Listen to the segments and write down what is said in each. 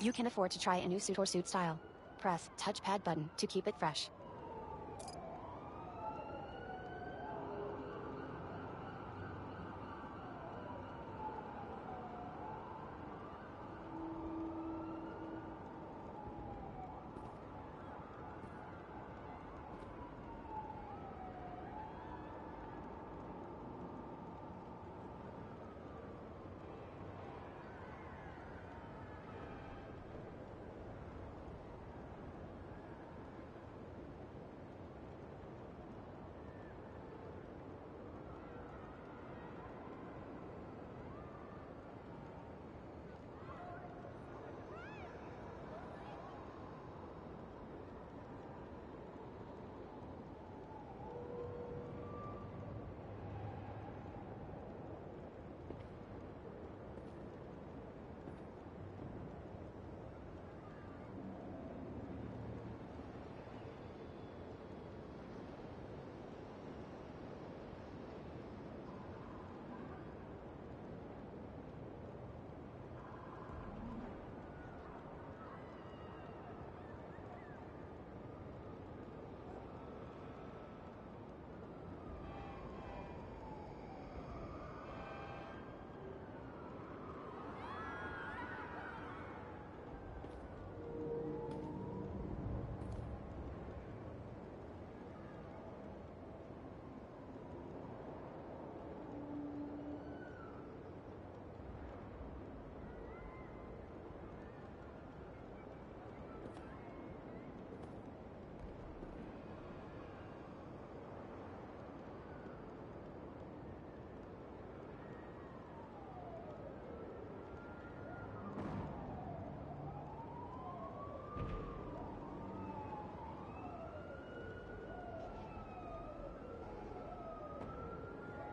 You can afford to try a new suit or suit style. Press touchpad button to keep it fresh.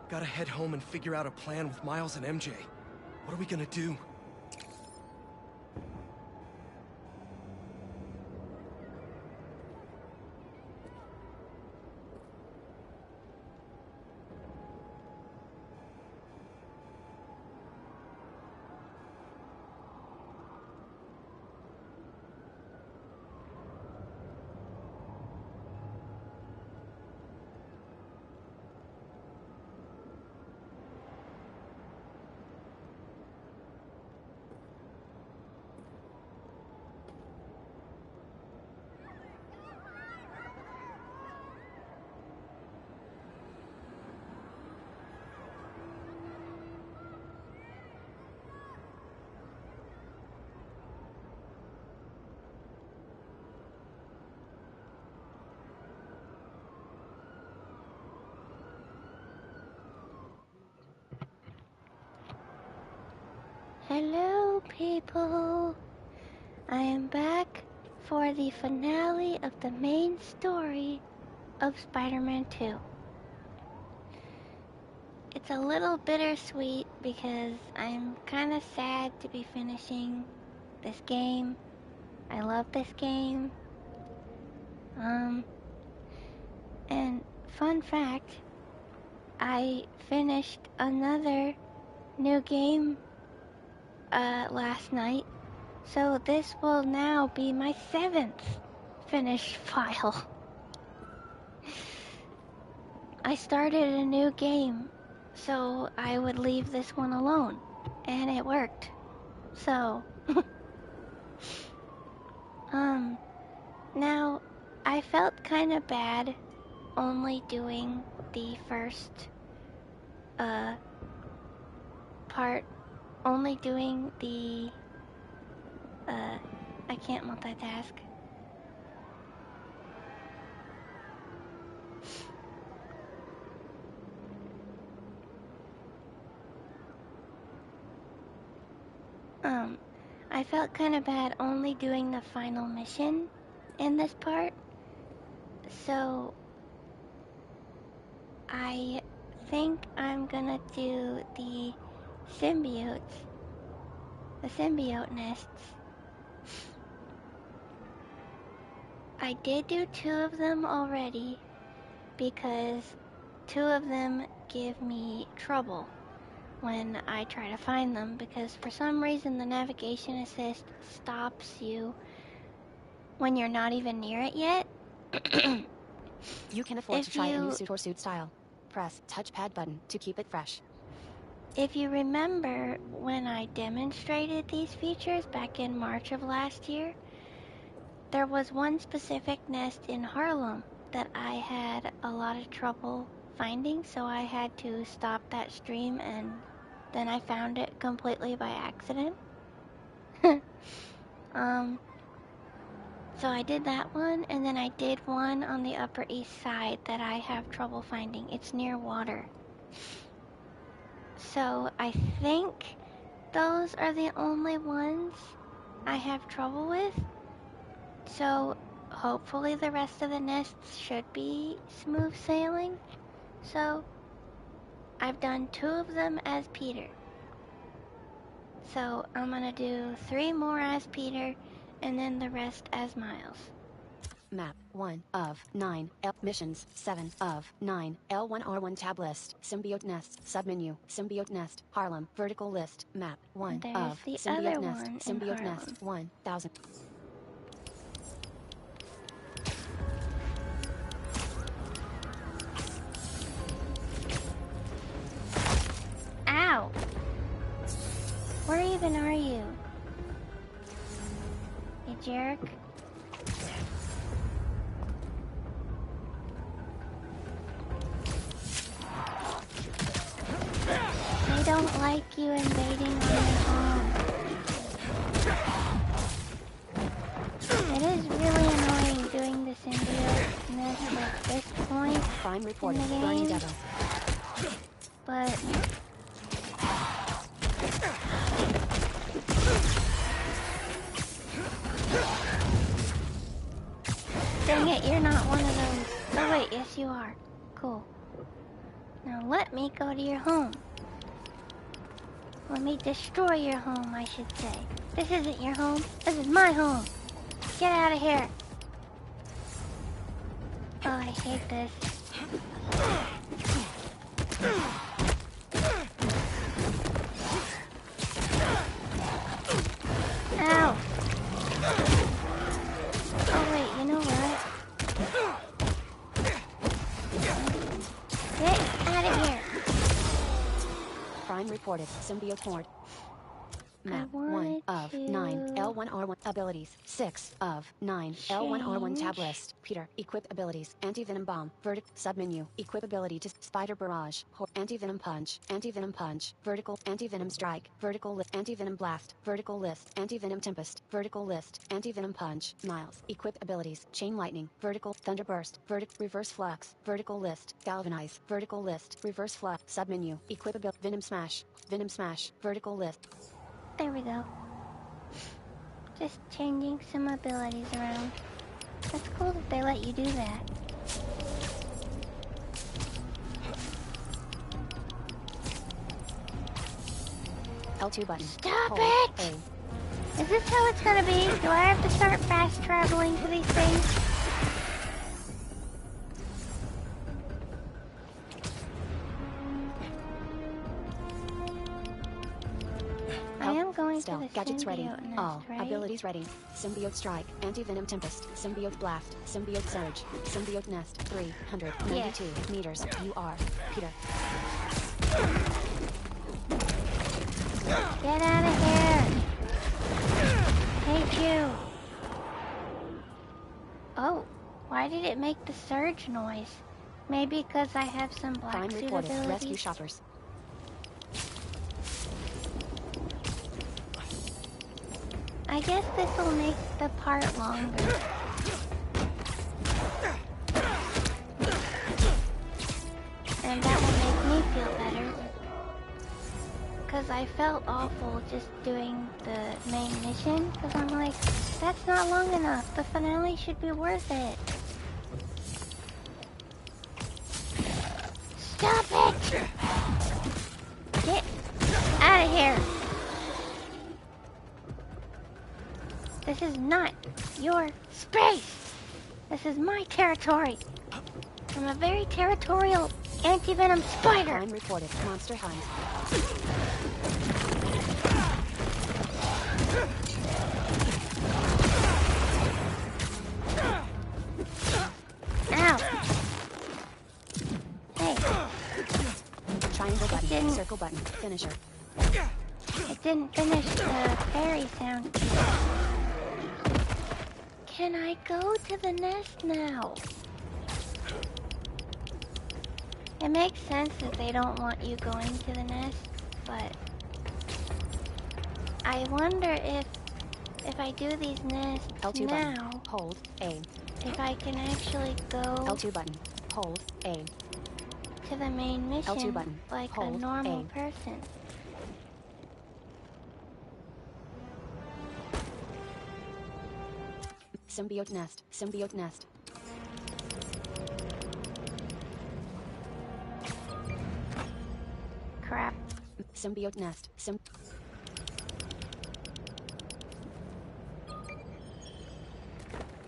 Gotta head home and figure out a plan with Miles and MJ. What are we gonna do? Hello, people. I am back for the finale of the main story of Spider-Man 2. It's a little bittersweet because I'm kind of sad to be finishing this game. I love this game. And fun fact, I finished another new game last night, so this will now be my 7th finished file. I started a new game, so I would leave this one alone, and it worked. So, now, I felt kind of bad only doing the first, part, only doing the, I can't multitask. I felt kind of bad only doing the final mission in this part, so I think I'm gonna do the symbiote nests. I did do 2 of them already because 2 of them give me trouble. when I try to find them, because for some reason the navigation assist stops you when you're not even near it yet. You can afford If to try a new you- suit or suit style. Press touchpad button to keep it fresh. If you remember when I demonstrated these features back in March of last year, there was one specific nest in Harlem that I had a lot of trouble finding, so I had to stop that stream, and then I found it completely by accident. So I did that one, and then I did one on the Upper East Side that I have trouble finding. It's near water. So I think those are the only ones I have trouble with. So hopefully the rest of the nests should be smooth sailing. So I've done 2 of them as Peter. So I'm gonna do 3 more as Peter, and then the rest as Miles. Map 1 of 9. Missions 7 of 9. L1R1 tab list. Symbiote nests. Submenu. Symbiote nest. Harlem. Vertical list. Map 1 There's of the Symbiote other nest. one in Symbiote Harlem. nest. 1000. Ow! Where even are you? You jerk. They don't like you invading on their home. It is really annoying doing the symbiote nest at this point, Prime reported. in the Burning game. Devil. But dang it, you're not one of those. Oh wait, yes you are. Cool. Now let me go to your home. Let me destroy your home, I should say. This isn't your home. This is my home. Get out of here. Oh, I hate this. Ow! Oh wait, you know what? Get out of here! Prime reported. Symbiote horde. Map 1 wanted of to 9. L1R1 abilities. 6 of 9. L1R1 tab change. list. Peter. Equip abilities. Anti-venom bomb. Vertical. Submenu. Equip ability to spider barrage. Anti-venom punch. Anti-venom punch. Vertical. Anti-venom strike. Vertical list. Anti-venom blast. Vertical list. Anti-venom tempest. Vertical list. Anti-venom punch. Miles. Equip abilities. Chain lightning. Vertical. Thunder burst. Vertical. Reverse flux. Vertical list. Galvanize. Vertical list. Reverse flux. Submenu. Equip ability. Venom smash. Venom smash. Vertical list. There we go. Just changing some abilities around. That's cool that they let you do that. L2 button. Stop Hold it! A. Is this how it's gonna be? Do I have to start fast traveling to these things? I am going Still. to the Gadgets ready. symbiote nest, All. right? Abilities ready. Symbiote strike. Anti-venom tempest. Symbiote blast. Symbiote surge. Symbiote nest. 392 meters. You are Peter. Get out of here! Hate you! Oh, why did it make the surge noise? Maybe because I have some black Prime suit reported. Rescue abilities. shoppers. I guess this will make the part longer. And that will make me feel better. Because I felt awful just doing the main mission. Because I'm like, that's not long enough. The finale should be worth it. Stop it! Get out of here! This is not your space! This is my territory! I'm a very territorial Anti-venom spider! Crime reported. Monster hunt. Ow! Hey, Triangle button. didn't- Circle button. Finisher. it didn't finish the fairy sound. Can I go to the nest now? It makes sense that they don't want you going to the nest, but I wonder if I do these nests L2 now, button. Hold A. if I can actually go L2 button. Hold A. to the main mission L2 button. like a Hold normal A. person. Symbiote nest. Symbiote nest. Crap. Symbiote nest.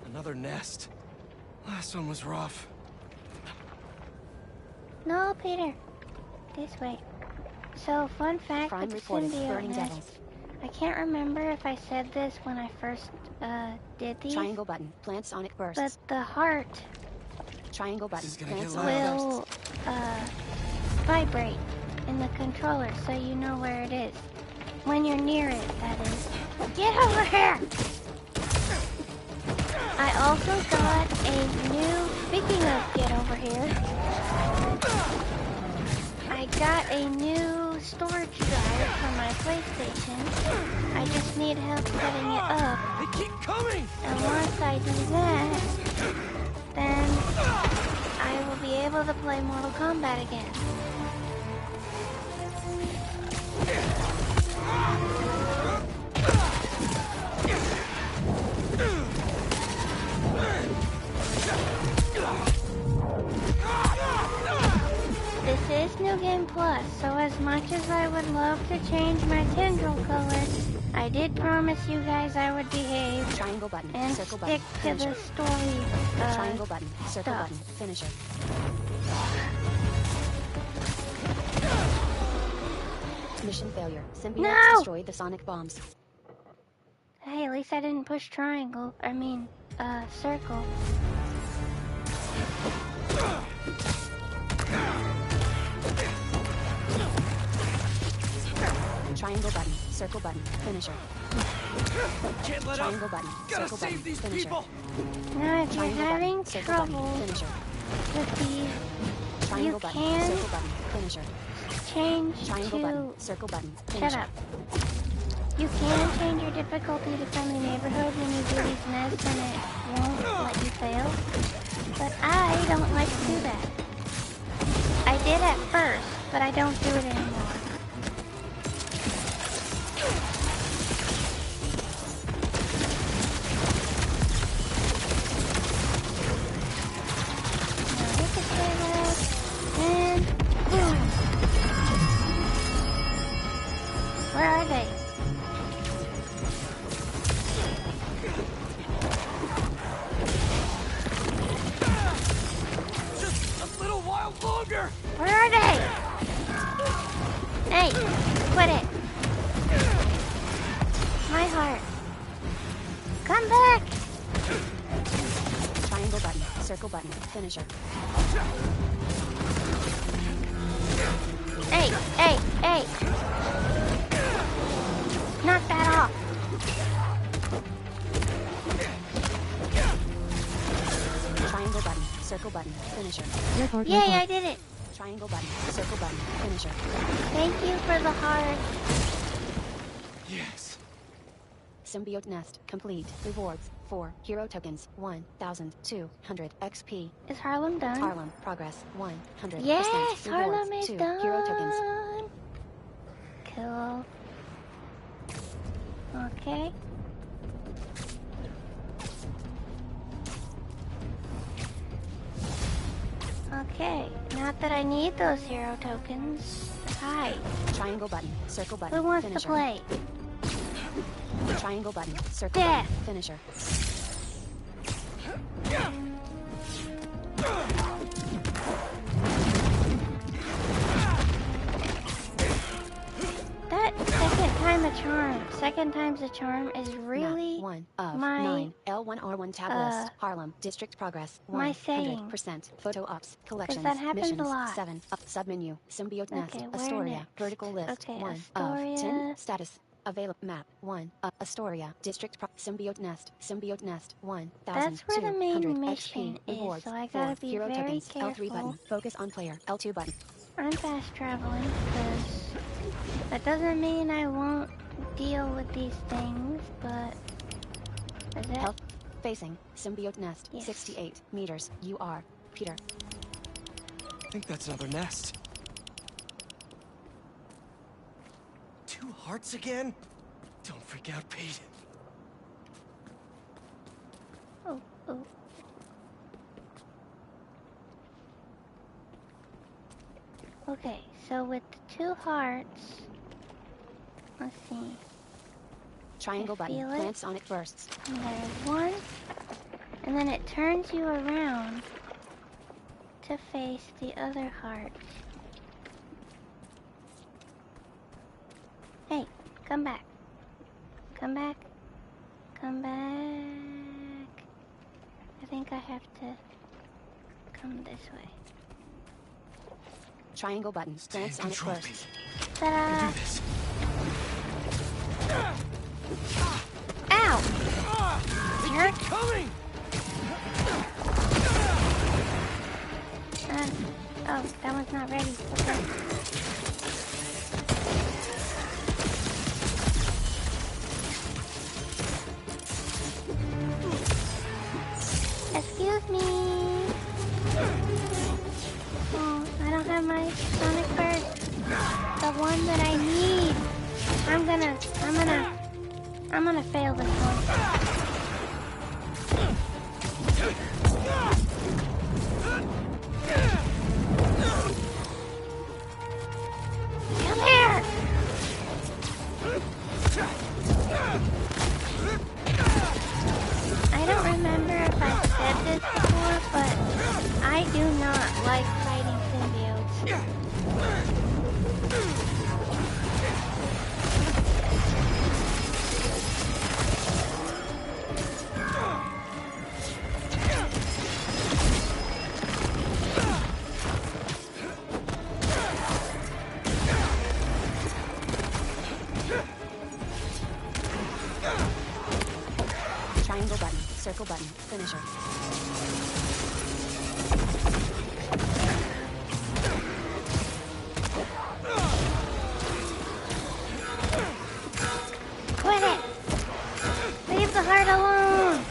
Another nest. Last one was rough. No, Peter. This way. So, fun fact Crime with the reported. symbiote Burning nest. devils. I can't remember if I said this when I first did these, Triangle button. Plant sonic bursts. but the heart Triangle button. is gonna Plant get sonic loud. bursts. will vibrate in the controller so you know where it is. When you're near it, that is. Get over here! I also got a new, speaking of get over here, I got a new storage drive for my PlayStation. I just need help setting it up. They keep coming! And once I do that, then I will be able to play Mortal Kombat again. This is New Game Plus, so as much as I would love to change my tendril color, I did promise you guys I would behave Triangle button. and Circle stick button. to the Finisher. story. Triangle button. Circle stuff. button. Finisher. Mission failure. Symbiotes No! destroyed the sonic bombs. Hey, at least I didn't push triangle. Circle. Triangle button. Circle button. Finisher. Can't let Triangle up! button. Gotta Circle save button. these Finisher. people! Now, if you're Triangle having button. Circle trouble button. Finisher. with these, Triangle you button. can Circle button. Finisher. change Triangle to... button. Circle button. Shut Finisher. up. You can change your difficulty to friendly neighborhood when you do these nests and it won't let you fail. But I don't like to do that. I did at first, but I don't do it anymore. Now hit the trigger, and boom! Where are they? Just a little while longer! Where are they? Hey, quit it. My heart. Come back. Triangle button. Circle button. Finisher. Hey, hey, hey. Knock that off. Triangle button. Circle button. Finisher. Yay, I did it. Triangle button. Circle button. Finisher. Thank you for the heart. Yes. Symbiote nest complete. Rewards 4 hero tokens 1,200 XP. Is Harlem done? Harlem progress 100%. Yes, Rewards, Harlem is 2 done. hero tokens. Cool. Okay. Okay, not that I need those hero tokens. Hi, Triangle button. Circle button. who wants Finisher. to play? Triangle button. Circle Death. button. Finisher. time a charm. Second time's a charm is really Map 1 of my 9. L1R1 tab list. Harlem. District progress. my 100%. Photo ops. Collections. that happens a Missions. lot. 7. Up. Submenu. Symbiote nest. Okay, where Astoria. next? Vertical list. Okay, 1 Astoria. of 10. Status. Available. Map 1. Astoria. District Symbiote nest. Symbiote nest. 1,000. That's where the main 200 mission XP. is, Rewards. so I gotta 4 be hero very tokens. L3 careful. button. Focus on player. L2 button. I'm fast traveling because that doesn't mean I won't deal with these things, but is it? Health. Facing. Symbiote nest. Yes. 68 meters. You are Peter. I think that's another nest. 2 hearts again? Don't freak out, Pete. Oh, oh. Okay, so with the 2 hearts, let's see. Triangle I button. feel it. Plant sonic bursts. And there's 1, and then it turns you around to face the other heart. Hey, come back. Come back. Come back. I think I have to come this way. Triangle button. Stay Plant in sonic control, bursts. Pete. Ta-da! Do this. Ow! They Jerk. keep coming! Oh, that one's not ready. Okay. Excuse me. Oh, I don't have my Sonic Burst. The one that I need. I'm gonna fail this one. Come here! I don't remember if I said this before, but I do not like fighting symbiotes. Triangle button. Circle button. Finisher. Quit it! Leave the heart alone!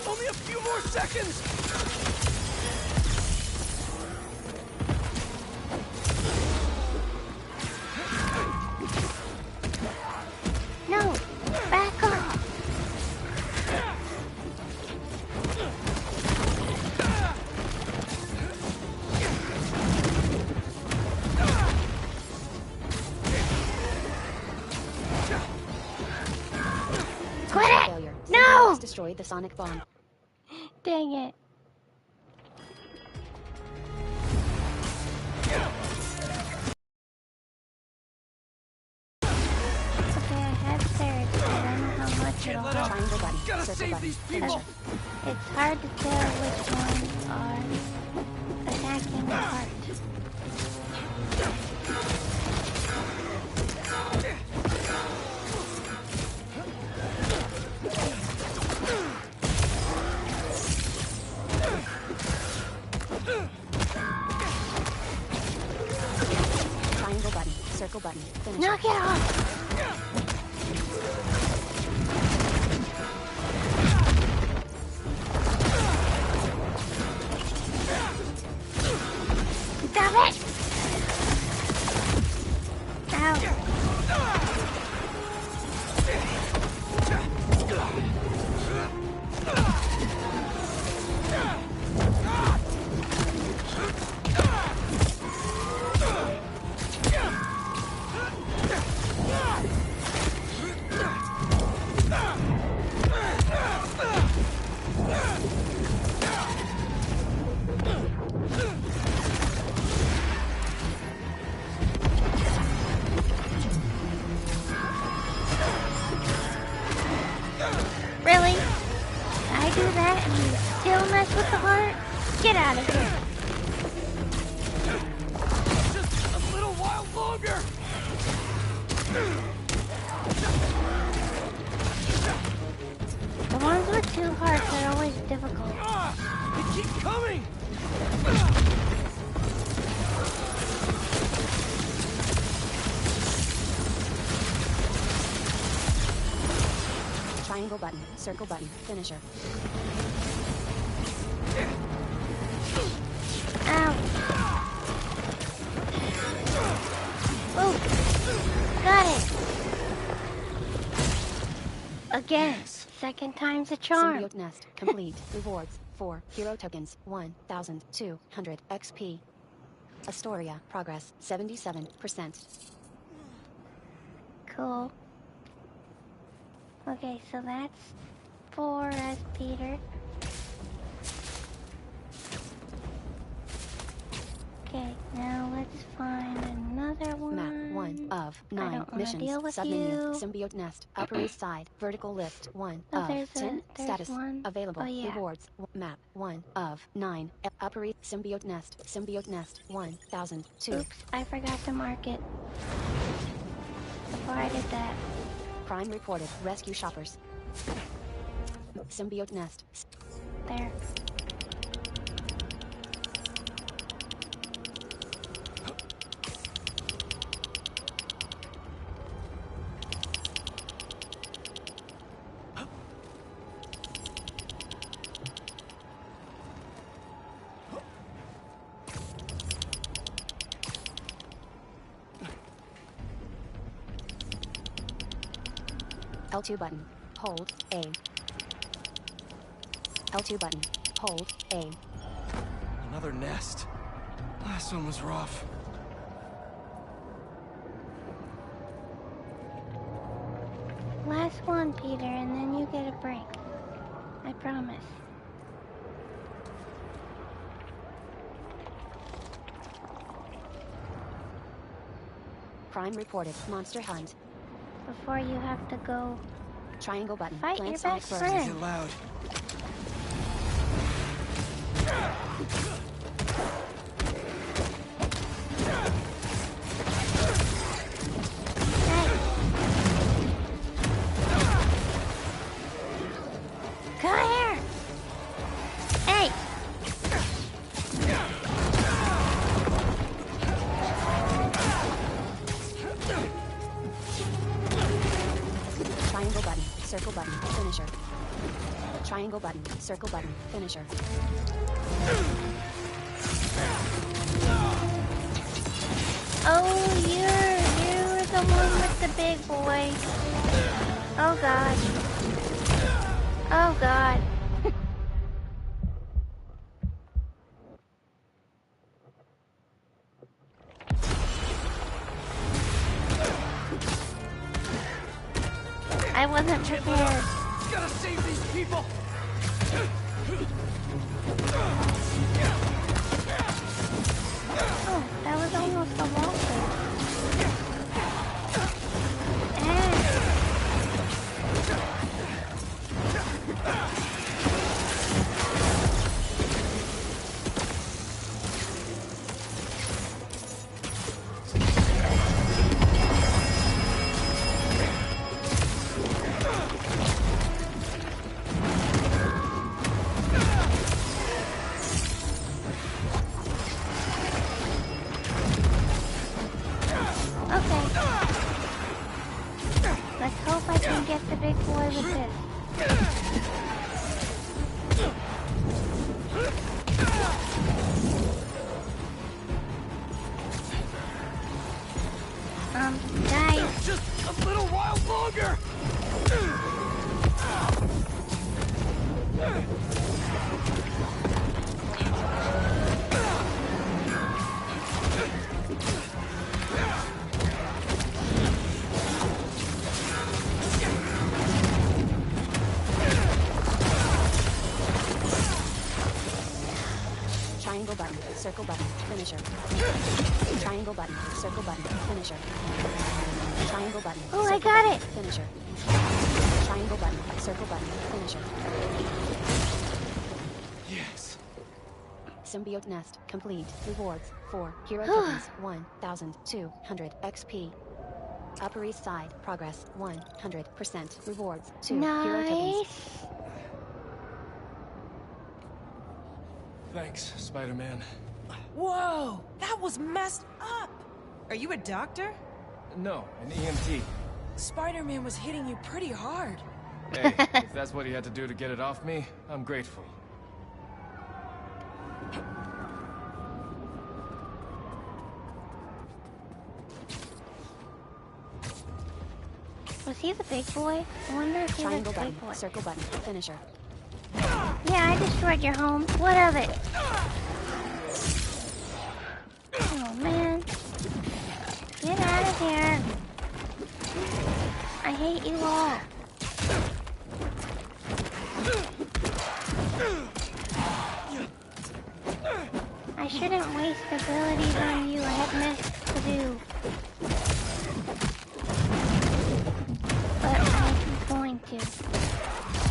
Only a few more seconds! No! Back off! Quit it! Failure. No! Symbiotes destroyed the sonic bomb. Dang it. Okay, I have third, but I don't know how much it'll let up. help. Triangle button. Gotta Circle save button. these people! Finisher. It's hard to tell which ones are attacking the heart. Triangle button. Circle button. Finisher. Knock it off! Stop it! Ow. I do that and you still mess with the heart? Get out of here. Just a little while longer! The ones with two hearts are always difficult. They keep coming! Triangle button, circle button, finisher. Ow. Oh, got it. Again, second time's a charm. Symbiote nest, complete. Rewards, 4 hero tokens, 1,200 XP. Astoria, progress, 77%. Cool. Okay, so that's 4 as Peter. Okay, now let's find another one. Map 1 of I 9 don't wanna missions. deal with Submenu, you. Symbiote nest, Upper East Side, vertical lift 1 Oh, of there's 10. Status one. available. Oh, yeah. Rewards. Map 1 of 9. Upper East Symbiote nest, 1,002. Oops, I forgot to mark it. Before I did that. Crime reported. Rescue shoppers. Symbiote nest. There. L2 button. Hold A. L2 button. Hold A. Another nest. Last one was rough. Last one, Peter, and then you get a break. I promise. Crime reported. Monster hunt. Before you have to go Triangle button. fight Plant your sonic best burst. friend. Get loud. Hey! Come here! Hey! Triangle button. Circle button. Finisher. Triangle button. Circle button. Finisher. Oh, you're the one with the big boy. Oh god. Oh god. I wasn't prepared. Gotta save these people! Oh, that was almost a wall break. Okay. Let's hope I can get the big boy with this. Guys, Just a little while longer! Triangle button. Circle button. Finisher. Triangle button. Circle button. Finisher. Triangle button. Oh, I circle got button, it. Finisher. Triangle button. Circle button. Finisher. symbiote nest complete. Rewards 4 hero tokens 1,200 XP. Upper East Side progress 100%. Rewards 2 hero tokens. Nice. Thanks, Spider-Man. Whoa, that was messed up. Are you a doctor? No, an EMT. Spider-Man was hitting you pretty hard. Hey, if that's what he had to do to get it off me, I'm grateful. Was he the big boy? I wonder if he was Triangle the button, big boy. circle button, finisher. Yeah, I destroyed your home. What of it? Oh, man. Get out of here. I hate you all. I shouldn't waste abilities on you. I have nests to do. But I'm going to.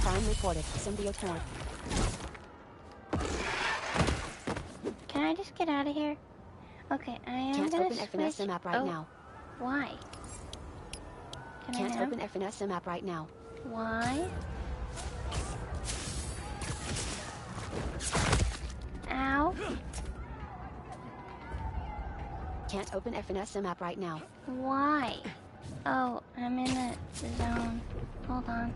Prime reported. Symbiote horde. Can I just get out of here? Okay, I am Can't gonna open switch. FNS map right now. Why? Can Can't I open FNS map right now. Why? Ow. Can't open FNS map right now. Why? Oh, I'm in the zone. Hold on.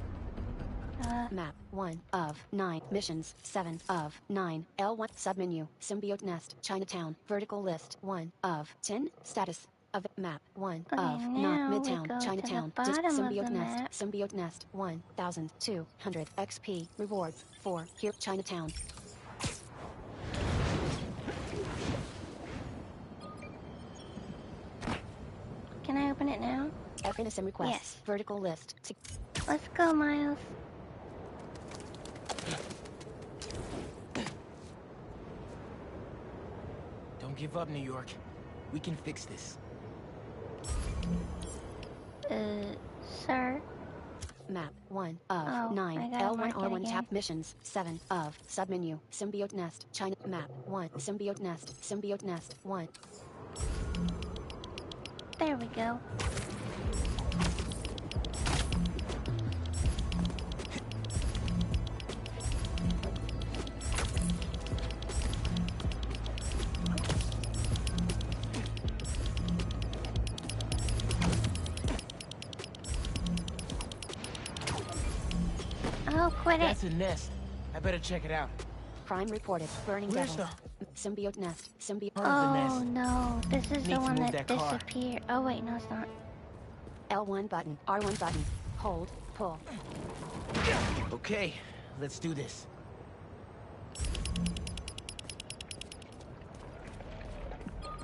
Map 1 of 9 missions 7 of 9 L1 submenu symbiote nest Chinatown vertical list 1 of 10 status of map 1 Okay, of now 9 we Midtown go to the Chinatown bottom of symbiote the nest map. symbiote nest 1,200 XP rewards 4 here Chinatown. Can I open it now? FNSM requests Yes. vertical list Let's go, Miles. Don't give up, New York. We can fix this. Sir? Map 1 of Oh, 9 I gotta mark it L1R1 again. tap missions 7 of submenu symbiote nest China map 1 symbiote nest 1 There we go. Oh, quit it. That's a nest. I better check it out. Prime reported burning Where's devils symbiote nest symbiote Part of the Oh nest. no, this is Need the to one move that that car. disappeared. Oh wait, no it's not. L1 button R1 button hold pull Okay, let's do this.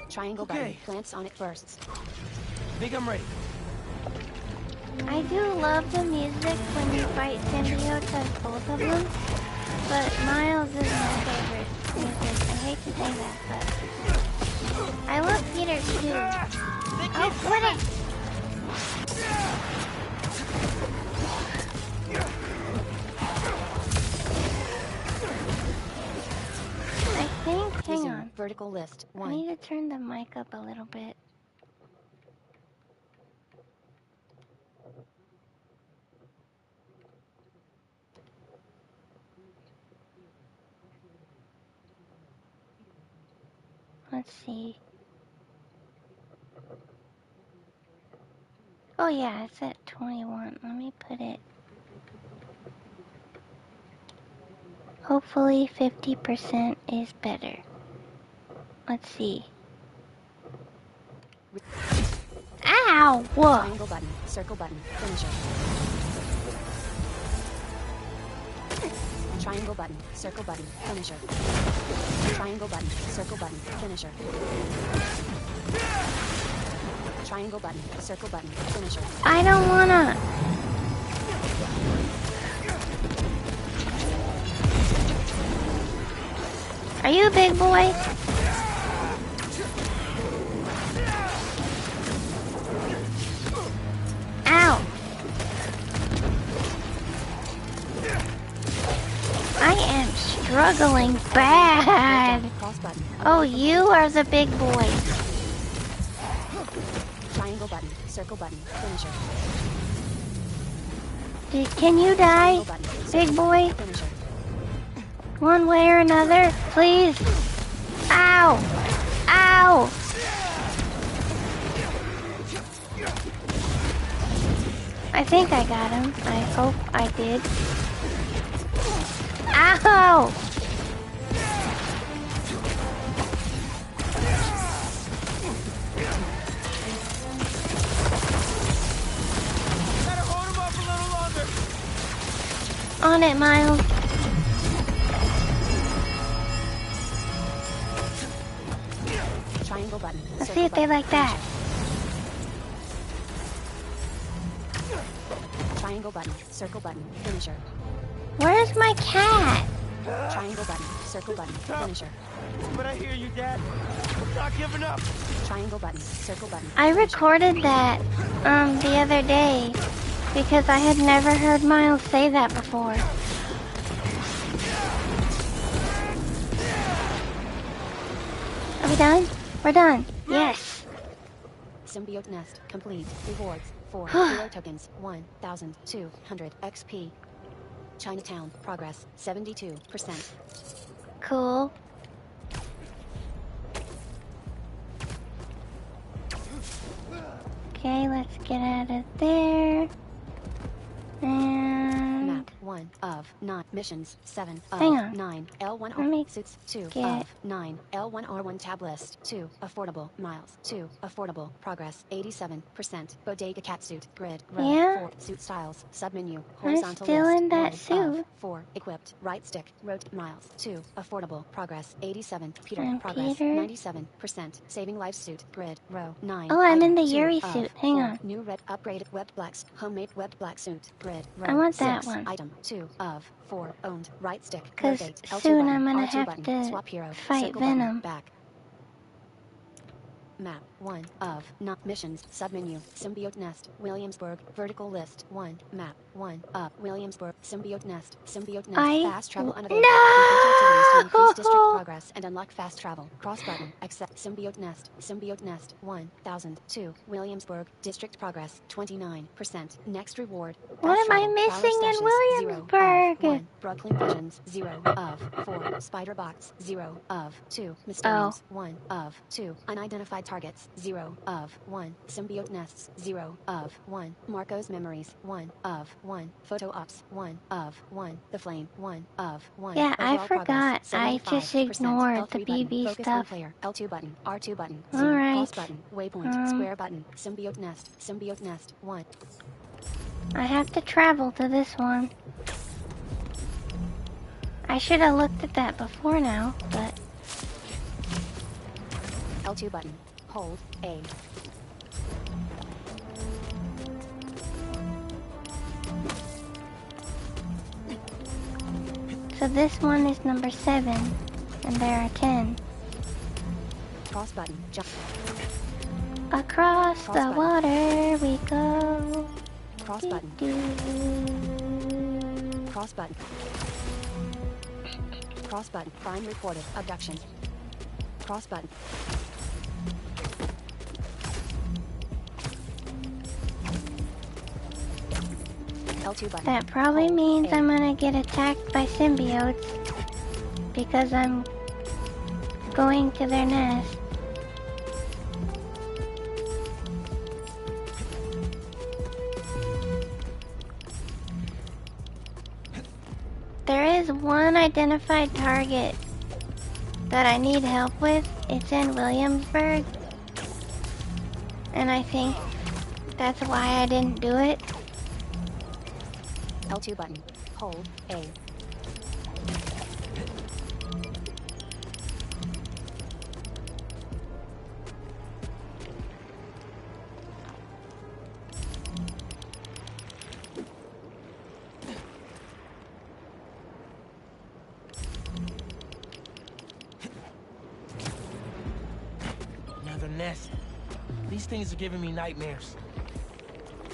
triangle button Okay. glance on it bursts Think I'm ready. I do love the music when you fight symbiotes as both of them, but Miles is my favorite music. I hate to say that, but I love Peter too. Oh, quit it! I think, hang resume on. vertical list I 1 need to turn the mic up a little bit. Let's see. Oh yeah, it's at 21. Let me put it. Hopefully 50% is better. Let's see. Ow! Whoa! triangle button circle button finisher triangle button circle button finisher triangle button circle button finisher triangle button circle button finisher I don't wanna. Are you a big boy? Ow! I am struggling bad. Cross button. Oh, you are the big boy. Triangle button. Circle button. Finisher. Can you die, Triangle button. big boy? Finisher. One way or another, please. Ow! Ow! I think I got him. I hope I did. Ow! Better hold him up a little longer. On it, Miles. Triangle button. Let's Circle see if they button. like that. Triangle button. Circle button. Finisher. Where's my cat? Triangle button. Circle button. Finisher. But I hear you, Dad. I'm not giving up. Triangle button. Circle button. I Finisher. recorded that the other day because I had never heard Miles say that before. Are we done? We're done. Yes. Symbiote nest complete. Rewards 4 hero tokens 1,200 XP. Chinatown progress 72%. Cool. Okay, let's get out of there. And Map 1 of 9 missions 7 of Hang on. 9 L1 Let me suits 2 get- of 9 L1 R1 tab list 2 affordable miles 2 affordable progress 87% bodega catsuit grid row Yeah? 4 suit styles submenu I'm horizontal still list in that row of suit. 4 equipped right stick road miles 2 affordable progress 87 Peter And progress Peter? 97% saving life suit grid row 9 Oh, I'm in item the 2 Yuri of suit. Hang 4 on. new red upgraded webbed blacks homemade webbed black suit grid row I want that 6 one. item 2 of 4 owned right stick 'Cause rotate L2 soon button, I'm gonna R2 have button, to swap hero fight circle button, Venom. back map 1 of not missions submenu symbiote nest Williamsburg vertical list 1 map 1 of Williamsburg symbiote nest fast travel unavailable complete activities to increase district progress and unlock fast travel cross button accept symbiote nest 1002 Williamsburg district progress 29% next reward What fast am I travel, missing in power stashes, 0 of Williamsburg? 1 Brooklyn Visions 0 of 4 Spider Box 0 of 2 Mysteriums 1 of 2 Unidentified targets 0 of 1 Symbiote nests 0 of 1 Marco's memories 1 of 1 Photo ops 1 of 1 The Flame 1 of 1 Yeah, I Overall forgot. progress, I just 75%. ignored L3 the button, BB focus stuff. on player L2 button R2 button All zoom right. cross button waypoint square button Symbiote nest 1 I have to travel to this one. I should have looked at that before now, but L2 button hold A so this one is number 7, and there are 10. cross button jump Across Cross the button. water we go. cross button Doo-doo. cross button cross button crime reported abduction cross button L2 button That probably hold means A. I'm gonna get attacked by symbiotes because I'm going to their nest. There is one identified target that I need help with. It's in Williamsburg. And I think that's why I didn't do it. L2 button hold A Another nest. These things are giving me nightmares.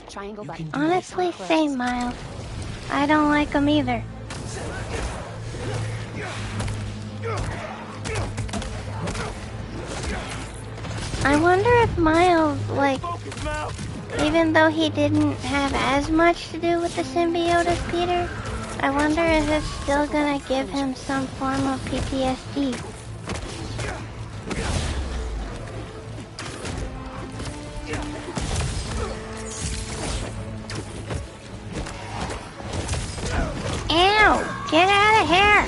triangle You button can do Honestly, Close. same, Miles. I don't like them either. I wonder if Miles, like, Focus, Mal. even though he didn't have as much to do with the symbiote as Peter, I wonder if it's still gonna give him some form of PTSD. Ow! Get out of here!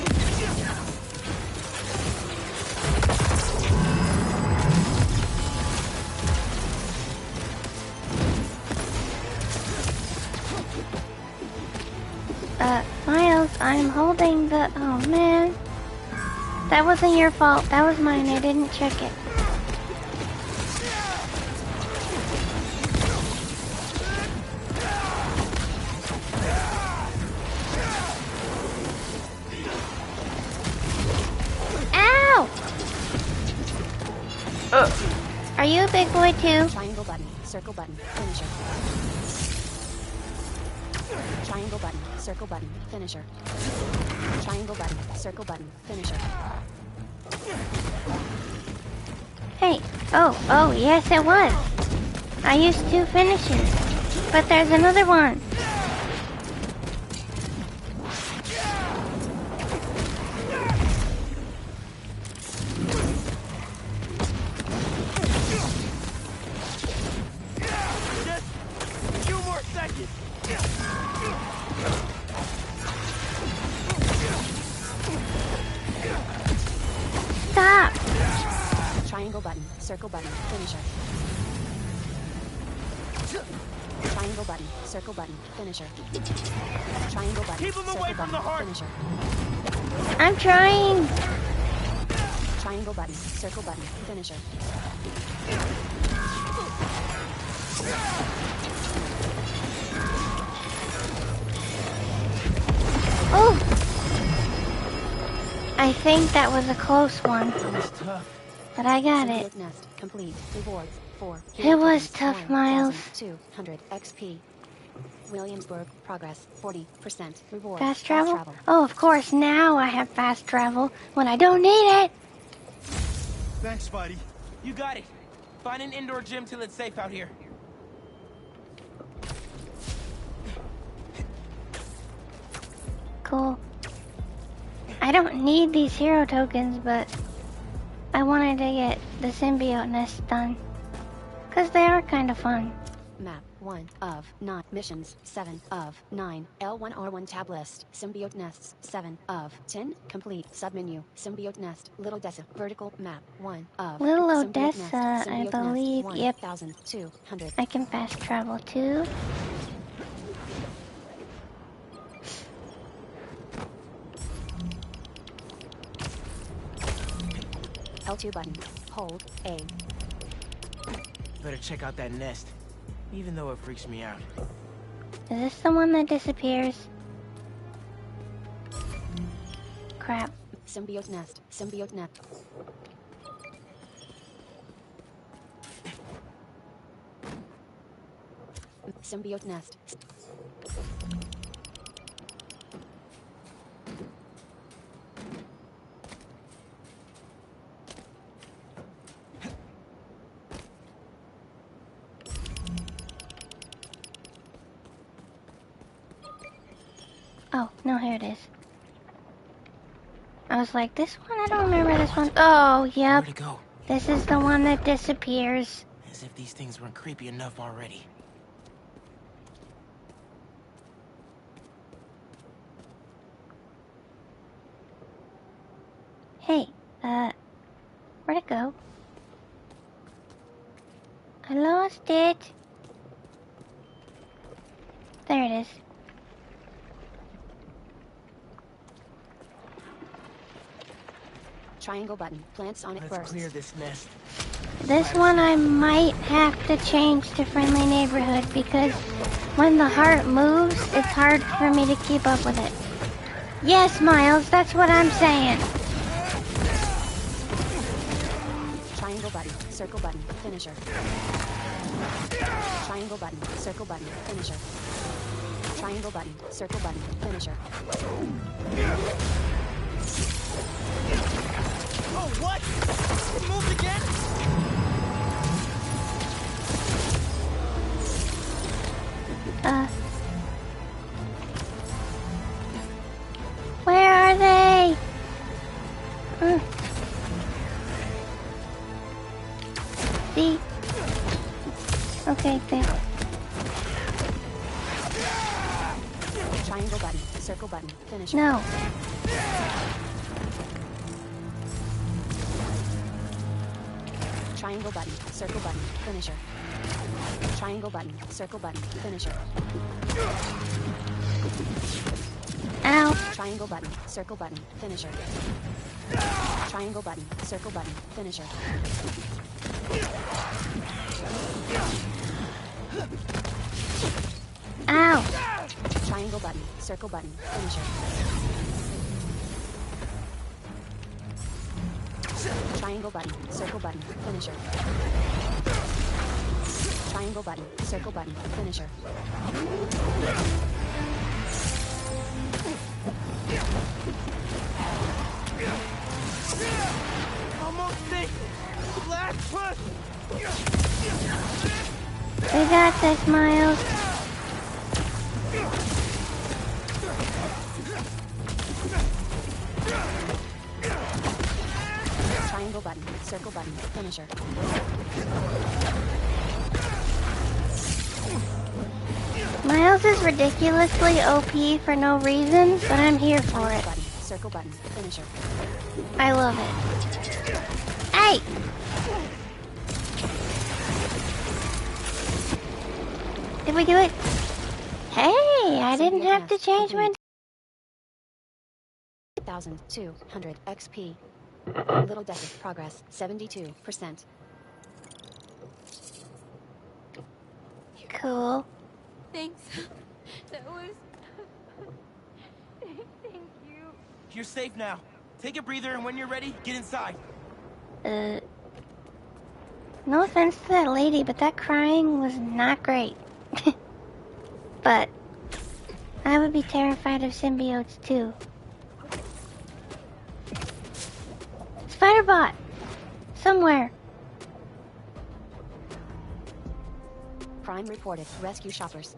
Miles, I'm holding the... Oh, man. That wasn't your fault. That was mine. I didn't check it. Ow! Are you a big boy, too? Triangle button, circle button, finisher. Triangle button, circle button, finisher. Triangle button, circle button, finisher. Hey. Oh, yes it was. I used 2 finishes. But there's another one. Just a few more seconds. Stop. Triangle button, circle button, finisher. Triangle button, circle button, finisher. Triangle button, Keep him circle away from button, the heart. finisher. I'm trying. Triangle button, circle button, finisher. Oh. I think that was a close one, That was tough. but I got it. Symbiote nest, complete. Rewards, 4. It was tough, Miles. 200 XP. Williamsburg, progress, 40%. Rewards, Fast travel? Oh, of course, now I have fast travel when I don't need it. Thanks, Spidey. You got it. Find an indoor gym till it's safe out here. Cool. I don't need these hero tokens, but I wanted to get the symbiote nest done. 'Cause they are kind of fun. Map 1 of 9. Missions 7 of 9. L1R1 tab list. Symbiote nests 7 of 10. Complete. Submenu. Symbiote nest. Little Odessa. Vertical map 1 of. Little Symbiote nest. Odessa, I Symbiote nest, believe. Yep. 1,200. I can fast travel too. L2 button. Hold A. Better check out that nest, even though it freaks me out. Is this the one that disappears? Crap. Symbiote nest. Symbiote nest. Symbiote nest. Oh, no, here it is. I was like, this one? I don't remember this one. Oh, yep. Where'd it go? This is the one that disappears. As if these things weren't creepy enough already. Hey, where'd it go? I lost it. There it is. Triangle button. Plants on it Let's first. clear this nest. This one I might have to change to Friendly Neighborhood because when the heart moves, it's hard for me to keep up with it. Yes, Miles, that's what I'm saying. Triangle button. Circle button. Finisher. Triangle button. Circle button. Finisher. Triangle button. Circle button. Finisher. See? Okay, fail. Triangle button, circle button, finisher. No. Triangle button, circle button, finisher. Triangle button, circle button, finisher. Ow. Triangle button, circle button, finisher. Triangle button, circle button, finisher. Ow. Triangle button, circle button, finisher. Triangle button, circle button, finisher. Triangle button, circle button, finisher. Almost there. Last push. We got this, Miles. Triangle button, circle button, finisher. Miles is ridiculously OP for no reason, but I'm here for Triangle it. button, circle button, finisher. I love it. Hey! Did we do it? Hey, I didn't have to change my... 1,200 XP. Little Decker progress, 72%. Cool. Thanks. That was... Thank you. You're safe now. Take a breather, and when you're ready, get inside. No offense to that lady, but that crying was not great. But I would be terrified of symbiotes too. Spiderbot! Somewhere. Prime reported. Rescue shoppers.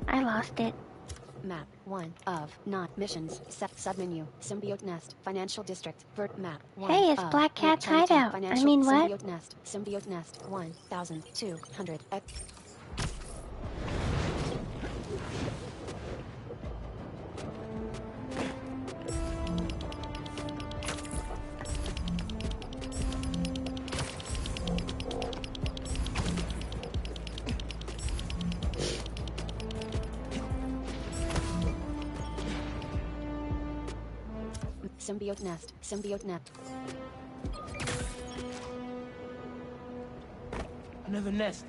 I lost it. Map 1 of 9 missions. Submenu. Symbiote Nest. Financial District. Vert map. 1 Hey, it's of Black Cat's Chinatown, hideout. Financial I mean, what? Symbiote Nest. Symbiote Nest. 1,200 X. Symbiote Nest. Symbiote Nest. Another nest.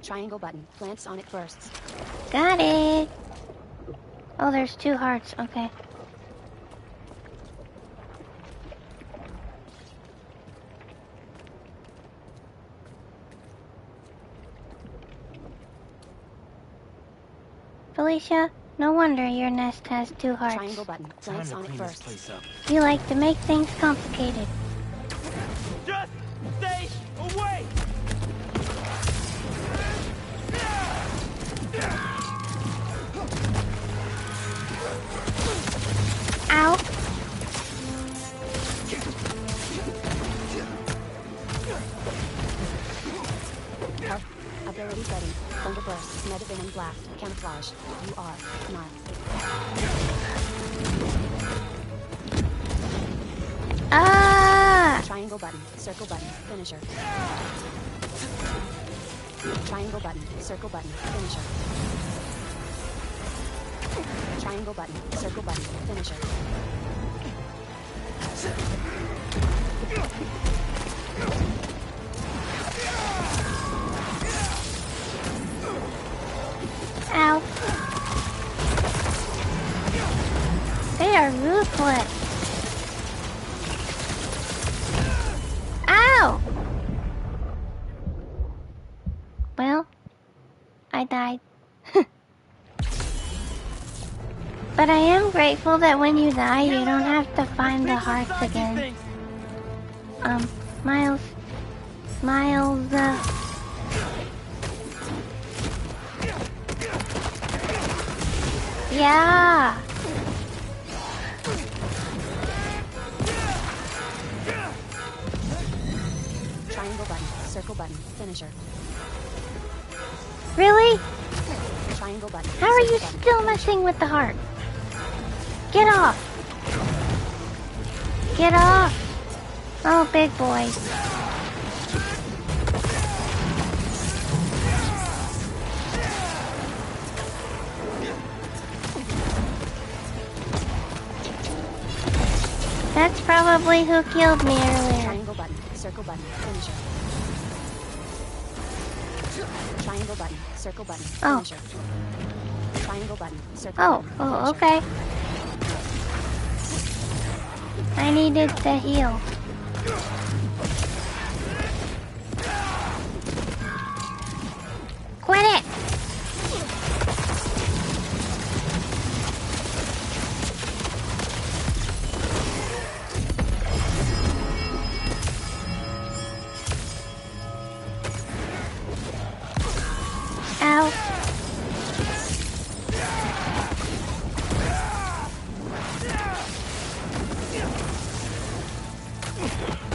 Triangle button. Plants on it bursts. Got it. Oh, there's 2 hearts. Okay. Felicia, no wonder your nest has 2 hearts. Triangle button. Time Plants to on it clean this bursts. place up. You like to make things complicated. Just stay away! Ow. Ability setting. Thunder burst. Metavenom blast. Camouflage. You are not. Ah! Triangle button. Circle button. Finisher. Triangle button. Circle button. Finisher. Triangle button, circle button, finisher. Ow. They are ruthless. Ow! Well, I died. But I am grateful that when you die, you don't have to find the hearts again. Miles. Yeah! Triangle button, circle button, finisher. Really? Triangle button. How are circle you button, still finisher. messing with the heart? Get off! Get off! Oh, big boy. That's probably who killed me earlier. Triangle button, circle button, finisher. Triangle button, circle button, Oh. finisher. Triangle button, circle Oh, button, oh, finisher. okay. I needed to heal. Quit it! Ow.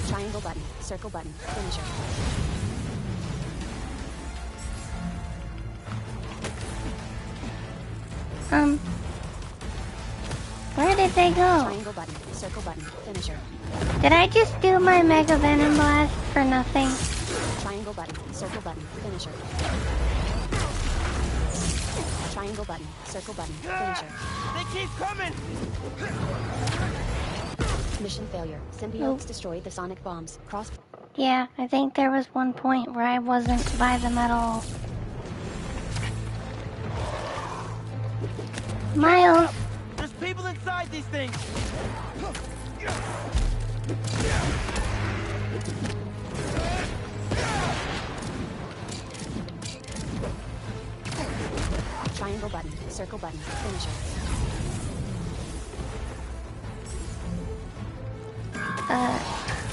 Triangle button, circle button, finisher. Where did they go? Triangle button, circle button, finisher. Did I just do my Mega Venom Blast for nothing? Triangle button, circle button, finisher. Triangle button, circle button, finisher. They keep coming! Mission failure. Symbiotes destroyed the sonic bombs. Cross. Yeah, I think there was one point where I wasn't by them at all. Miles! There's people inside these things! Triangle button, circle button, finisher.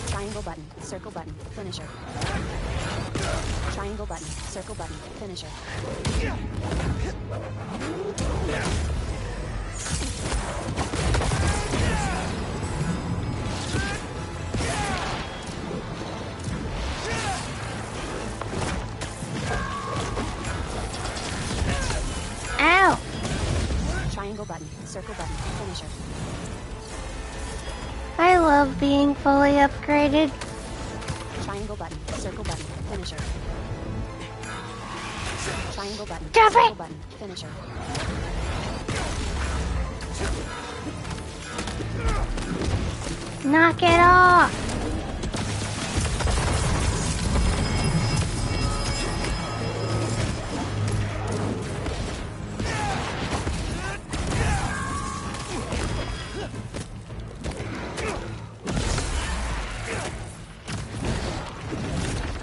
Triangle button, circle button, finisher. Triangle button, circle button, finisher. Ow! Triangle button, circle button, finisher. I love being fully upgraded. Triangle button, circle button, finisher. Triangle button, Stop circle it! button, finisher. Knock it off!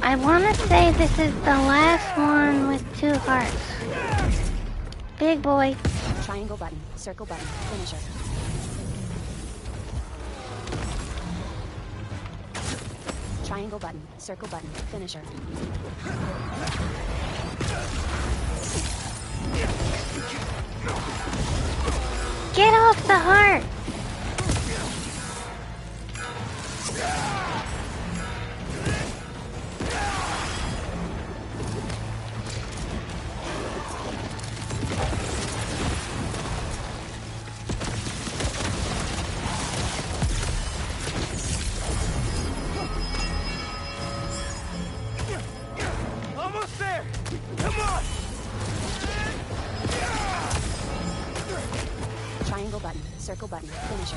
I want to say this is the last one with 2 hearts. Big boy. Triangle button, circle button, finisher. Triangle button, circle button, finisher. Get off the heart! Almost there! Come on! Triangle button, circle button, finisher.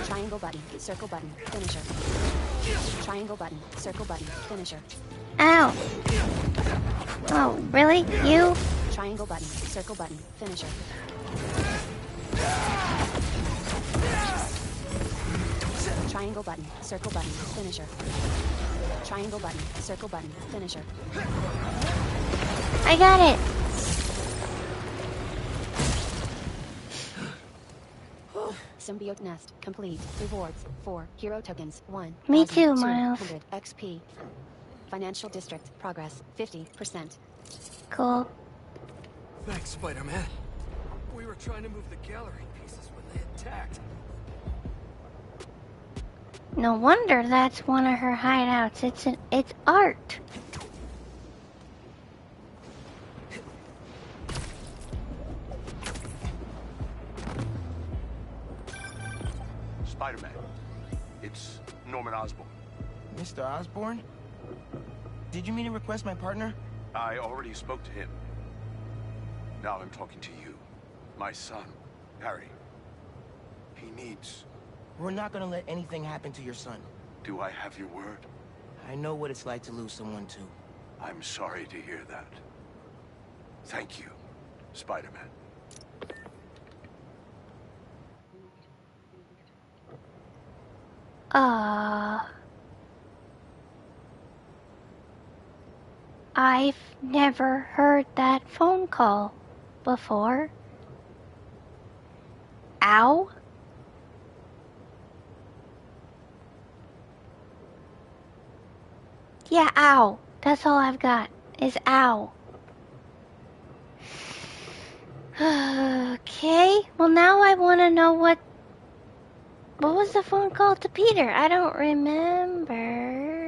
Triangle button, circle button, finisher. Triangle button, circle button, finisher. Ow! Oh, really? You? Triangle button, circle button, finisher. Triangle button, circle button, finisher. Triangle button, circle button, finisher. I got it! Symbiote nest, complete. Rewards, 4. Hero tokens, 1. Me too, Miles. 200 XP. Financial district, progress, 50%. Cool. Thanks, Spider-Man. We were trying to move the gallery pieces when they attacked. No wonder that's one of her hideouts. It's art. Spider-Man, it's Norman Osborn. Mr. Osborn? Did you mean to request my partner? I already spoke to him. Now I'm talking to you. My son, Harry. He needs... We're not gonna let anything happen to your son. Do I have your word? I know what it's like to lose someone too. I'm sorry to hear that. Thank you, Spider-Man. I've never heard that phone call before. Ow? Yeah, ow. That's all I've got, is ow. Okay, well now I want to know what was the phone call to Peter? I don't remember.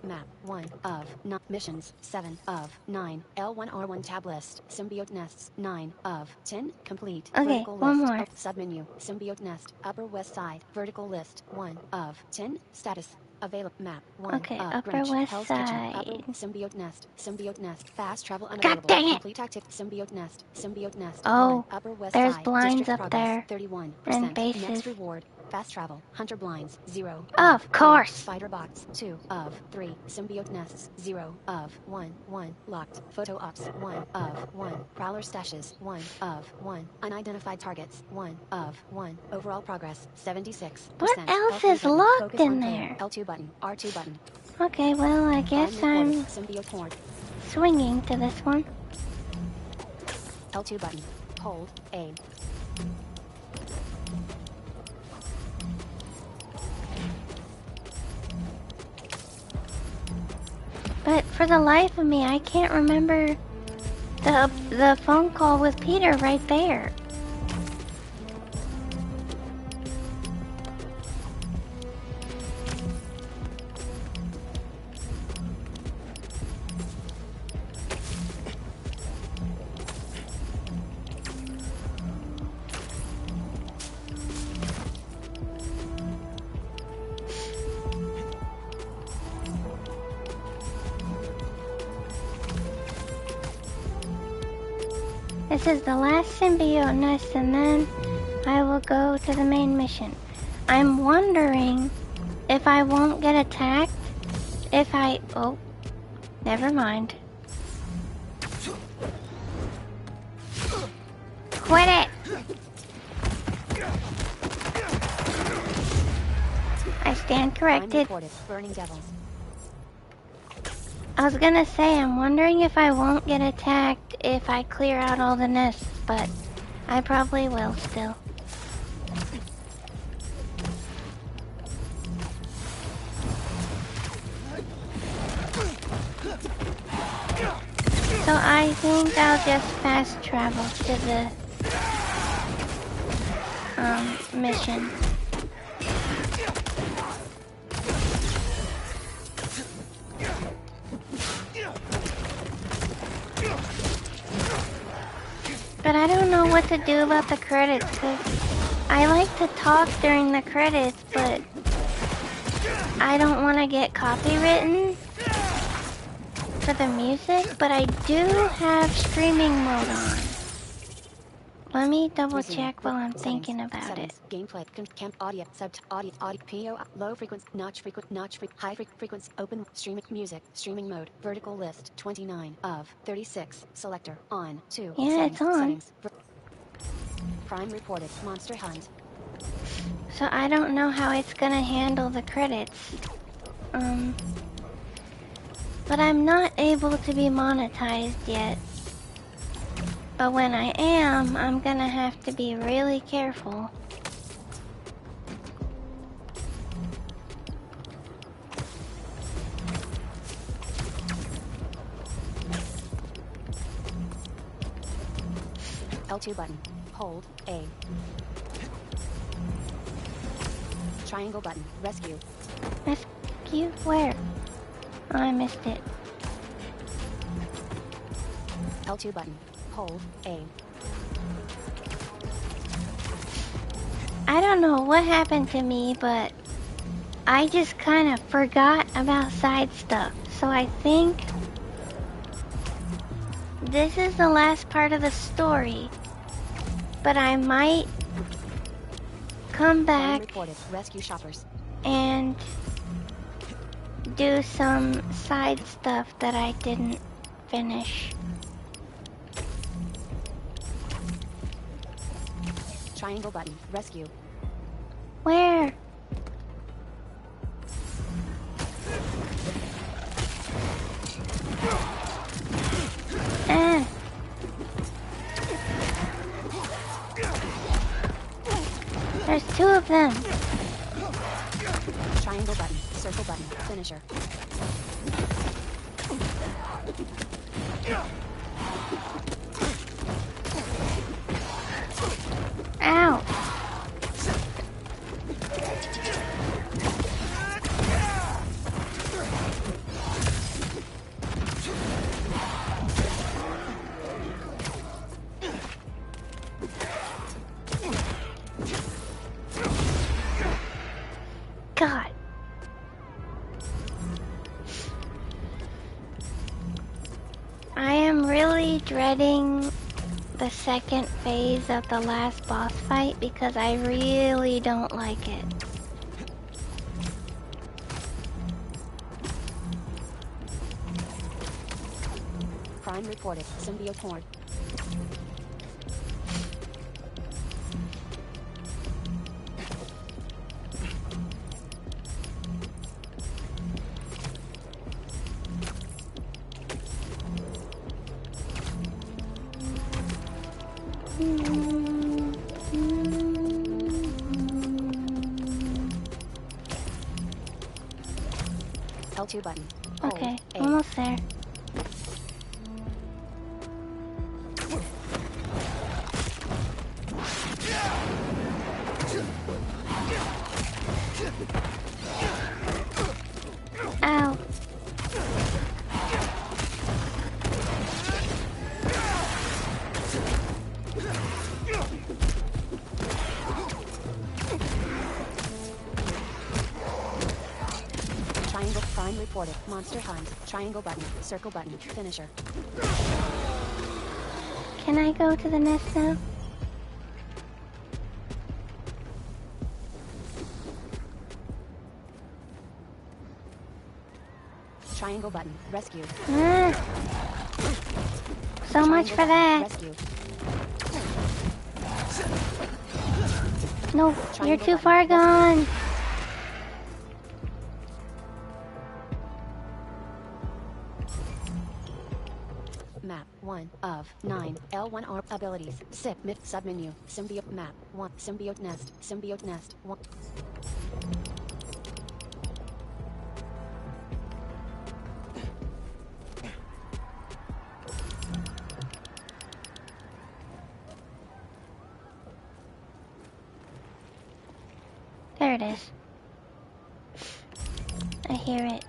Map 1 of 9 missions, 7 of 9. L1R1 tab list. Symbiote nests, 9 of 10. Complete. Okay, Vertical one list. more. Submenu. Symbiote nest. Upper west side. Vertical list. 1 of 10. Status. Available. Map 1 Okay, of upper Grinch. west Hell's Kitchen. side. Upper symbiote nest. Symbiote nest. Fast travel unavailable. dang it! Complete active. Symbiote nest. Symbiote nest. Oh, 1. Upper west there's side. blinds District up progress, there. 31%. And bases. Next reward. Fast travel. Hunter blinds. 0. Of course. Spider bots. 2 of 3. Symbiote nests. 0 of 1. 1. Locked. Photo ops. 1 of 1. Prowler stashes. 1 of 1. Unidentified targets. 1 of 1. Overall progress. 76%. What else L3 is button. locked Focus in on player. there? L2 button. R2 button. Okay, well, I guess I'm Symbiote horn. swinging to this one. L2 button. Hold. A. But for the life of me, I can't remember the phone call with Peter right there. This is the last symbiote nest, and then I will go to the main mission. I'm wondering if I won't get attacked if I... Oh, never mind. Quit it! I stand corrected. Reported. Burning devils. I was gonna say, I'm wondering if I won't get attacked if I clear out all the nests, but I probably will still. So I think I'll just fast travel to the mission. But I don't know what to do about the credits, because I like to talk during the credits, but I don't want to get copywritten. for the music, but I do have streaming mode on. Let me double Resume. check while I'm Settings. thinking about Settings. it. Gameplay. Camp audio. Audio. PO. Low frequency. High frequency. Open. Streaming. Music. Streaming mode. Vertical list. 29 of 36. Selector. On. 2. Yeah, Settings. it's on. Settings. Prime reported. Monster Hunt. So I don't know how it's gonna handle the credits. But I'm not able to be monetized yet. But when I am, I'm gonna have to be really careful. L2 button. Hold. A. Triangle button. Rescue. Rescue? Where? Oh, I missed it. L2 button. Hold. A. I don't know what happened to me, but I just kind of forgot about side stuff. So I think this is the last part of the story. But I might come back Reported. Rescue shoppers. and do some side stuff that I didn't finish. Triangle button. Rescue. Where? Eh. There's two of them. Triangle button. Circle button. Finisher. Ow. God. I am really dreading the second phase of the last boss fight because I really don't like it. Prime reported. Symbiote horde. L2 button. Hold. Okay, A. almost there. Ow. Triangle. Prime reported. Monster Hunt. Triangle button. Circle button. Finisher. Can I go to the nest now? Triangle button. Rescue. Ah. So much for that. Rescue. No, you're too far gone. Map 1 of 9. L1 ARP abilities. Submenu. Symbiote map 1. Symbiote nest. Symbiote nest 1. There it is. I hear it.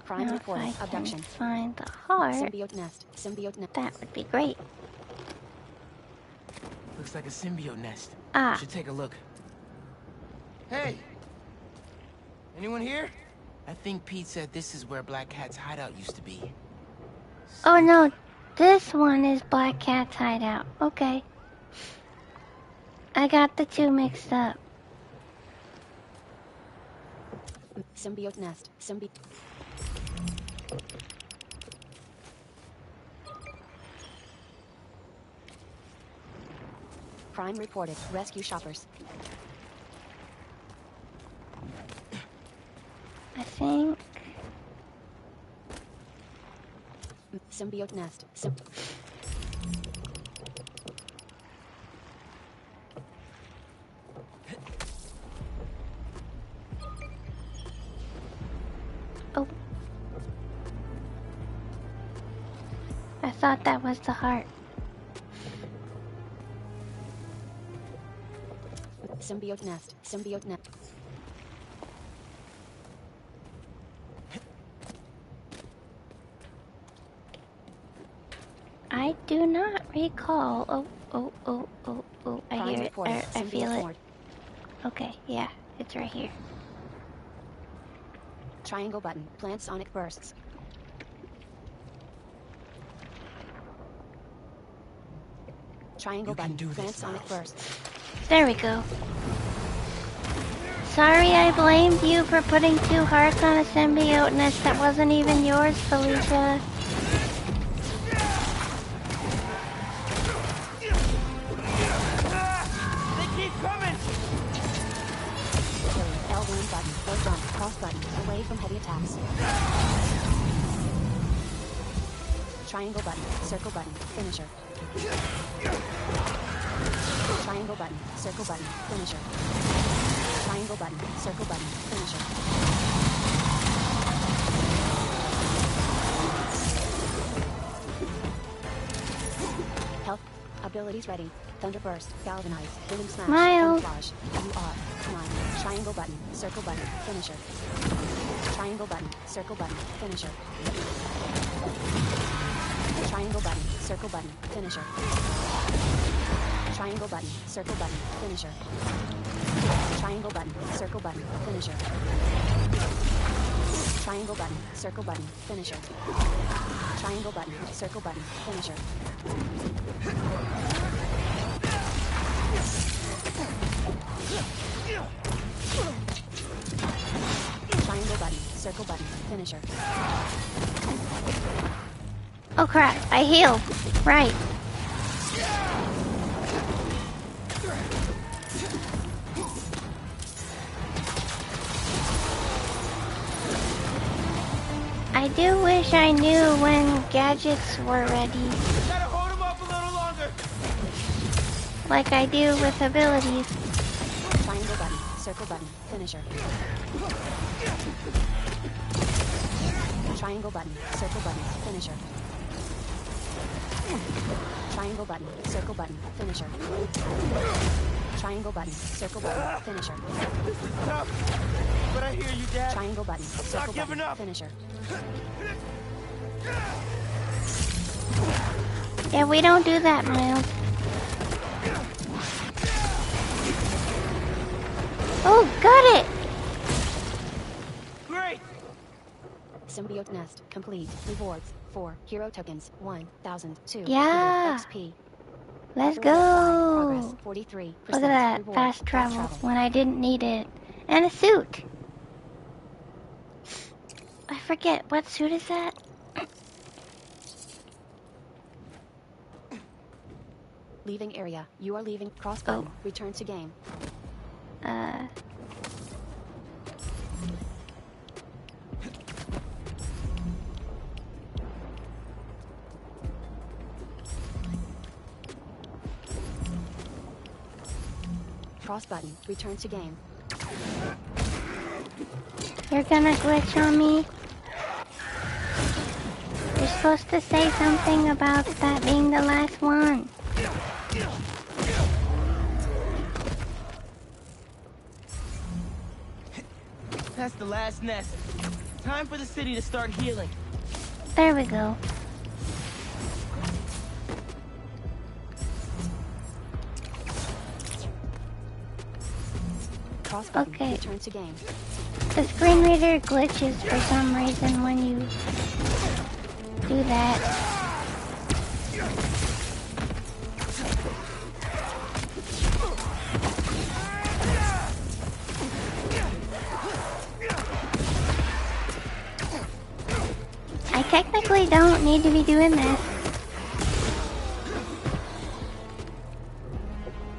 Crimes Now, if reported. I can Abduction. find the heart, Symbiote nest. Symbiote nest. that would be great. Looks like a symbiote nest. Ah. Should take a look. Hey! Anyone here? I think Pete said this is where Black Cat's hideout used to be. Oh no, this one is Black Cat's hideout. Okay. I got the two mixed up. Symbiote nest. Crime reported. Rescue shoppers. I think. Symbiote nest. Oh. I thought that was the heart. Symbiote nest. Symbiote nest. I do not recall. Oh. I Crime hear it. reported. I Symbiote feel it. moored. Okay, yeah, it's right here. Triangle button. Plant sonic bursts. Triangle You can button. do Plant this, sonic Miles. bursts. There we go. Sorry I blamed you for putting two hearts on a symbiote nest that wasn't even yours, Felicia. They keep coming! L1 button. Or jump. Cross button. Away from heavy attacks. Triangle button. Circle button. Finisher. Triangle button. Circle button. Finisher. Triangle button. Circle button. Finisher. Health. Abilities ready. Thunderburst. Galvanize. Venom smash. Miles. Camouflage. UR. 9. Triangle button. Circle button. Finisher. Triangle button. Circle button. Finisher. Triangle button. Circle button. Finisher. Triangle button. Circle button. Finisher. Triangle button. Circle button. Finisher. Triangle button. Circle button. Finisher. Triangle button. Circle button. Finisher. Triangle button. Circle button. Finisher. Oh crap, I healed. Right. I do wish I knew when gadgets were ready, Gotta hold him up a little longer! like I do with abilities. Triangle button. Circle button. Finisher. Triangle button. Circle button. Finisher. Triangle button. Circle button. Finisher. Triangle button. Circle button. Finisher. This is tough, but I hear you, Dad. Triangle button. Circle giving button. up. Finisher. Yeah, we don't do that, Miles. Oh, got it! Great! Symbiote nest complete. Rewards 4 hero tokens 1,002 Yeah. XP. Let's Progress go! 43%. Look at that, Rewards, fast travel when I didn't need it. And a suit! I forget, what suit is that? Leaving area. You are leaving. Cross button. Return to game. Cross button. Return to game. You're gonna glitch on me? You're supposed to say something about that being the last one. That's the last nest. Time for the city to start healing. There we go. Cross button. Okay. Return to game. The screen reader glitches for some reason when you do that. I technically don't need to be doing this.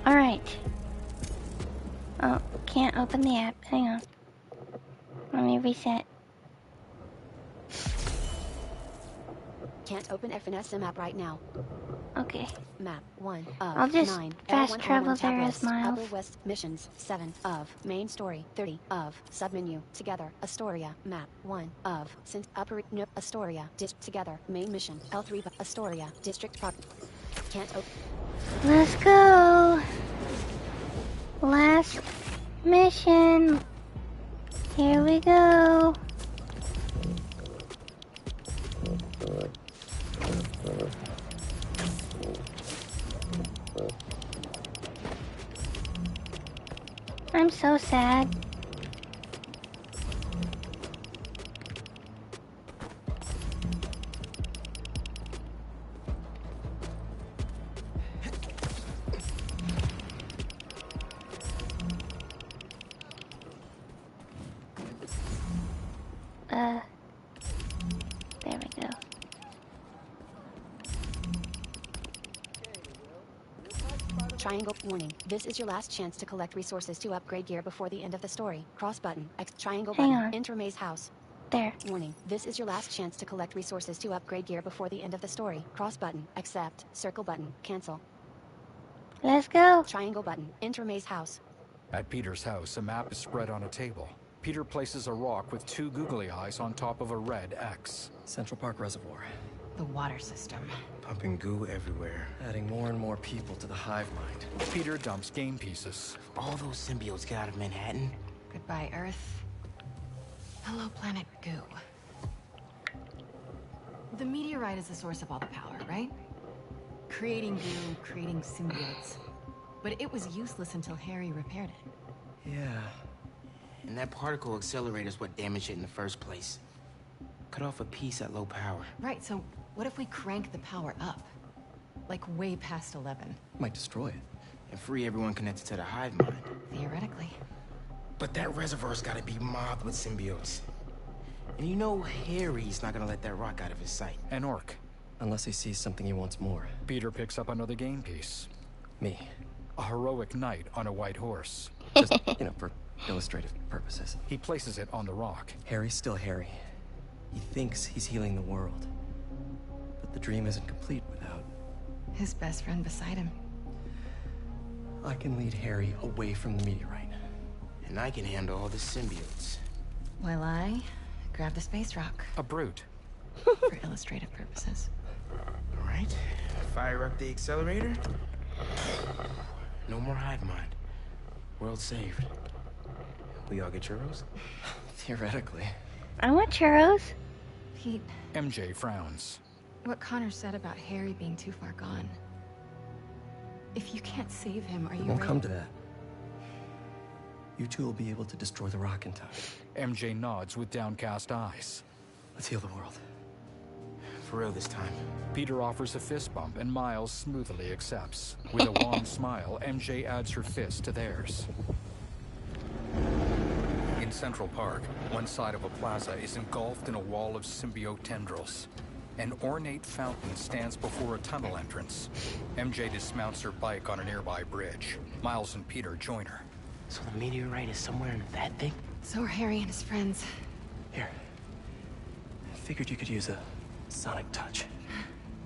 Alright. Oh, can't open the app. Hang on. Let me reset. Can't open FNS map right now. Okay. Map 1 of I'll just 9. fast L1 travel tab there as list. Miles. Upper West missions 7 of main story 30 of submenu together Astoria map 1 of since upper no Astoria together main mission L3 Astoria district park. Can't open. Let's go. Last mission. Here we go. I'm so sad. There we go. Triangle warning. This is your last chance to collect resources to upgrade gear before the end of the story. Cross button. X triangle Hang button. on. Enter Maze house. There. Warning. This is your last chance to collect resources to upgrade gear before the end of the story. Cross button. Accept. Circle button. Cancel. Let's go. Triangle button. Enter Maze house. At Peter's house, a map is spread on a table. Peter places a rock with two googly eyes on top of a red X. Central Park Reservoir. The water system. Pumping goo everywhere. Adding more and more people to the hive mind. Peter dumps game pieces. All those symbiotes get out of Manhattan. Goodbye, Earth. Hello, planet Goo. The meteorite is the source of all the power, right? Creating goo, creating symbiotes. But it was useless until Harry repaired it. Yeah. And that particle accelerator is what damaged it in the first place. Cut off a piece at low power. Right, so what if we crank the power up? Like way past 11? Might destroy it. And free everyone connected to the hive mind. Theoretically. But that reservoir's gotta be mobbed with symbiotes. And you know Harry's not gonna let that rock out of his sight. An orc. Unless he sees something he wants more. Peter picks up another game piece. Me. A heroic knight on a white horse. Just, for illustrative purposes. He places it on the rock. Harry's still Harry. He thinks he's healing the world. But the dream isn't complete without... His best friend beside him. I can lead Harry away from the meteorite. And I can handle all the symbiotes. While I grab the space rock. A brute. For illustrative purposes. All right. Fire up the accelerator. No more hive mind. World saved. We all get churros? Theoretically. I want churros. Pete, MJ frowns. what Connor said about Harry being too far gone. If you can't save him, are you Won't ready? come to that. You two will be able to destroy the rock in time. MJ nods with downcast eyes. Let's heal the world. For real this time. Peter offers a fist bump and Miles smoothly accepts. With a wan smile, MJ adds her fist to theirs. In Central Park, one side of a plaza is engulfed in a wall of symbiote tendrils. An ornate fountain stands before a tunnel entrance. MJ dismounts her bike on a nearby bridge. Miles and Peter join her. So the meteorite is somewhere in that thing? So are Harry and his friends. Here. I figured you could use a sonic touch.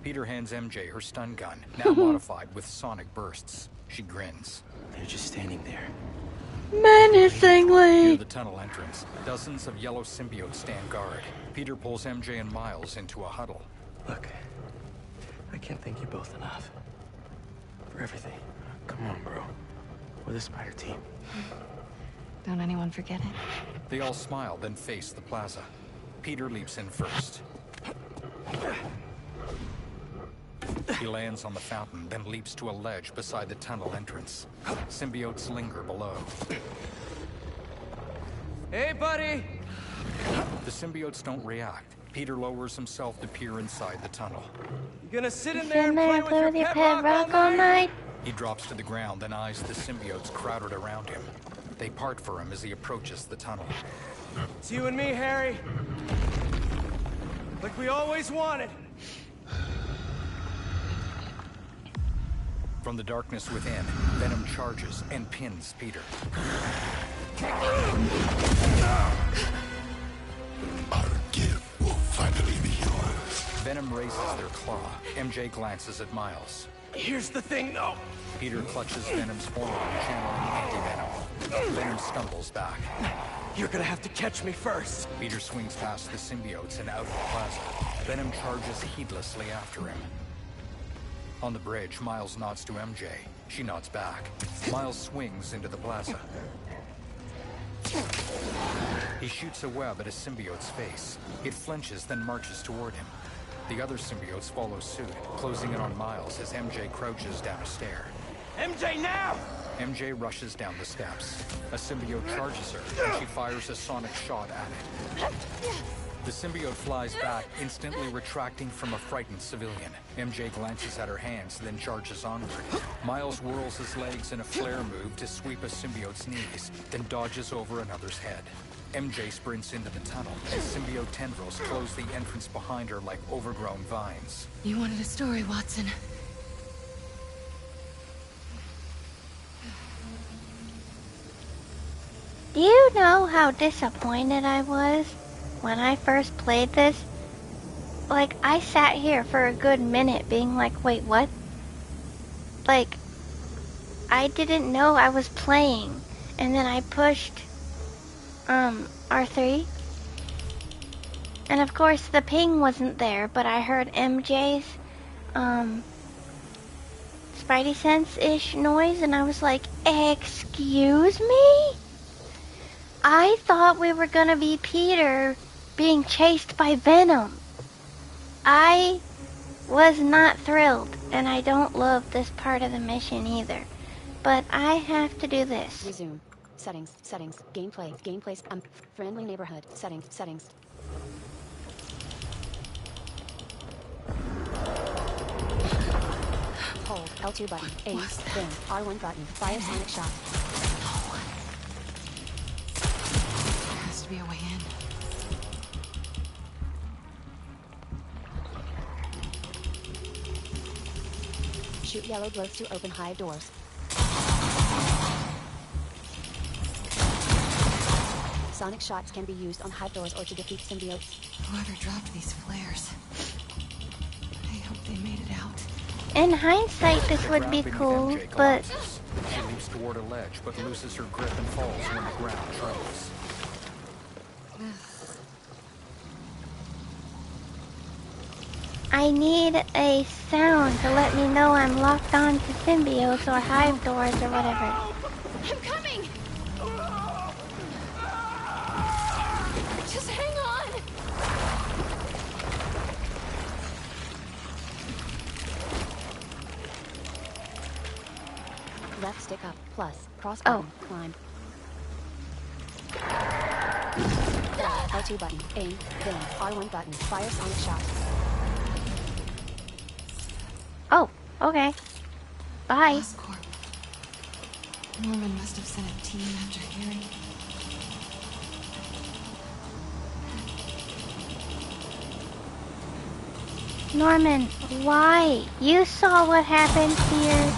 Peter hands MJ her stun gun, now modified with sonic bursts. She grins. They're just standing there. Near Menacingly. the tunnel entrance, dozens of yellow symbiotes stand guard. Peter pulls MJ and Miles into a huddle. Look, I can't thank you both enough. For everything. Come on, bro. We're the spider team. Don't anyone forget it. They all smile, then face the plaza. Peter leaps in first. He lands on the fountain, then leaps to a ledge beside the tunnel entrance. Symbiotes linger below. Hey, buddy! The symbiotes don't react. Peter lowers himself to peer inside the tunnel. You gonna sit in Sit there in and there play with your pet rock all night? He drops to the ground, then eyes the symbiotes crowded around him. They part for him as he approaches the tunnel. It's you and me, Harry. Like we always wanted. From the darkness within, Venom charges and pins Peter. Our gift will finally be yours. Venom raises their claw. MJ glances at Miles. Here's the thing, though. Peter clutches Venom's forearm, channeling anti-venom. Venom stumbles back. You're gonna have to catch me first. Peter swings past the symbiotes and out of the plaza. Venom charges heedlessly after him. On the bridge, Miles nods to MJ. She nods back. Miles swings into the plaza. He shoots a web at a symbiote's face. It flinches, then marches toward him. The other symbiotes follow suit, closing in on Miles as MJ crouches down a stair. MJ, now! MJ rushes down the steps. A symbiote charges her, and she fires a sonic shot at it. The symbiote flies back, instantly retracting from a frightened civilian. MJ glances at her hands, then charges onward. Miles whirls his legs in a flare move to sweep a symbiote's knees, then dodges over another's head. MJ sprints into the tunnel, as symbiote tendrils close the entrance behind her like overgrown vines. You wanted a story, Watson. Do you know how disappointed I was when I first played this? Like, I sat here for a good minute being like, wait, what? Like, I didn't know I was playing. And then I pushed, R3. And of course the ping wasn't there, but I heard MJ's, Spidey Sense-ish noise, and I was like, excuse me? I thought we were gonna be Peter being chased by Venom. I was not thrilled, and I don't love this part of the mission either. But I have to do this. Resume. Settings. Gameplay. Friendly neighborhood. Settings. Hold L2 button. Aim. Then R1 button. Fire sonic shot. There has to be a way in. Shoot yellow glows to open hive doors. Sonic shots can be used on hive doors or to defeat symbiotes. Whoever dropped these flares. I hope they made it out. In hindsight, this would be cool, but She leaps toward a ledge, but loses her grip and falls when the ground trembles. I need a sound to let me know I'm locked on to symbiotes or hive doors or whatever. I'm coming! Just hang on! Left stick up. Plus. Cross button. Climb. L2 button. Aim. Then R1 button. Fire sonic shot. Oh, okay. Bye. Oscorp. Norman must have sent a team after Harry. Norman, why? You saw what happened to your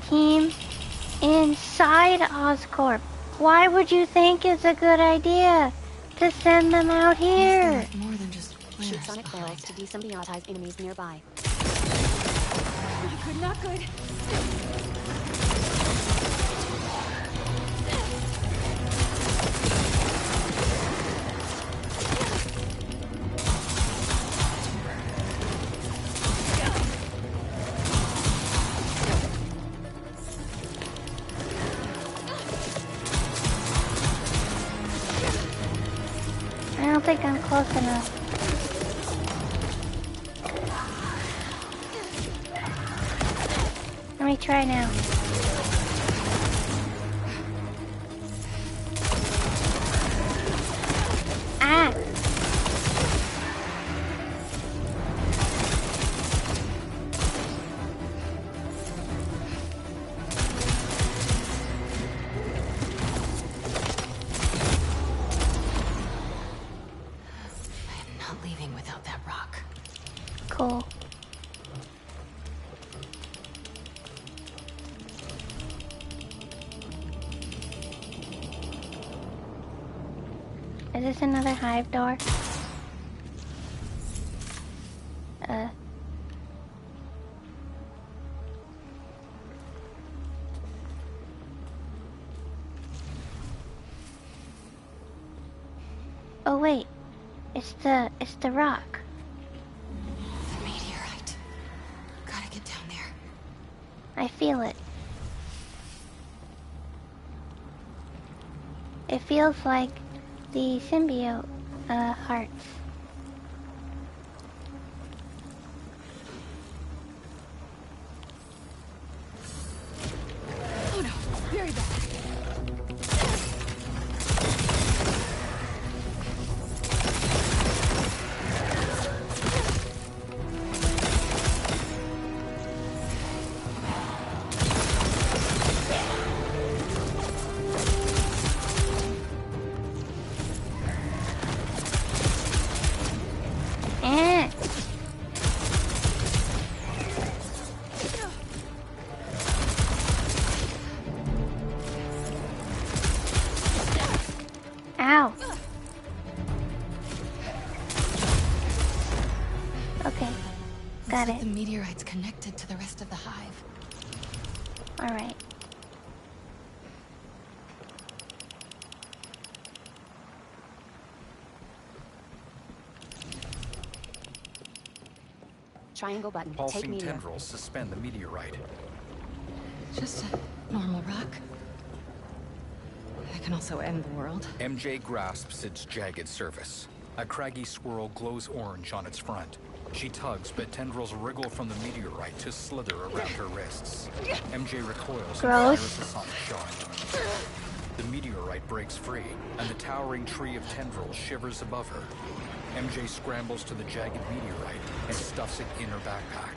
team inside Oscorp. Why would you think it's a good idea to send them out here? More than just flares Shoot sonic behind. barrels to desymbiotize enemies nearby. Not good. Well, don't think I'm close enough. Let me try now. Ah! I'm not leaving without that rock. Cool. Is this another hive door? Oh wait, it's the rock. The meteorite. Gotta get down there. I feel it. It feels like the symbiote hearts. Oh no, very bad. Eh. Ow. Okay, got Looks like it. the meteorite's connected to the rest of the hive. Alright. Triangle button. Take Pulsing meteor. tendrils suspend the meteorite. Just a normal rock. That can also end the world. MJ grasps its jagged surface. A craggy swirl glows orange on its front. She tugs, but tendrils wriggle from the meteorite to slither around her wrists. MJ recoils and Gross. fires a sonic shot. The meteorite breaks free, and the towering tree of tendrils shivers above her. MJ scrambles to the jagged meteorite and stuffs it in her backpack.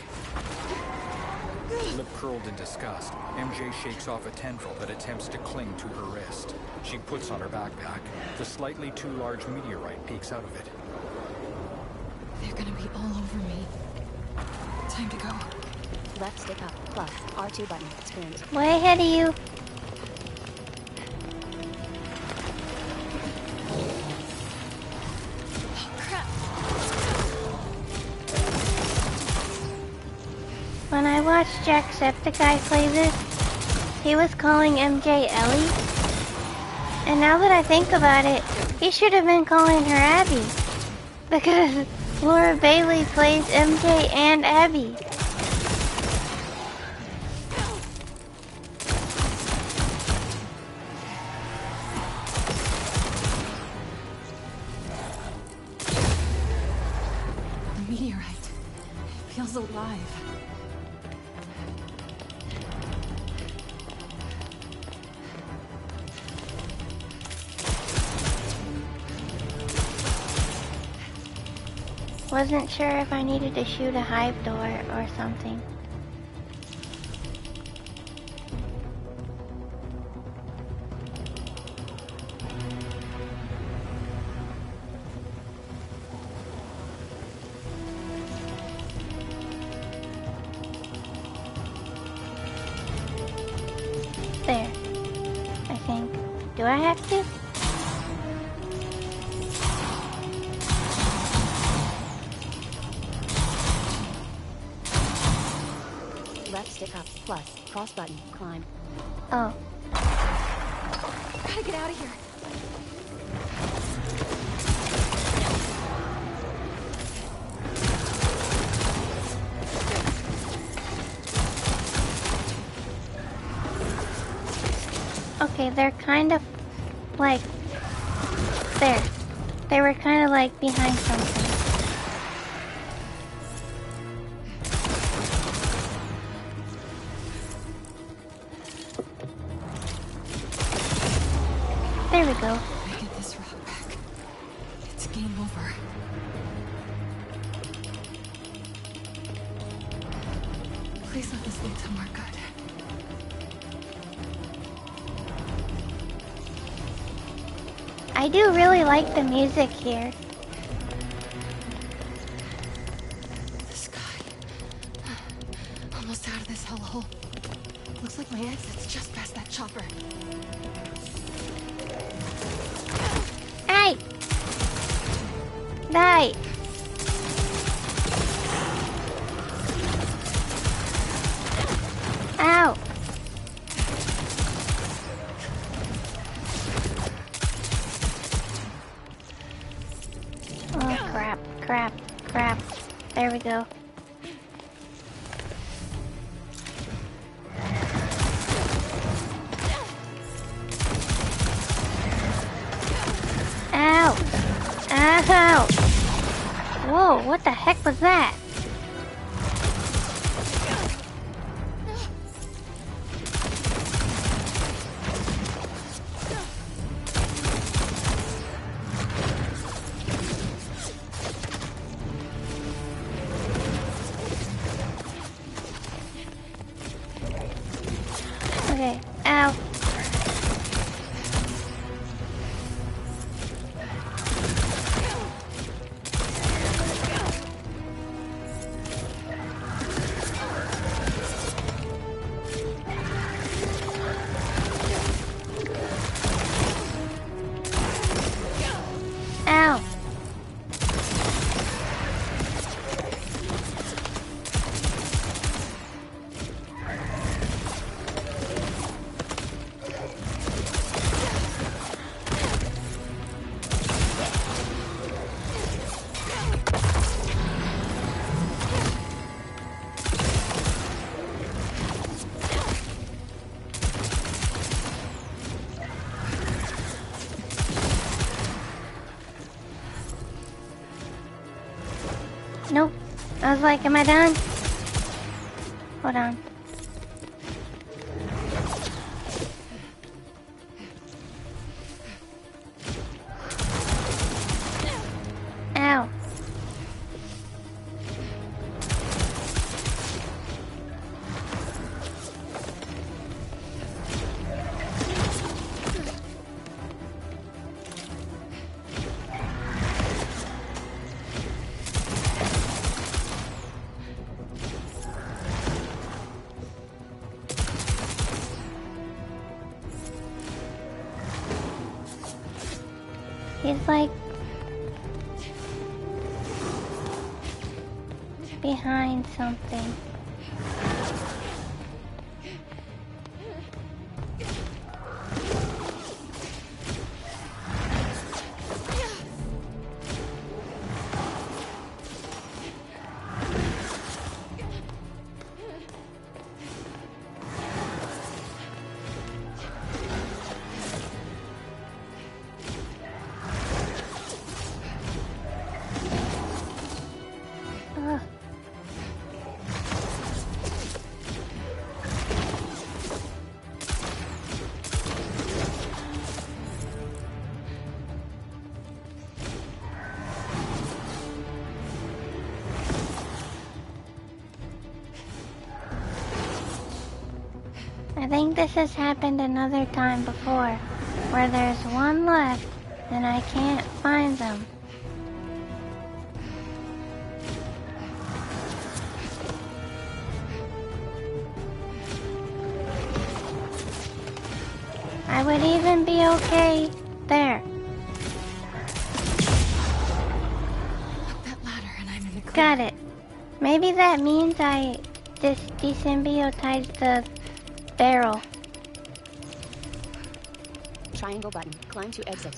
Lip curled in disgust, MJ shakes off a tendril that attempts to cling to her wrist. She puts on her backpack. The slightly too large meteorite peeks out of it. They're gonna be all over me. Time to go. Left stick up. Plus R2 button. Sprint. Way ahead of you. When I watched Jacksepticeye play this, he was calling MJ Ellie. And now that I think about it, he should have been calling her Abby. Because Laura Bailey plays MJ and Abby. The meteorite. It feels alive. Wasn't sure if I needed to shoot a hive door or something. There. I think. Do I have to? Left stick up. Plus cross button. Climb. Oh. Gotta get out of here. Okay, they're kind of like there. They were kind of like behind something. There we go. I get this rock back. It's game over. Please let this lead somewhere good. I do really like the music here. The sky. Almost out of this hellhole. Looks like my exit's just past that chopper. Hey! Die! Ow! Oh crap, crap, crap. There we go. Ow! Ow! Whoa, what the heck was that? Okay, ow. Ow. Nope. I was like, am I done? Hold on. Ow. He's like behind something. Ugh. I think this has happened another time before, where there's one left and I can't find them. I would even be okay there. That ladder and I'm in the clear. Got it. Maybe that means I just desymbiotize the barrel. Triangle button. Climb to exit.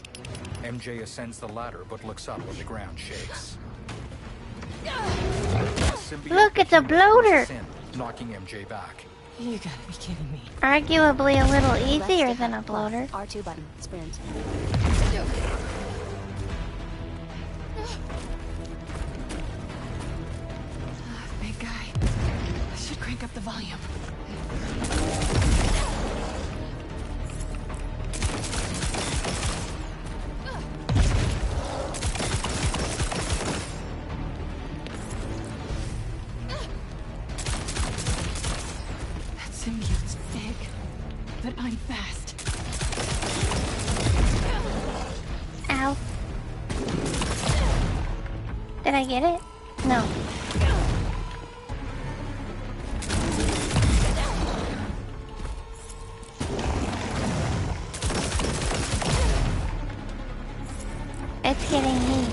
MJ ascends the ladder but looks up when the ground shakes. Look, it's a bloater! Knocking MJ back. You gotta be kidding me. Arguably a little easier Left than a stick, bloater. R2 button. Sprint. Big guy. I should crank up the volume. That symbiote's big, but I'm fast. Ow. Did I get it? No. It's getting me.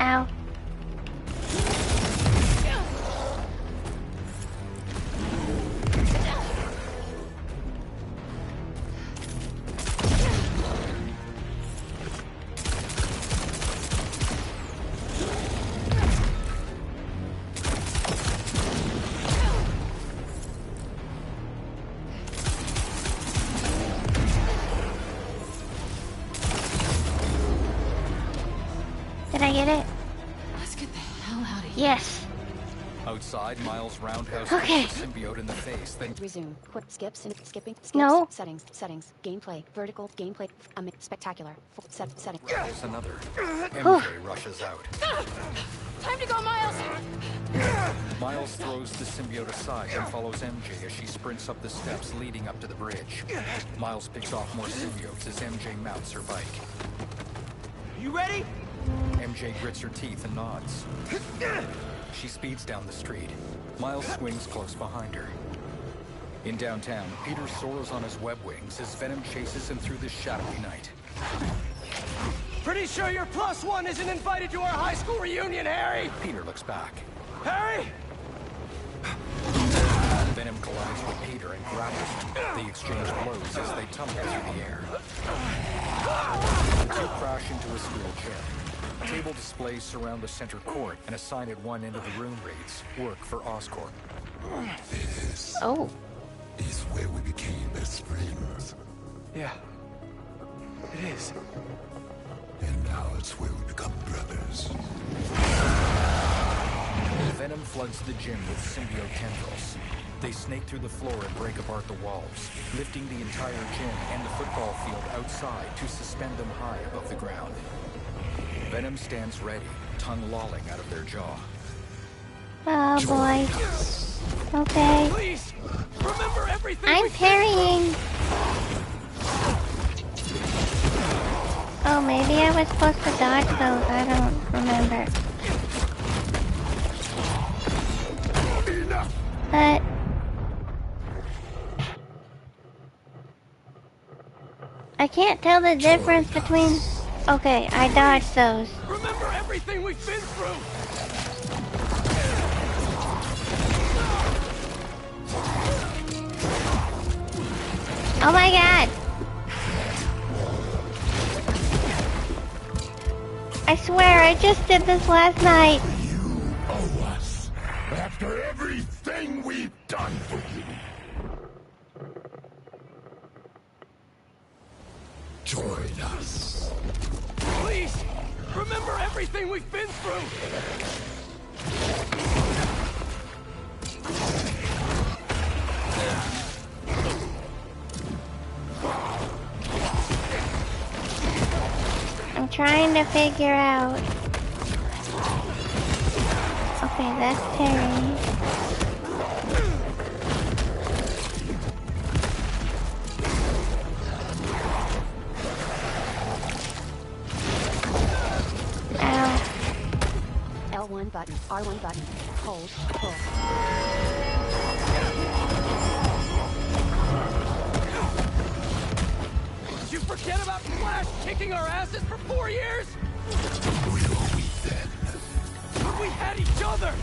Ow. Did I get it? Let's get the hell out of here. Yes. Outside, Miles roundhouse Okay. kicks the symbiote in the face, then Resume. Quick skips and skipping. Skips. No. Settings. Settings. Gameplay. Vertical. Gameplay. Spectacular. Setting. there's another. MJ rushes out. Time to go, Miles! Miles throws the symbiote aside and follows MJ as she sprints up the steps leading up to the bridge. Miles picks off more symbiotes as MJ mounts her bike. You ready? MJ grits her teeth and nods. She speeds down the street. Miles swings close behind her. In downtown, Peter soars on his web wings as Venom chases him through the shadowy night. Pretty sure your +1 isn't invited to our high school reunion, Harry! Peter looks back. Harry! Venom collides with Peter and grapples him. They exchange blows as they tumble through the air. The two crash into a school gym. Table displays surround the center court, and a sign at one end of the room reads, "Work for Oscorp." This Oh. is where we became best friends. Yeah. It is. And now it's where we become brothers. Venom floods the gym with symbiote tendrils. They snake through the floor and break apart the walls, lifting the entire gym and the football field outside to suspend them high above the ground. Venom stands ready, tongue lolling out of their jaw. Oh boy. Okay. Please! Remember everything I'm we- parrying. Oh, maybe I was supposed to dodge those. I don't remember. But I can't tell the difference between. Okay, I dodged those. Remember everything we've been through! Oh my god! I swear, I just did this last night. You owe us. After everything we've done for you. Join us. Please! Remember everything we've been through! I'm trying to figure out. Okay, that's Terry. Ow. L1 button. R1 button. Hold. Pull. Did you forget about Flash kicking our asses for 4 years? Where were we then? But we had each other!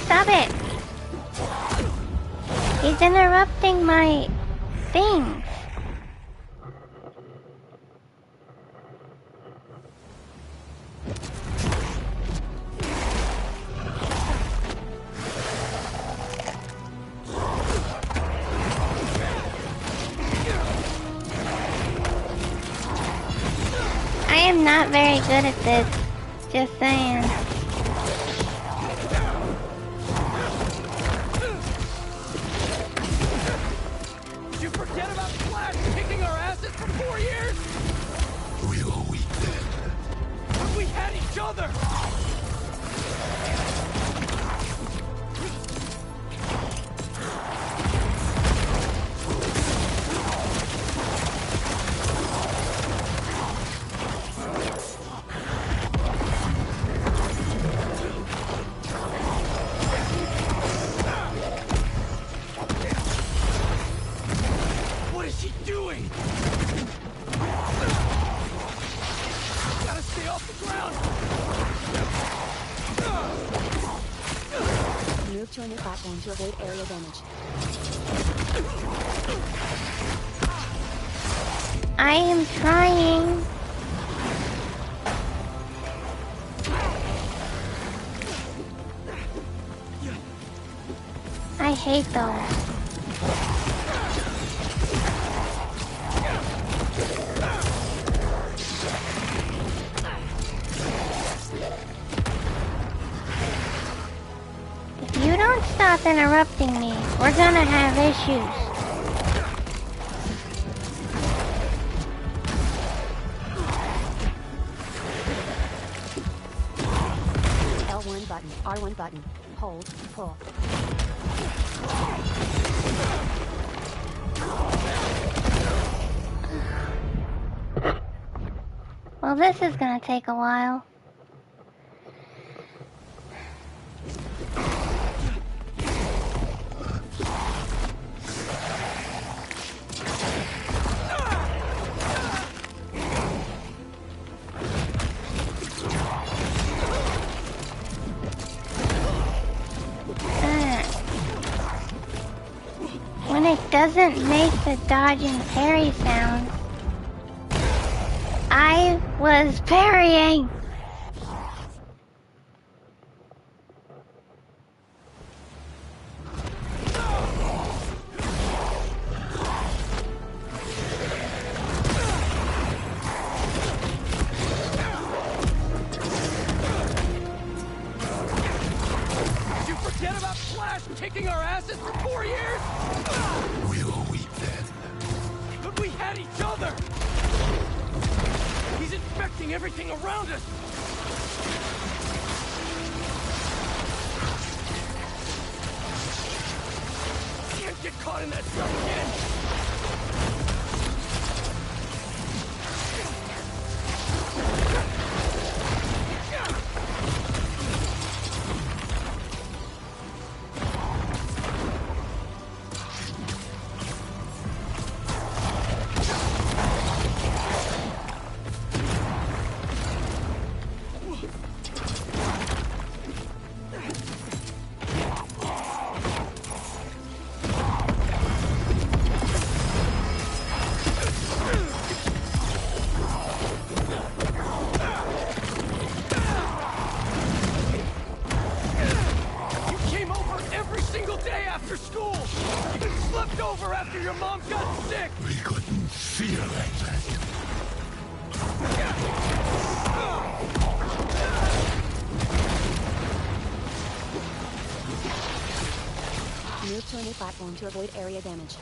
Stop it! He's interrupting my things. not very good at this. Just saying. Did you forget about Flash kicking our asses for 4 years? We were weak then. But we had each other! What is she doing? Gotta stay off the ground! Move to a new platform to avoid area damage. I am trying. I hate those. If you don't stop interrupting me, we're gonna have issues. L1 button, R1 button. Hold, pull. Well, this is gonna take a while. When it doesn't make the dodge and parry sound, I was parrying! Did you forget about Flash kicking our asses for 4 years? We were weak then. But we had each other! He's infecting everything around us! Can't get caught in that stuff again! After school! Even slept over after your mom got sick! We couldn't feel like that. Move to a new platform to avoid area damage.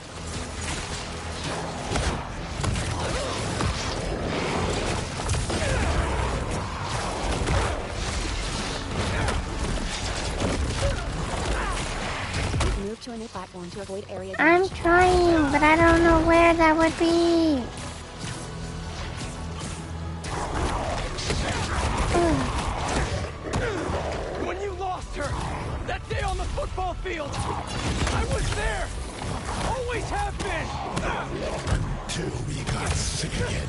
Move to a new platform to avoid area damage. I'm trying, but I don't know where that would be. When you lost her, that day on the football field, I was there! Always have been! Until we got sick again.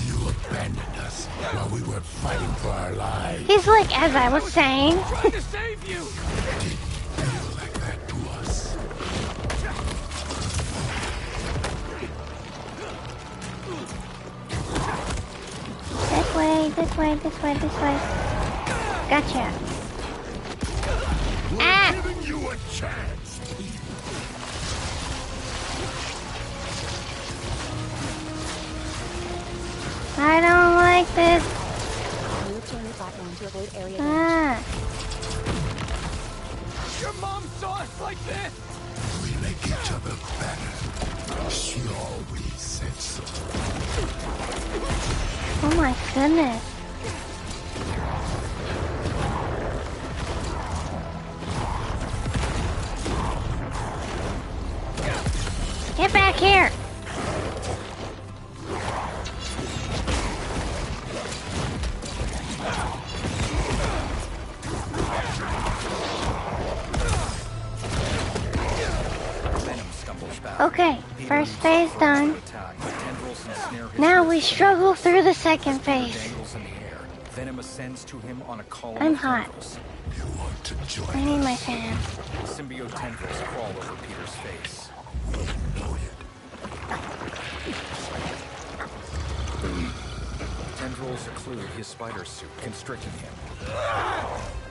You abandoned us while we were fighting for our lives. He's like, as I was saying. Trying to save you! It didn't feel like that to us. This way, this way, this way, this way. Gotcha. We're giving you a chance. I don't like this. Move to a new platform to avoid area Ah. Your mom saw us like this! We make each other better. She always said so. Oh my goodness. Get back here! Okay, first phase done. Now we struggle through the second phase. Venom ascends to him on a column I'm of hot. tendrils. You want to join I need my us? fan. Symbiote tendrils crawl over Peter's face. Tendrils occlude his spider suit, constricting him.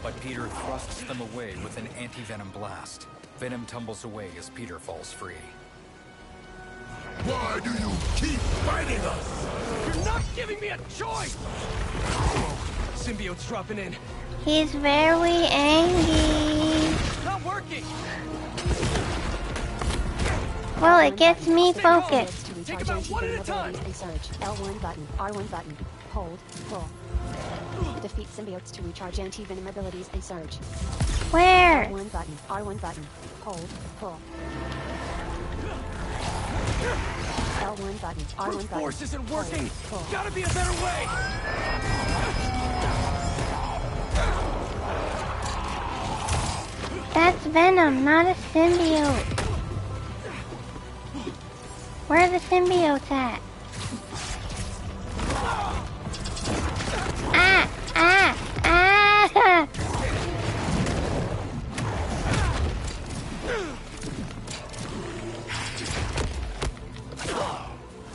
But Peter thrusts them away with an anti-venom blast. Venom tumbles away as Peter falls free. Why do you keep fighting us? You're not giving me a choice! Whoa, symbiote's dropping in. He's very angry. Not working! Well, it gets me Stay calm. focused. Take them out one at a time! and surge. L1 button, R1 button, hold, pull. Defeat symbiotes to recharge anti-venom abilities and surge. Where? L1 button, R1 button, hold, pull. L1 button, R1 Brute button. force isn't working! Pull. Gotta be a better way! That's Venom, not a symbiote. Where are the symbiotes at? Ah! Ah! Ah!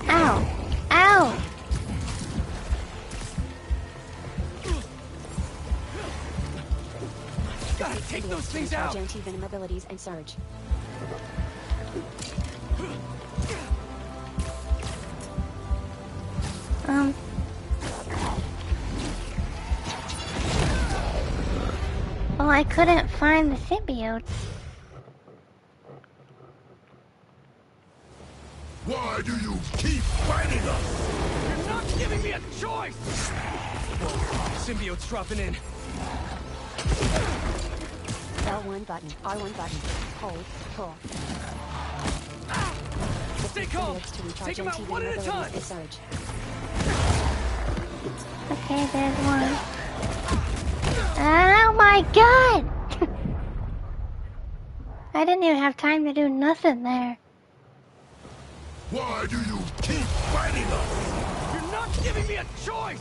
Ow! Ow! Gotta take those things Recharge out! anti-venom abilities and surge. Well, I couldn't find the symbiotes. Why do you keep fighting us? You're not giving me a choice! Whoa, symbiote's dropping in. L1 button, R1 button, hold, pull. Stay calm! Symbiotes to recharge Take them out one anti-venom at a time! abilities and surge. Okay, there's one. Oh my god! I didn't even have time to do nothing there. Why do you keep fighting us? You're not giving me a choice!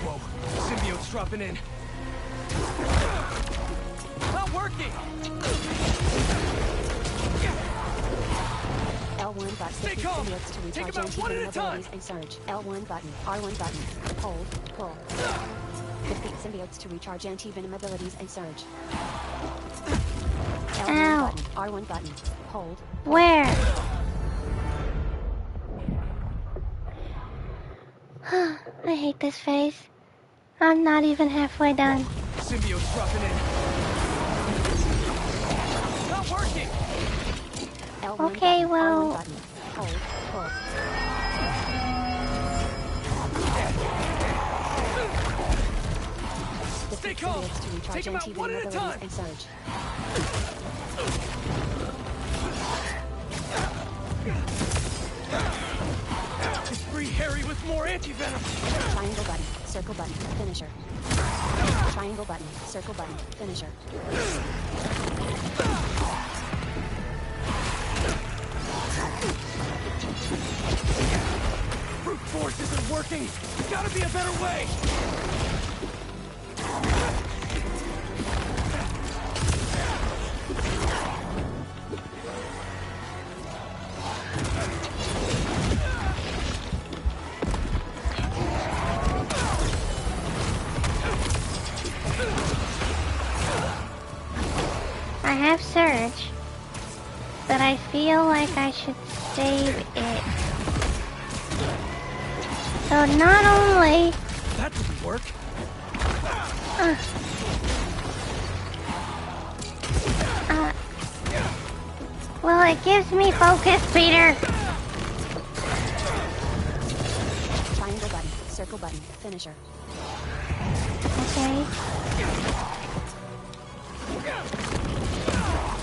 Whoa, symbiote's dropping in. Not working! L1 button. Stay Defeat calm. symbiotes to Take recharge them out one at a anti-venom time. abilities and surge. L1 button, R1 button, hold, pull. Defeat symbiotes to recharge anti-venom abilities and surge. L1 Ow. button, R1 button, hold. Where? I hate this phase. I'm not even halfway done. Symbiote's dropping in. Not working! L1 Okay, button, well- R1 button, hold, pull. Stay Defeat calm. symbiotes to recharge Take them out one anti-venom at a abilities time. and surge. Just free Harry with more anti-venom! Triangle button, circle button, finisher. Triangle button, circle button, finisher. Brute force isn't working! Gotta be a better way! I have Surge, but I feel like I should save it. So So not only... That didn't work. Well, it gives me focus, Peter. Triangle button, circle button, finisher. Okay.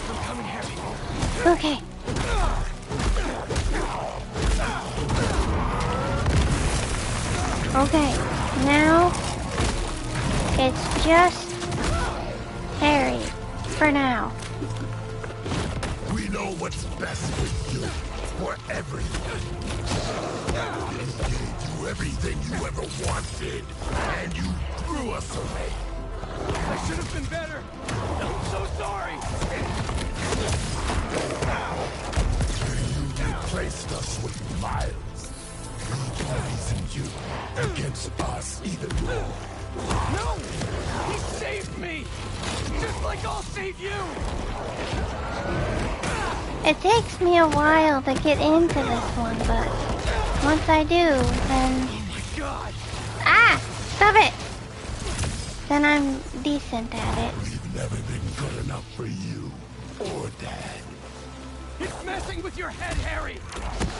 I'm coming, Harry. Okay. Okay, now it's just Harry for now. We know what's best for you, for everything. We gave you everything you ever wanted, and you threw us away. I should have been better. I'm so sorry. You replaced us with Miles. We poisoned you against us even more. No! He saved me! Just like I'll save you! It takes me a while to get into this one, but once I do, then... Oh my god! Ah! Stop it! Then I'm decent at it. We've never been good enough for you, or Dad. It's messing with your head, Harry!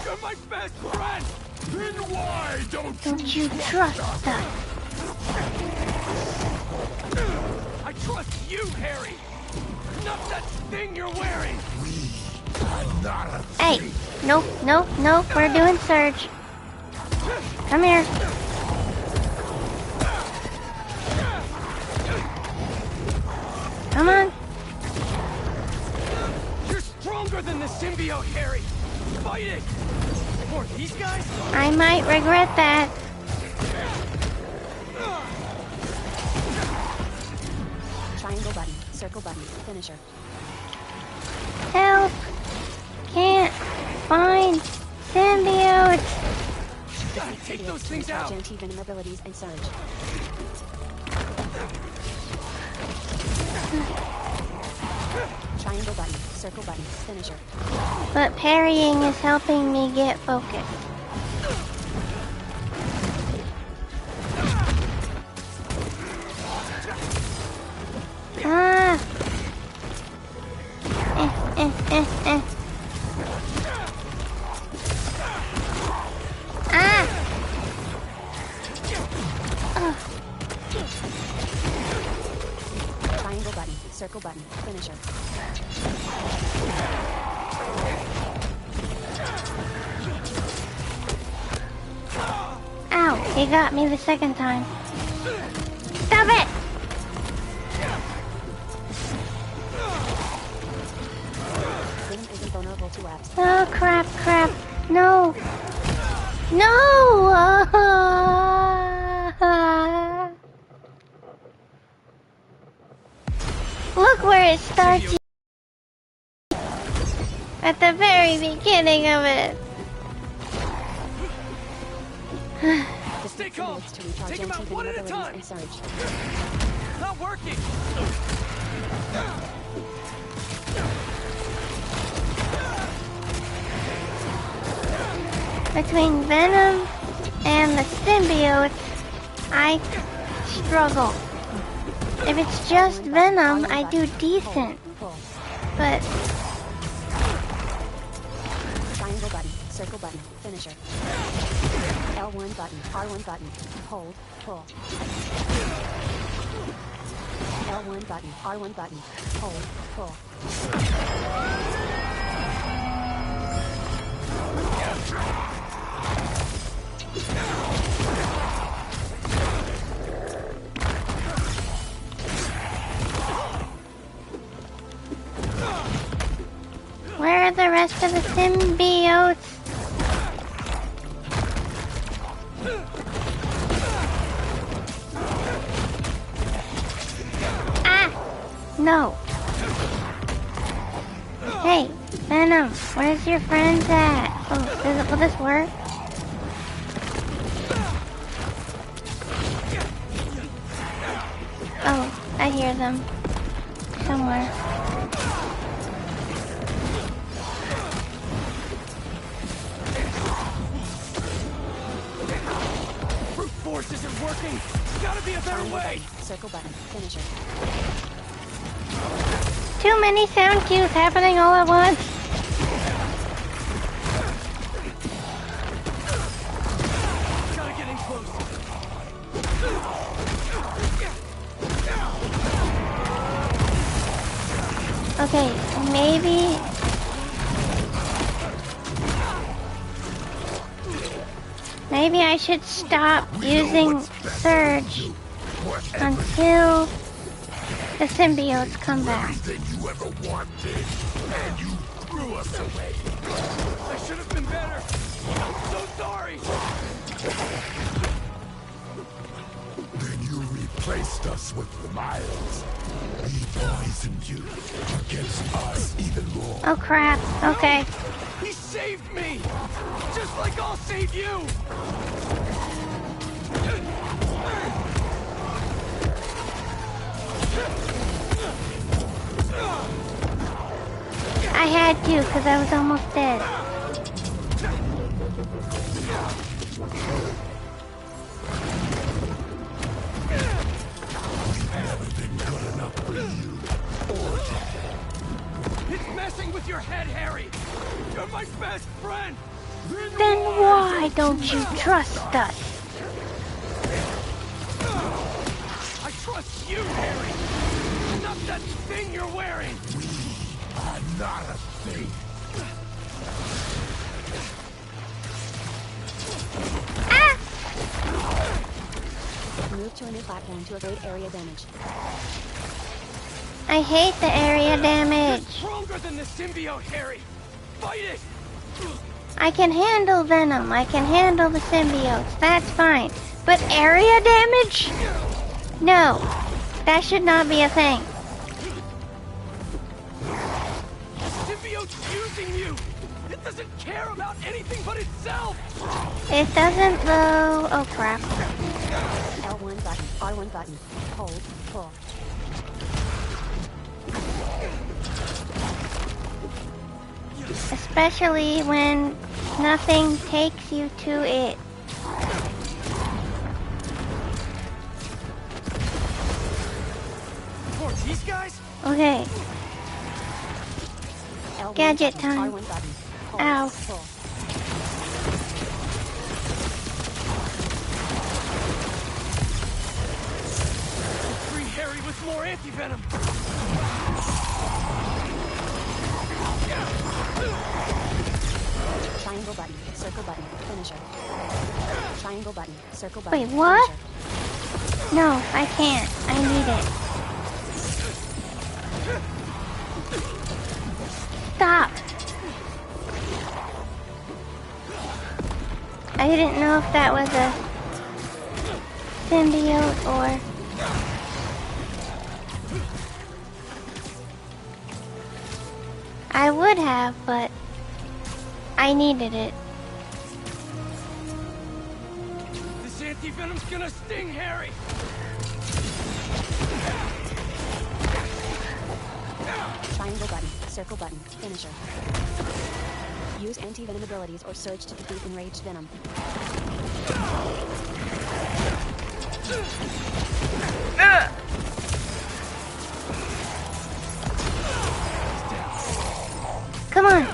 You're my best friend! Then why don't you trust us? I trust you, Harry! Not that thing you're wearing! We are not a Hey! Nope, nope, nope, we're doing Surge. Come here. Come on. You're stronger than the symbiote, Harry! Fight it! Or these guys? I might regret that. Triangle button, circle button, finisher. Help! Can't find symbiotes. Take those things out! Anti-venom abilities and surge. Triangle button, circle button, finisher. But parrying is helping me get focused. Ah! Ah! Triangle button, circle button, finisher. Ow! He got me the second time. Stop it! Venom isn't vulnerable to webs. Oh crap, crap. No! No! Look where it starts. At the very beginning of it. Stay calm! Take him out one at a time! Not working! Between Venom and the symbiotes, I struggle. If it's just Venom, I do decent. But... Triangle button, circle button, finisher. L1 button, R1 button, hold, pull. L1 button, R1 button, hold, pull. Where are the rest of the symbiotes? Ah! No. Hey, Venom, where's your friends at? Oh, will this work? Oh, I hear them. Somewhere. This isn't working. Gotta be a better way. Circle button. Finisher. Too many sound cues happening all at once. Gotta get in close. Okay, maybe... Maybe I should stop using Surge until the symbiotes come back. Everything you ever wanted, and you threw us away. I should have been better. I'm so sorry. Then you replaced us with the Miles. We poisoned you against us even more. Oh crap, okay. He saved me! Just like I'll save you! I had to, because I was almost dead. Never been good enough for you. It's messing with your head, Harry! You're my best friend! Then why don't you trust us? I trust you, Harry! Not that thing you're wearing! I'm not a thing. Move to a new platform to avoid area damage. I hate the area damage. You're stronger than the symbiote, Harry! Fight it! I can handle Venom. I can handle the symbiotes. That's fine. But area damage? No. That should not be a thing. Symbiote's using you! It doesn't care about anything but itself! It doesn't though. Oh crap. L1 button, R1 button. Hold, pull. Especially when nothing takes you to it. For these guys? Okay. L1 Gadget button, time. R1 button. Hold, Ow. pull. Free Harry with more anti-venom! Triangle button, circle button, finisher. Triangle button, circle button. Wait, what? Finisher. No, I can't. I need it. Stop. I didn't know if that was a symbiote or... I would have, but I needed it. This anti-venom's gonna sting Harry! Triangle button, circle button, finisher. Use anti-venom abilities or surge to defeat enraged venom. Come on.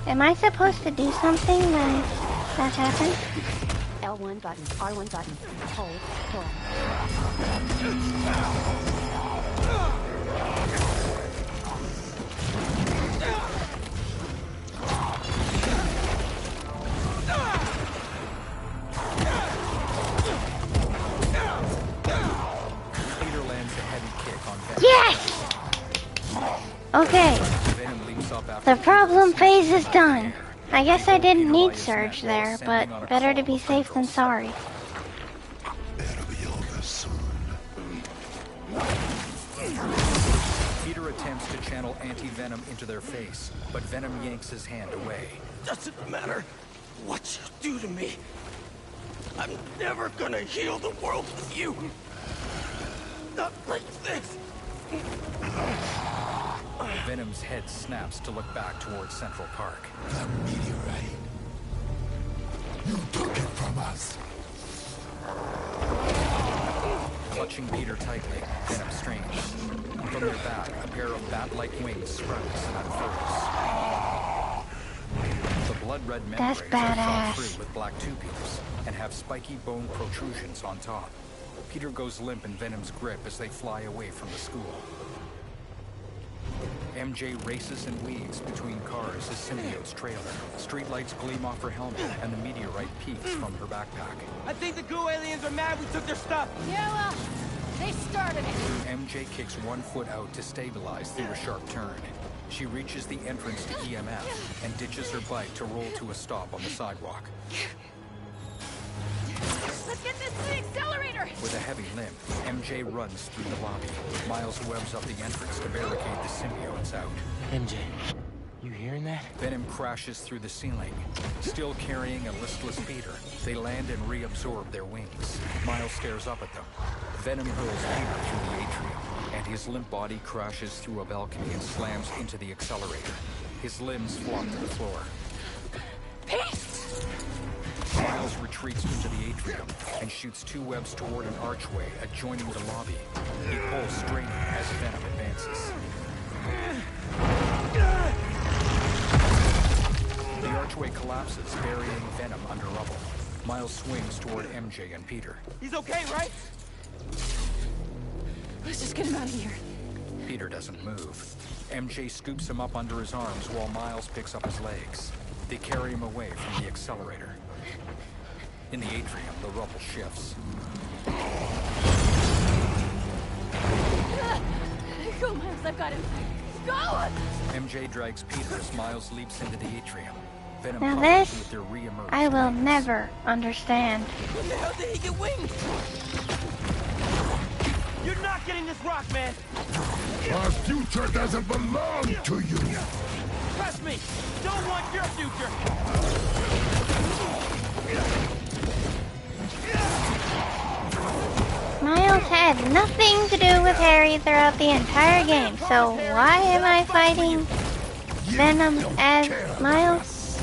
Am I supposed to do something when that happens? L1 button, R1 button. Hold, pull. Peter lands a heavy kick on Venom. Yes! Okay, Venom leaps up after the problem phase is done. I guess I didn't need Surge there, but better to be safe than sorry. It'll be over soon. Peter attempts to channel anti-venom into their face, but Venom yanks his hand away. Doesn't matter what you do to me. I'm never gonna heal the world with you. Venom's head snaps to look back towards Central Park. The meteorite. You took it from us. Clutching Peter tightly, Venom strains. From their back, a pair of bat-like wings sprouts and unfurls. The blood-red membranes are shot through with black tubules and have spiky bone protrusions on top. Peter goes limp in Venom's grip as they fly away from the school. MJ races and weaves between cars as symbiotes trail her. Streetlights gleam off her helmet, and the meteorite peeks from her backpack. I think the goo aliens are mad we took their stuff. Yeah, well, they started it. MJ kicks one foot out to stabilize through a sharp turn. She reaches the entrance to EMF and ditches her bike to roll to a stop on the sidewalk. Let's get this to the accelerator! With a heavy limp, MJ runs through the lobby. Miles webs up the entrance to barricade the symbiotes out. MJ, you hearing that? Venom crashes through the ceiling. Still carrying a listless Peter, they land and reabsorb their wings. Miles stares up at them. Venom hurls Peter through the atrium, and his limp body crashes through a balcony and slams into the accelerator. His limbs flop to the floor. Pete! Miles retreats into the atrium and shoots two webs toward an archway adjoining the lobby. He pulls, straining as Venom advances. The archway collapses, burying Venom under rubble. Miles swings toward MJ and Peter. He's okay, right? Let's just get him out of here. Peter doesn't move. MJ scoops him up under his arms while Miles picks up his legs. They carry him away from the accelerator. In the atrium, the rubble shifts. Go, Miles, I've got him. Go! MJ drags Peter as Miles leaps into the atrium. Venom Now pummels this, with their re-emerged I will wings. never understand. When the hell did he get wings? You're not getting this rock, man! Our future doesn't belong to you. Trust me! Don't want your future! Miles had nothing to do with Harry throughout the entire game, so why am I fighting Venom as Miles?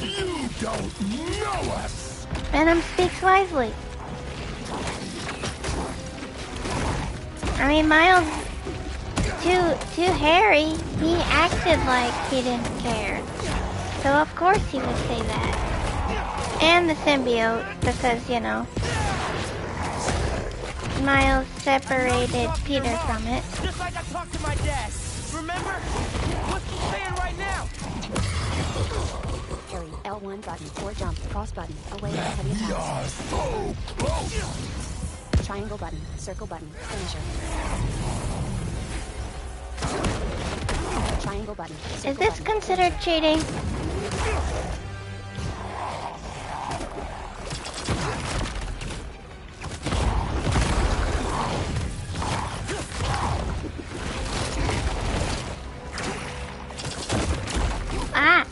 You don't know us. Venom speaks wisely. I mean, Miles, to Harry, he acted like he didn't care. So of course he would say that. And the symbiote, because, you know, Miles separated Peter from it. Just like I talked to my dad. Remember? What's he saying right now? Harry, L1 button, or jump, cross button, away from heavy We attacks. are so close. Triangle button, circle button, finisher. Triangle button, circle Is this button, considered cheating? Ah!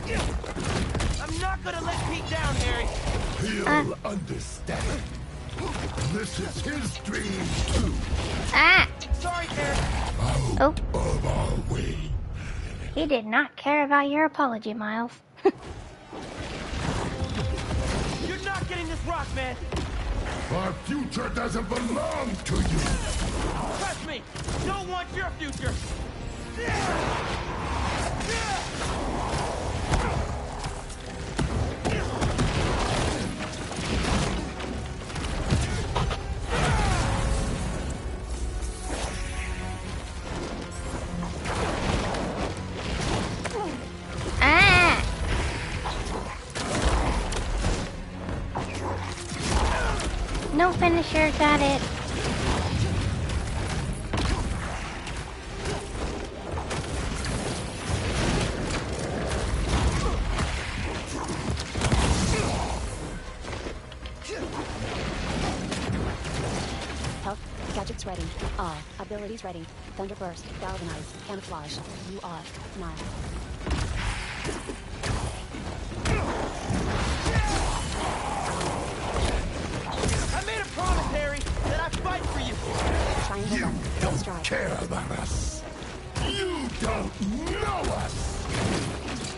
I'm not gonna let Pete down, Harry. He'll understand. This is his dream too. Ah! Sorry, Harry. Oh, Of our way. he did not care about your apology, Miles. You're not getting this rock, man. Our future doesn't belong to you. Trust me. Don't want your future. Ah! No finisher, got it. Health, gadgets ready. All abilities ready. Thunderburst, galvanize, camouflage. You are Miles. I made a promise, Harry, that I'd fight for you. Triangle You button. don't Strike. care about us. You don't know us.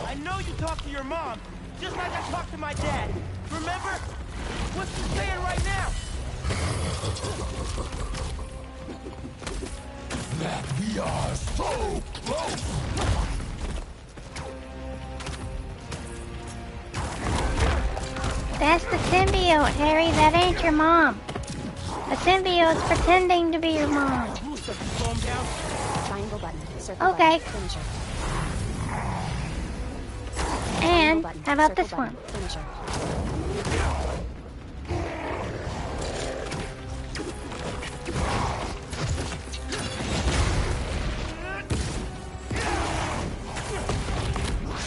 I know you talk to your mom, just like I talked to my dad. Remember? What's she saying right now? That we are so close. That's the symbiote, Harry. That ain't your mom. The symbiote's pretending to be your mom. Slow him down. Triangle button. Circle Okay. button. Finisher. And Button. how about Circle this button. one? Finisher.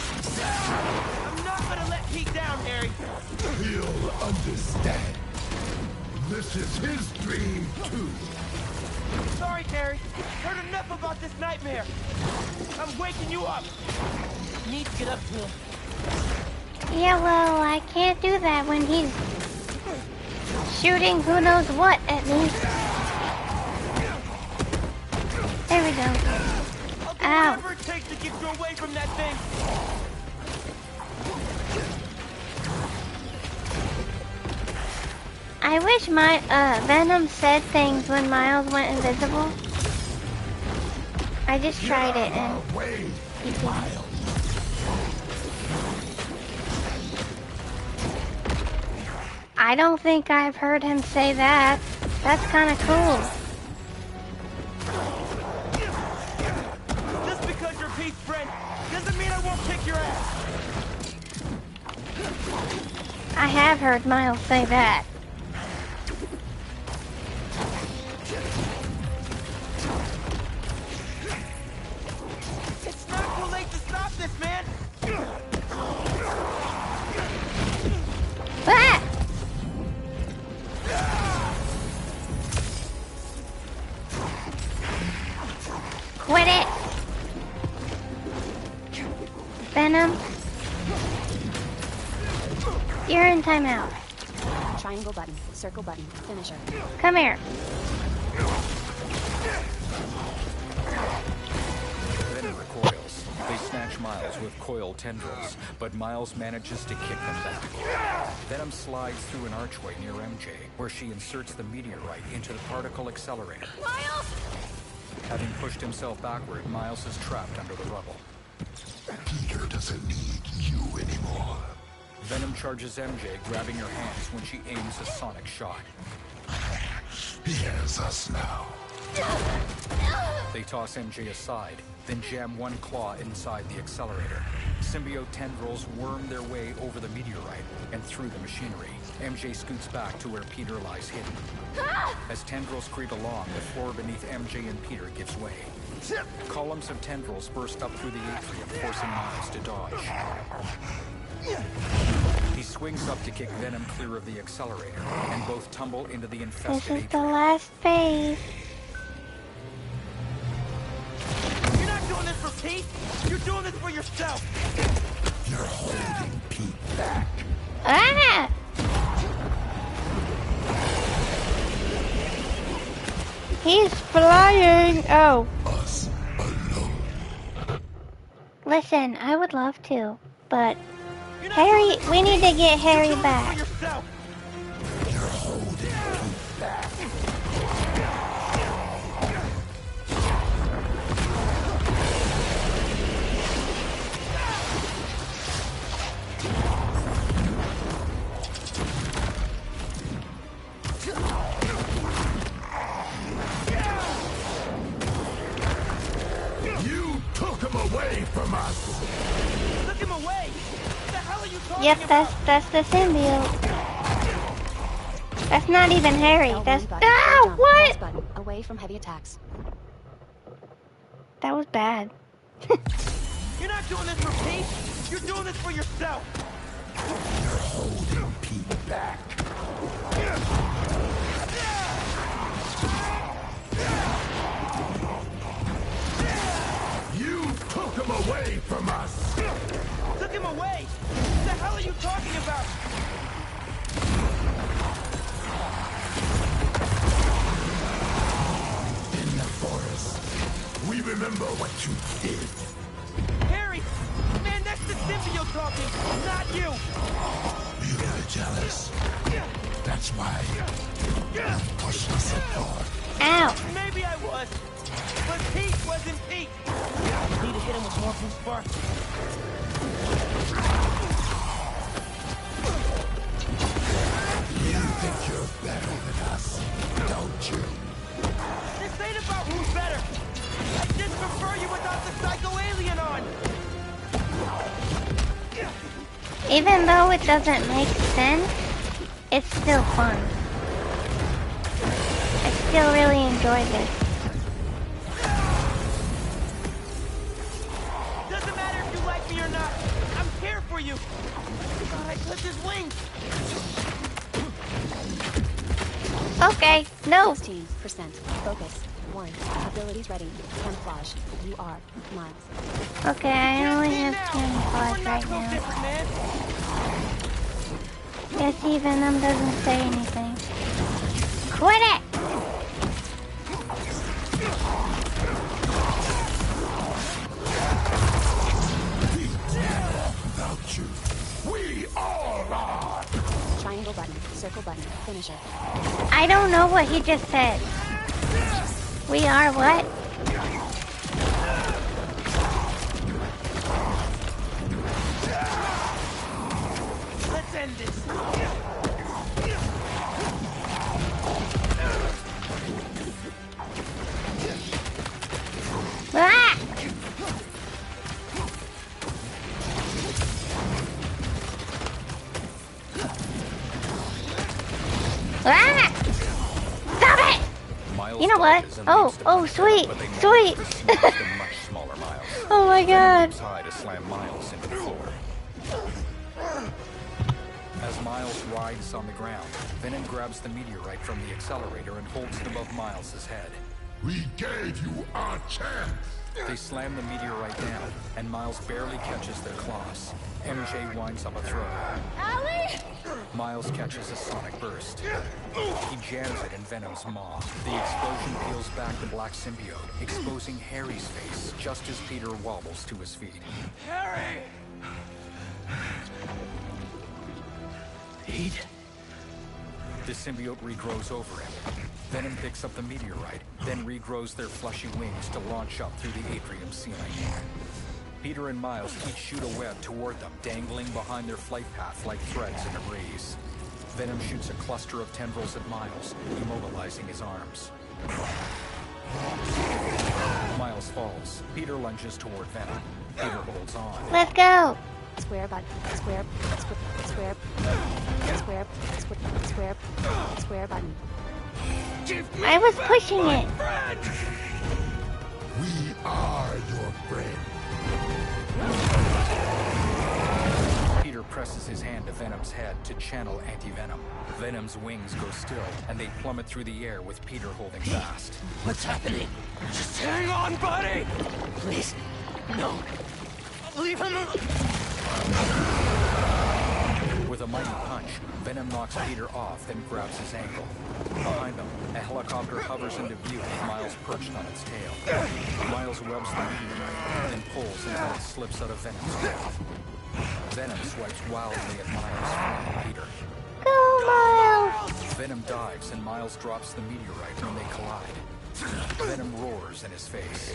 I'm not gonna let Pete down, Harry. He'll understand. This is his dream, too. Sorry, Harry. Heard enough about this nightmare. I'm waking you up. Need to get up to him. Yeah, well, I can't do that when he's shooting who knows what at me. There we go. I'll do Ow. whatever it takes to get you away from that thing. I wish my Venom said things when Miles went invisible. I just tried it and Wait, he didn't. Miles. I don't think I've heard him say that. That's kind of cool. Just because you're Pete's friend doesn't mean I won't kick your ass. I have heard Miles say that. It's not too late to stop this, man. Ah! Quit it! Venom? You're in timeout. Triangle button. Circle button. Finisher. Come here. Venom recoils. They snatch Miles with coiled tendrils, but Miles manages to kick them back. Venom slides through an archway near MJ, where she inserts the meteorite into the particle accelerator. Miles! Having pushed himself backward, Miles is trapped under the rubble. Peter doesn't need you anymore. Venom charges MJ, grabbing her hands when she aims a sonic shot. He has us now. They toss MJ aside, then jam one claw inside the accelerator. Symbiote tendrils worm their way over the meteorite and through the machinery. MJ scoots back to where Peter lies hidden. As tendrils creep along, the floor beneath MJ and Peter gives way. Columns of tendrils burst up through the atrium, forcing Miles to dodge. He swings up to kick Venom clear of the accelerator, and both tumble into the This infested is the atrium. last phase. You're not doing this for Pete. You're doing this for yourself. You're holding Pete back. Ah! He's flying! Oh. Us alone. Listen, I would love to, but You're not Harry, doing this for we need Pete. to get Harry You're doing back. this for yourself. You're holding Pete back. You took him away from us. Took him away. What the hell are you talking Yep, about? that's the symbiote. That's not even Harry. L1 That's button. ah! Jump. What? Pause button. Away from heavy attacks. That was bad. You're not doing this for Pete. You're doing this for yourself! You're holding Pete back. You took him away from us! Took him away? What the hell are you talking about? In the forest, we remember what you did. Harry! Man, that's the symbiote talking, not you! You were jealous. That's why you pushed us apart. Ow! Maybe I was, but Pete wasn't Pete! Need to hit him with more blue spark. You think you're better than us, don't you? This ain't about who's better! I just prefer you without the psycho alien on! Even though it doesn't make sense, it's still fun. I still really enjoy this. Doesn't matter if you like me or not. I'm here for you. I thought I clipped his wings. Okay, no. 16%. Focus. 1. Abilities ready. Camouflage. You are Miles. Okay, I only have We're camouflage not right so now. different, man. Yeah, see, Venom doesn't say anything. Quit it! Without you, we all are. Triangle button. Circle button. Finisher. I don't know what he just said. We are what? Let's end this. Ah! Ah! Stop it! Miles You know what? dodges and Oh, leaps to oh, punch sweet, Venom, but they sweet. manage to smash the much smaller Miles. Oh my Venom god. leaps high to slam Miles into the floor. As Miles writhes on the ground, Venom grabs the meteorite from the accelerator and holds it above Miles' head. We gave you our chance. They slam the meteorite down, and Miles barely catches their claws. MJ winds up a throw. Allie! Miles catches a sonic burst. He jams it in Venom's maw. The explosion peels back the black symbiote, exposing Harry's face just as Peter wobbles to his feet. Harry! Pete? The symbiote regrows over him. Venom picks up the meteorite, then regrows their fleshy wings to launch up through the atrium ceiling. Peter and Miles each shoot a web toward them, dangling behind their flight path like threads in a breeze. Venom shoots a cluster of tendrils at Miles, immobilizing his arms. Miles falls. Peter lunges toward Venom. Peter holds on. Let's go. Square button. Square. Square. Square. Square. Square button. I was pushing it. We are your friend. Peter presses his hand to Venom's head to channel anti-venom. Venom's wings go still, and they plummet through the air with Peter holding fast. What's happening? Just hang on, buddy! Please. No. Leave him alone. With a mighty punch, Venom knocks Peter off, then grabs his ankle. Behind them, a helicopter hovers into view with Miles perched on its tail. Miles webs the meteorite, then pulls until it slips out of Venom's grip. Venom swipes wildly at Miles, and Peter. Go, Miles! Venom dives, and Miles drops the meteorite when they collide. Venom roars in his face.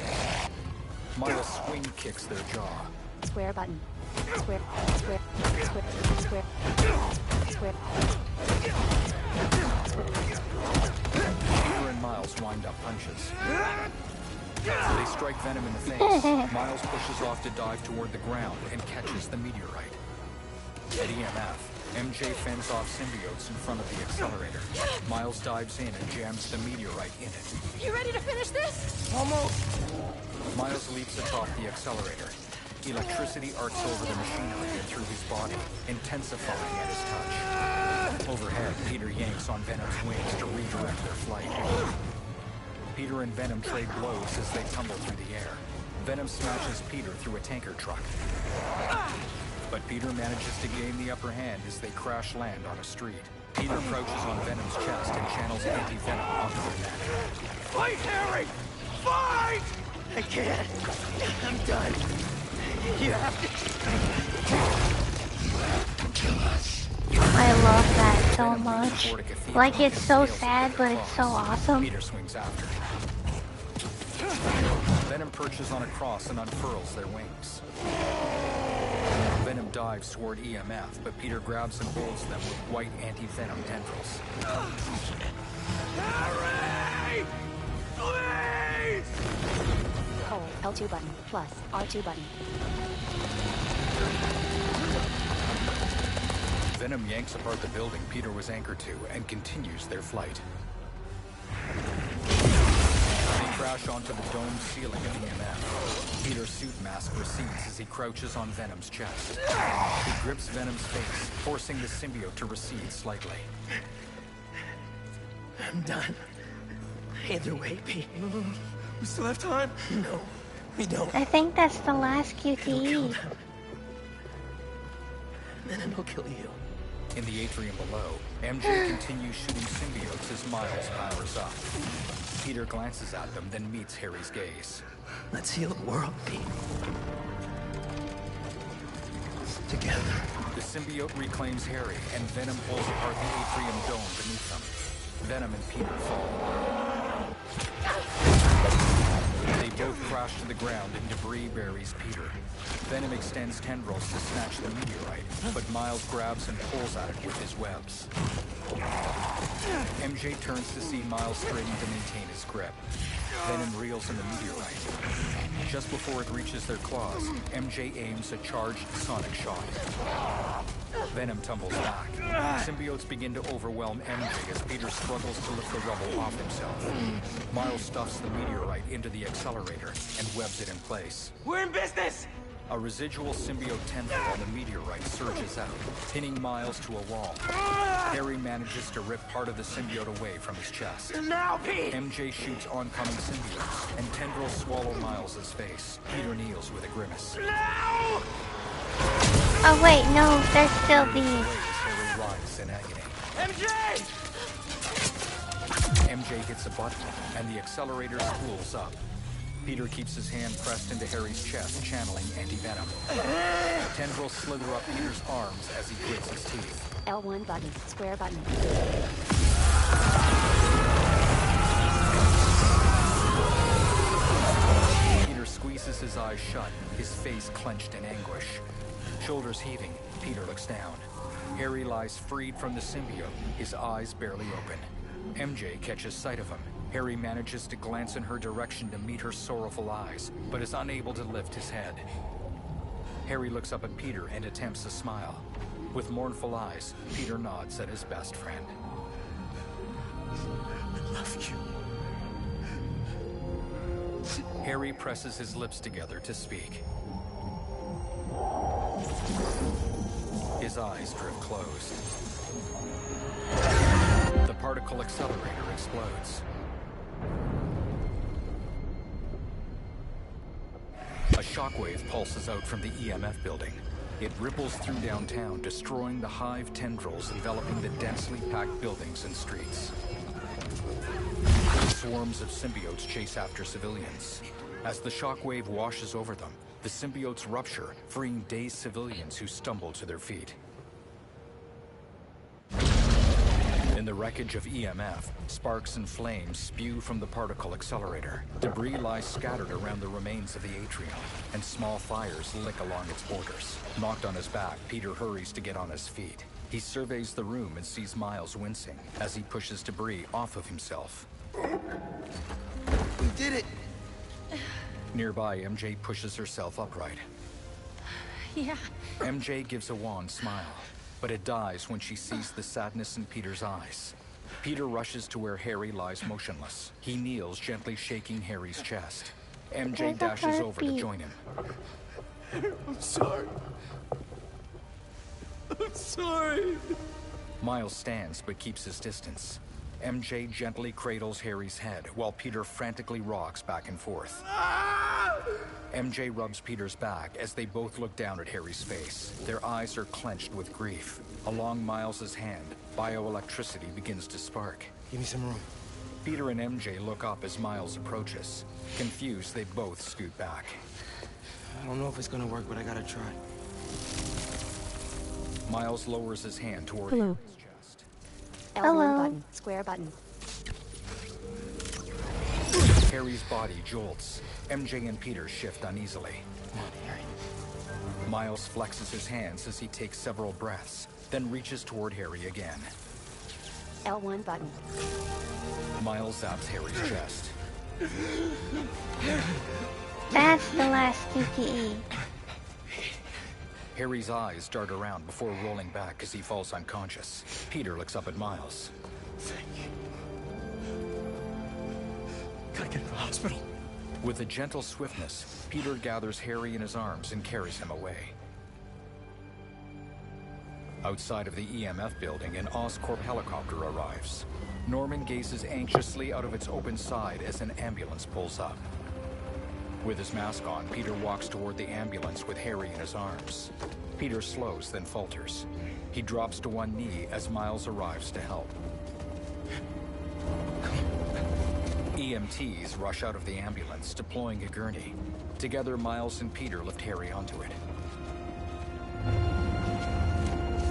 Miles swing kicks their jaw. Square button. Square. Square. Square. Square. Square. Peter and Miles wind up punches. They strike Venom in the face. Miles pushes off to dive toward the ground and catches the meteorite. At EMF, MJ fends off symbiotes in front of the accelerator. Miles dives in and jams the meteorite in it. You ready to finish this? Almost. Miles leaps atop the accelerator. Electricity arcs over the machinery and through his body, intensifying at his touch. Overhead, Peter yanks on Venom's wings to redirect their flight. Peter and Venom trade blows as they tumble through the air. Venom smashes Peter through a tanker truck. But Peter manages to gain the upper hand as they crash land on a street. Peter crouches on Venom's chest and channels anti-venom onto their neck. Fight, Harry! Fight! I can't. I'm done. You have to kill us. I love that so much. Like, it's so sad, but it's so awesome. Peter swings after. Venom perches on a cross and unfurls their wings. Venom dives toward EMF, but Peter grabs and holds them with white anti-venom tendrils. Harry! Please! Hold L2 button plus R2 button. Venom yanks apart the building Peter was anchored to and continues their flight. They crash onto the domed ceiling of EMF. Peter's suit mask recedes as he crouches on Venom's chest. He grips Venom's face, forcing the symbiote to recede slightly. I'm done. Either way, Pete. We still have time? No, we don't. I think that's the last QTE. Venom will kill you. In the atrium below, MJ continues shooting symbiotes as Miles powers up. Peter glances at them, then meets Harry's gaze. Let's heal the world, Pete. Together. The symbiote reclaims Harry, and Venom pulls apart the atrium dome beneath them. Venom and Peter fall. They both crash to the ground and debris buries Peter. Venom extends tendrils to snatch the meteorite, but Miles grabs and pulls at it with his webs. MJ turns to see Miles straining to maintain his grip. Venom reels in the meteorite. Just before it reaches their claws, MJ aims a charged sonic shot. Venom tumbles back. Symbiotes begin to overwhelm MJ as Peter struggles to lift the rubble off himself. Miles stuffs the meteorite into the accelerator and webs it in place. We're in business! A residual symbiote tendril on the meteorite surges out, pinning Miles to a wall. Harry manages to rip part of the symbiote away from his chest. Now, Pete! MJ shoots oncoming symbiotes, and tendrils swallow Miles' face. Peter kneels with a grimace. Now! Oh wait, no, there's still these. Harry writhes in agony. MJ! MJ hits a button, and the accelerator spools up. Peter keeps his hand pressed into Harry's chest, channeling anti-venom. Tendrils slither up Peter's arms as he grits his teeth. L1 button, square button. Peter squeezes his eyes shut, his face clenched in anguish. Shoulders heaving, Peter looks down. Harry lies freed from the symbiote, his eyes barely open. MJ catches sight of him. Harry manages to glance in her direction to meet her sorrowful eyes, but is unable to lift his head. Harry looks up at Peter and attempts a smile. With mournful eyes, Peter nods at his best friend. I love you. Harry presses his lips together to speak. His eyes drift closed. The particle accelerator explodes. A shockwave pulses out from the EMF building. It ripples through downtown, destroying the hive tendrils enveloping the densely packed buildings and streets. Swarms of symbiotes chase after civilians. As the shockwave washes over them, the symbiotes rupture, freeing dazed civilians who stumble to their feet. In the wreckage of EMF, sparks and flames spew from the particle accelerator. Debris lies scattered around the remains of the atrium, and small fires lick along its borders. Knocked on his back, Peter hurries to get on his feet. He surveys the room and sees Miles wincing as he pushes debris off of himself. We did it! Nearby, MJ pushes herself upright. Yeah. MJ gives a wan smile, but it dies when she sees the sadness in Peter's eyes. Peter rushes to where Harry lies motionless. He kneels, gently shaking Harry's chest. MJ dashes over to join him. I'm sorry. I'm sorry. Miles stands but keeps his distance. MJ gently cradles Harry's head while Peter frantically rocks back and forth. MJ rubs Peter's back as they both look down at Harry's face. Their eyes are clenched with grief. Along Miles's hand, bioelectricity begins to spark. Give me some room. Peter and MJ look up as Miles approaches. Confused, they both scoot back. I don't know if it's gonna work, but I gotta try. Miles lowers his hand toward Hello. Harry's chest. L1 button, square button. Harry's body jolts. MJ and Peter shift uneasily. Come on, Harry. Miles flexes his hands as he takes several breaths, then reaches toward Harry again. L1 button. Miles zaps Harry's chest. That's the last CTE. Harry's eyes dart around before rolling back as he falls unconscious. Peter looks up at Miles. Thank you. Gotta get to the hospital. With a gentle swiftness, Peter gathers Harry in his arms and carries him away. Outside of the EMF building, an Oscorp helicopter arrives. Norman gazes anxiously out of its open side as an ambulance pulls up. With his mask on, Peter walks toward the ambulance with Harry in his arms. Peter slows, then falters. He drops to one knee as Miles arrives to help. EMTs rush out of the ambulance, deploying a gurney. Together, Miles and Peter lift Harry onto it.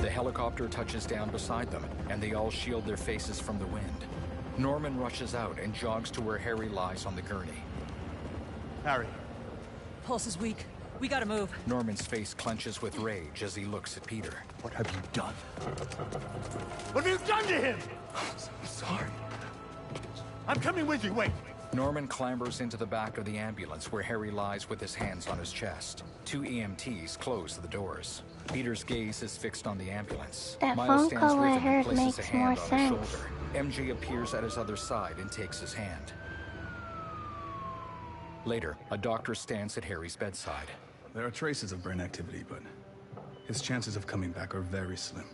The helicopter touches down beside them, and they all shield their faces from the wind. Norman rushes out and jogs to where Harry lies on the gurney. Harry. Pulse is weak. We gotta move. Norman's face clenches with rage as he looks at Peter. What have you done? What have you done to him? I'm sorry. I'm coming with you, wait. Norman clambers into the back of the ambulance where Harry lies with his hands on his chest. Two EMTs close the doors. Peter's gaze is fixed on the ambulance. That Miles phone stands call with I him and heard places a makes hand more on his sense. shoulder. MJ appears at his other side and takes his hand. Later, a doctor stands at Harry's bedside. There are traces of brain activity, but his chances of coming back are very slim.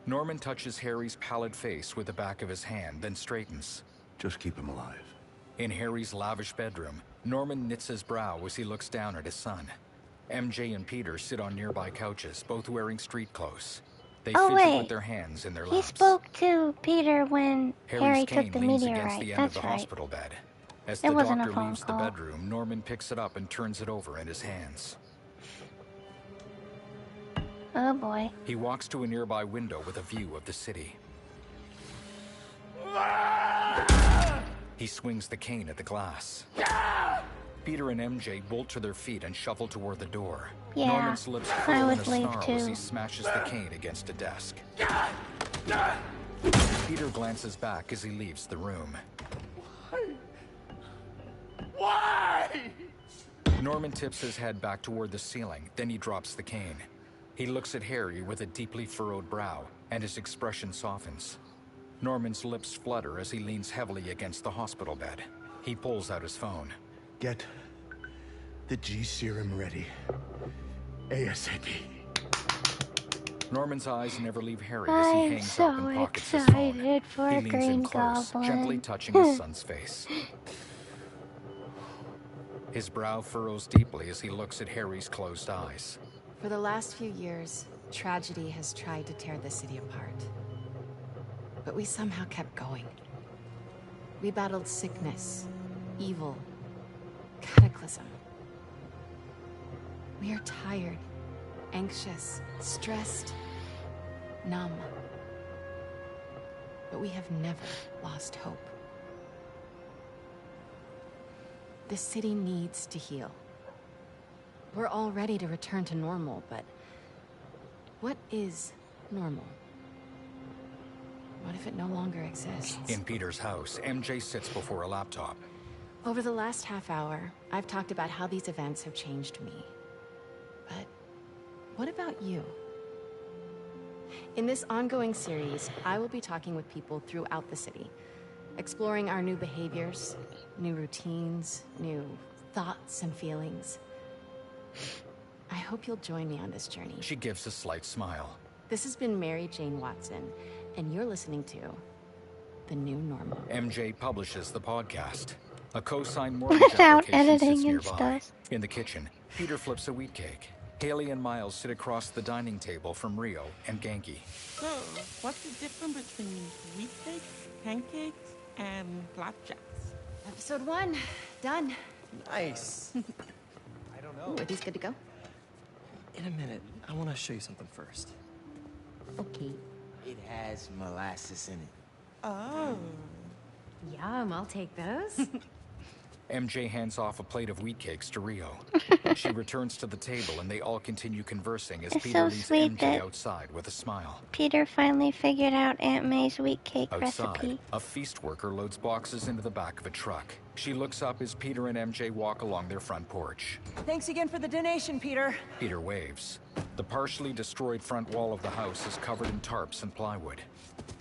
Norman touches Harry's pallid face with the back of his hand, then straightens. Just keep him alive. In Harry's lavish bedroom, Norman knits his brow as he looks down at his son. MJ and Peter sit on nearby couches, both wearing street clothes. They Oh, fidget wait. with their hands in their He laps. spoke to Peter when Harry's Harry cane took the leans against meteorite. the end That's of the right. hospital bed. As It the wasn't a doctor phone leaves the call. bedroom, Norman picks it up and turns it over in his hands. Oh boy. He walks to a nearby window with a view of the city. He swings the cane at the glass. Peter and MJ bolt to their feet and shuffle toward the door. Yeah, Norman's lips I curl in would a leave snarl as too. he smashes the cane against a desk. Peter glances back as he leaves the room. Why? Norman tips his head back toward the ceiling, then he drops the cane. He looks at Harry with a deeply furrowed brow, and his expression softens. Norman's lips flutter as he leans heavily against the hospital bed. He pulls out his phone. Get the G-Serum ready. ASAP. Norman's eyes never leave Harry as he I'm hangs so up and pockets his phone. excited for He leans Green in close, Goblin. gently touching his son's face. His brow furrows deeply as he looks at Harry's closed eyes. For the last few years, tragedy has tried to tear the city apart. But we somehow kept going. We battled sickness, evil, cataclysm. We are tired, anxious, stressed, numb. But we have never lost hope. The city needs to heal. We're all ready to return to normal, but what is normal? What if it no longer exists? In Peter's house, MJ sits before a laptop. Over the last half hour, I've talked about how these events have changed me. But what about you? In this ongoing series, I will be talking with people throughout the city, exploring our new behaviors, new routines, new thoughts and feelings. I hope you'll join me on this journey. She gives a slight smile. This has been Mary Jane Watson, and you're listening to The New Normal. MJ publishes the podcast. A co-signed mortgage Without application editing sits and nearby. stuff. In the kitchen, Peter flips a wheat cake. Haley and Miles sit across the dining table from Rio and Genki. So, what's the difference between wheat cakes, pancakes, and flapjacks? Episode 1, done. Nice. I don't know. Are these good to go? In a minute, I want to show you something first. Okay. It has molasses in it. Oh. Yum, I'll take those. MJ hands off a plate of wheat cakes to Rio. She returns to the table and they all continue conversing as It's Peter so leads sweet MJ that- outside with a smile. Peter finally figured out Aunt May's wheat cake Outside, recipe. a feast worker loads boxes into the back of a truck. She looks up as Peter and MJ walk along their front porch. Thanks again for the donation, Peter. Peter waves. The partially destroyed front wall of the house is covered in tarps and plywood.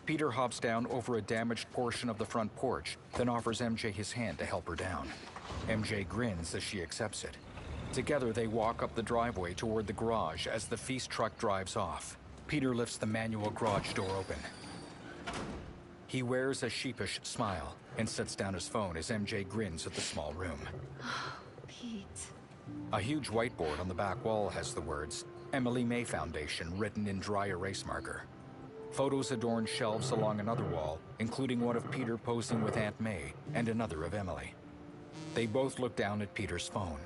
Peter hops down over a damaged portion of the front porch, then offers MJ his hand to help her down. MJ grins as she accepts it. Together they walk up the driveway toward the garage as the feast truck drives off. Peter lifts the manual garage door open. He wears a sheepish smile and sets down his phone as MJ grins at the small room. Pete. A huge whiteboard on the back wall has the words, Emily May Foundation, written in dry erase marker. Photos adorn shelves along another wall, including one of Peter posing with Aunt May and another of Emily. They both look down at Peter's phone.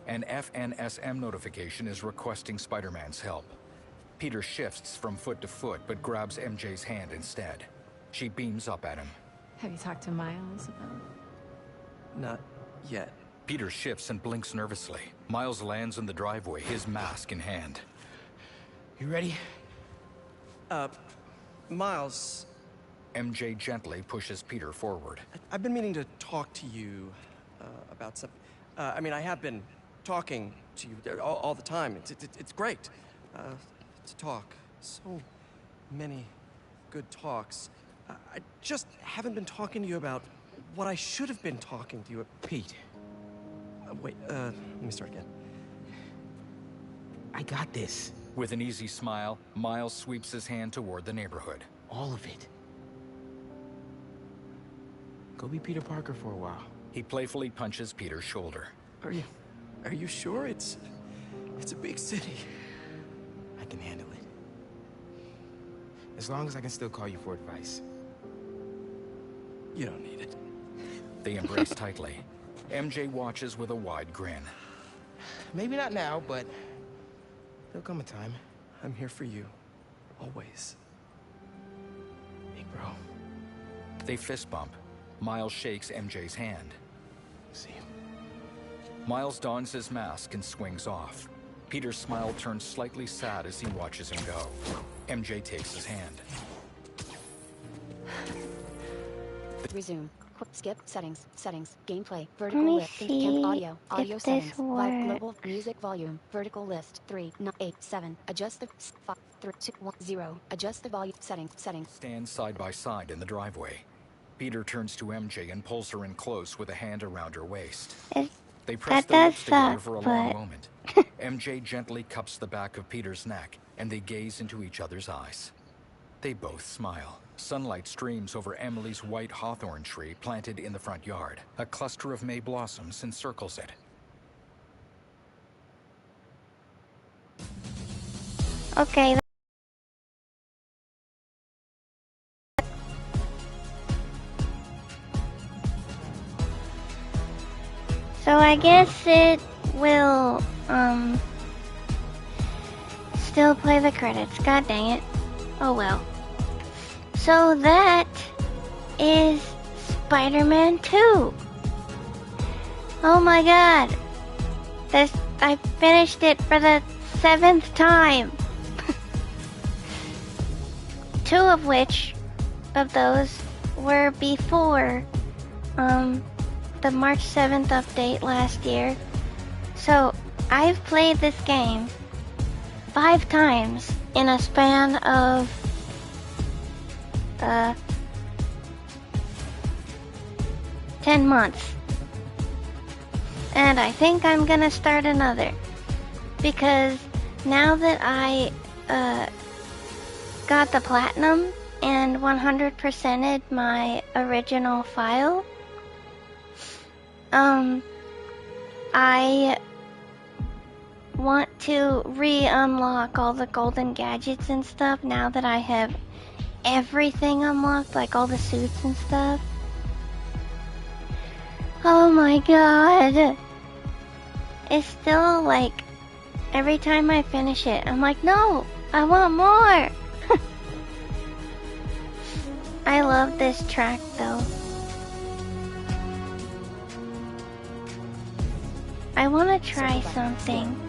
An FNSM notification is requesting Spider-Man's help. Peter shifts from foot to foot, but grabs MJ's hand instead. She beams up at him. Have you talked to Miles about... Not yet. Peter shifts and blinks nervously. Miles lands in the driveway, his mask in hand. You ready? Miles, MJ gently pushes Peter forward. I've been meaning to talk to you about something. I mean, I have been talking to you all the time. It's great to talk. So many good talks. I just haven't been talking to you about what I should have been talking to you about. Pete. Wait, let me start again. I got this. With an easy smile, Miles sweeps his hand toward the neighborhood. All of it. Go be Peter Parker for a while. He playfully punches Peter's shoulder. Are you sure? It's a big city. I can handle it. As long as I can still call you for advice. You don't need it. They embrace tightly. MJ watches with a wide grin. Maybe not now, but there'll come a time. I'm here for you. Always. Hey, bro. They fist bump. Miles shakes MJ's hand. See you. Miles dons his mask and swings off. Peter's smile turns slightly sad as he watches him go. MJ takes his hand. Resume. Skip settings. Settings. Gameplay. Vertical me list. see Camp audio. if Audio this settings. Live works. global music volume. Vertical list. 3, 9, 8, 7. Adjust the 5, 3, 2, 1, 0. Adjust the volume. Settings. Settings. Stand side by side in the driveway. Peter turns to MJ and pulls her in close with a hand around her waist. They press that their does lips together suck, for a long but- moment. MJ gently cups the back of Peter's neck, and they gaze into each other's eyes. They both smile. Sunlight streams over Emily's white hawthorn tree planted in the front yard. A cluster of May blossoms encircles it. Okay. So I guess it will, still play the credits. God dang it. Oh well. So that is Spider-Man 2. Oh my god. I finished it for the 7th time. 2 of which of those were before the March 7th update last year. So I've played this game 5 times in a span of 10 months. And I think I'm gonna start another. because now that I got the platinum and 100%ed my original file, I want to re-unlock all the golden gadgets and stuff now that I have everything unlocked, like all the suits and stuff. Oh my god. It's still like, every time I finish it, I'm like, no, I want more. I love this track though. I want to try something.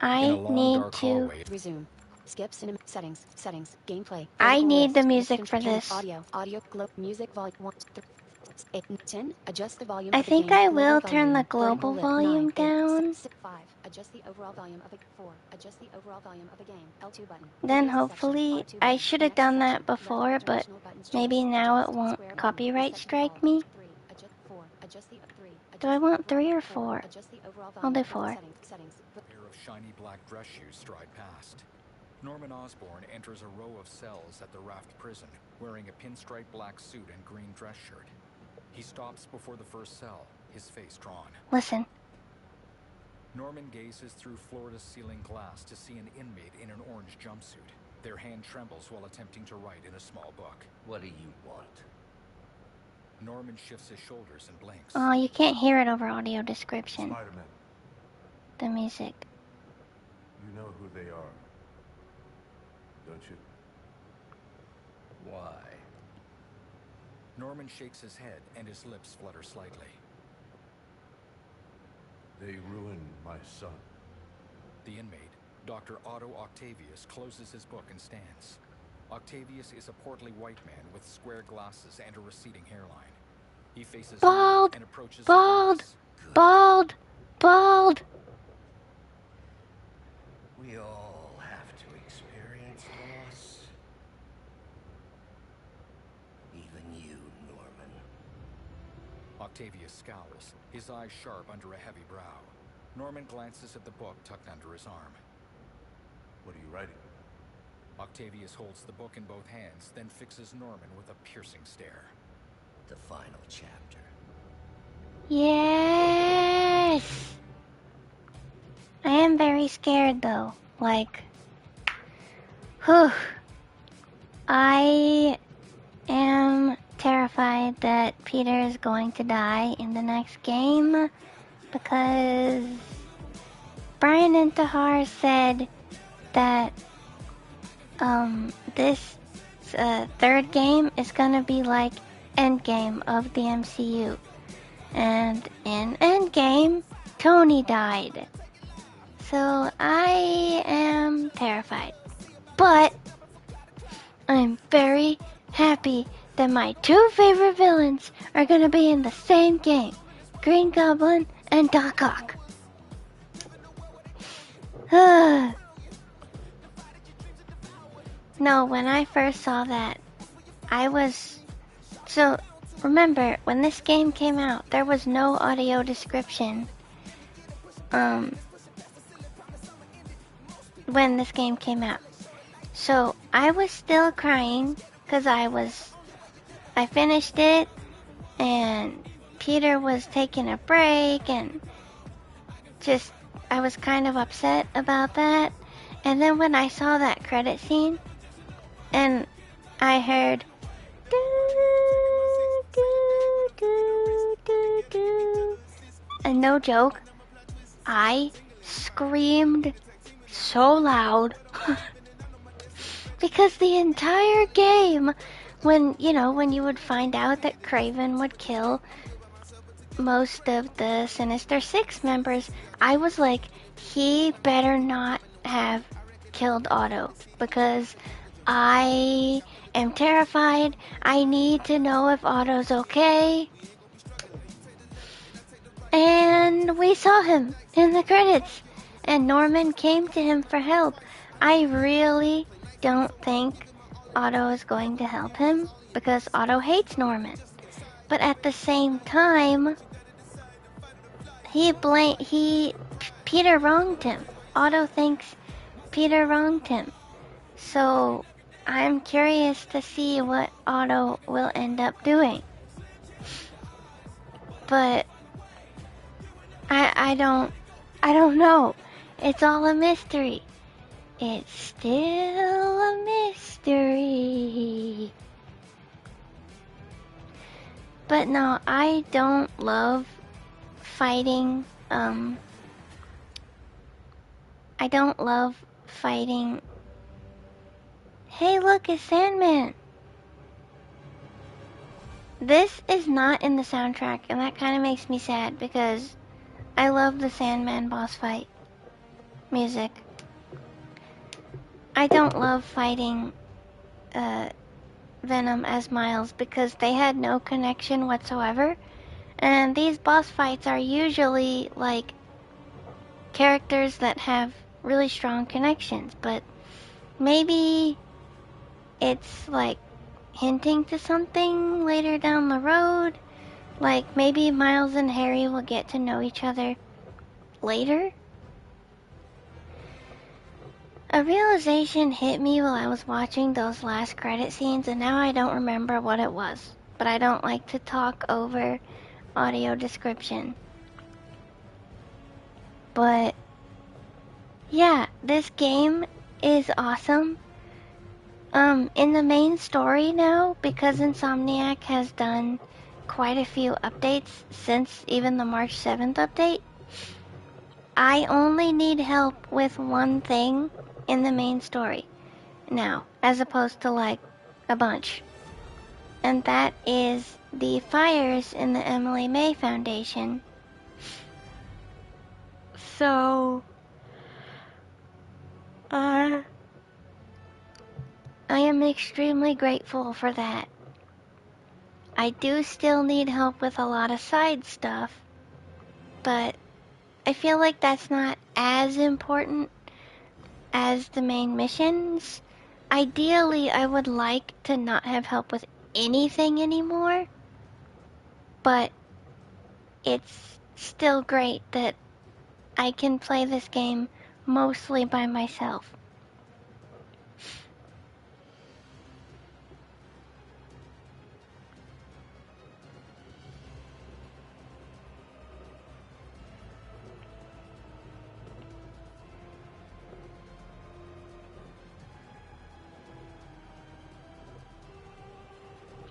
I need to resume. Skip cinema settings. Gameplay. I need the music for this. Audio globe music volume 1 3 8 10. Adjust the volume. I think I will turn the global volume down. 5. Adjust the overall volume of a 4. Adjust the overall volume of a game. L2 button. Then hopefully, I should have done that before, but maybe now it won't copyright strike me. Do I want 3 or 4? I'll do 4. A pair of shiny black dress shoes stride past. Norman Osborn enters a row of cells at the Raft prison, wearing a pinstripe black suit and green dress shirt. He stops before the first cell, his face drawn. Listen. Norman gazes through floor-to-ceiling glass to see an inmate in an orange jumpsuit. Their hand trembles while attempting to write in a small book. What do you want? Norman shifts his shoulders and blinks. Oh, you can't hear it over audio description. Spider-Man. The music. You know who they are, don't you? Why? Norman shakes his head and his lips flutter slightly. They ruined my son. The inmate, Dr. Otto Octavius, closes his book and stands. Octavius is a portly white man with square glasses and a receding hairline. He faces bald, and approaches bald, bald, bald. We all have to experience loss. Even you, Norman. Octavius scowls, his eyes sharp under a heavy brow. Norman glances at the book tucked under his arm. What are you writing? Octavius holds the book in both hands, then fixes Norman with a piercing stare. The final chapter. Yes! I am very scared though. Like, whew. I am terrified that Peter is going to die in the next game because Brian Intihar said that this third game is gonna be like Endgame of the MCU. And in Endgame, Tony died. So I am terrified. But I'm very happy that my 2 favorite villains are gonna be in the same game. Green Goblin and Doc Ock. No, when I first saw that, I was... So, remember, when this game came out, there was no audio description. When this game came out. So, I was still crying, because I finished it, and Peter was taking a break, and just, I was kind of upset about that. And then when I saw that credit scene, and I heard do, do, do, do, do. And no joke, I screamed so loud because the entire game, when you would find out that Kraven would kill most of the Sinister Six members, I was like, he better not have killed Otto because I am terrified. I need to know if Otto's okay. And we saw him in the credits, and Norman came to him for help. I really don't think Otto is going to help him because Otto hates Norman. But at the same time, Peter wronged him. Otto thinks Peter wronged him. So I'm curious to see what Otto will end up doing. But I don't know. It's all a mystery. It's still a mystery. But no, I don't love fighting. I don't love fighting. Hey, look, it's Sandman. This is not in the soundtrack, and that kind of makes me sad because I love the Sandman boss fight music. I don't love fighting Venom as Miles because they had no connection whatsoever. And these boss fights are usually like characters that have really strong connections, but maybe it's like hinting to something later down the road. Like maybe Miles and Harry will get to know each other later. A realization hit me while I was watching those last credit scenes, and now I don't remember what it was. But I don't like to talk over audio description. But yeah, this game is awesome. In the main story now, because Insomniac has done quite a few updates since even the March 7th update, I only need help with one thing in the main story now, as opposed to like a bunch. And that is the fires in the Emily May Foundation. So, I am extremely grateful for that. I do still need help with a lot of side stuff, but I feel like that's not as important as the main missions. Ideally, I would like to not have help with anything anymore, but it's still great that I can play this game mostly by myself.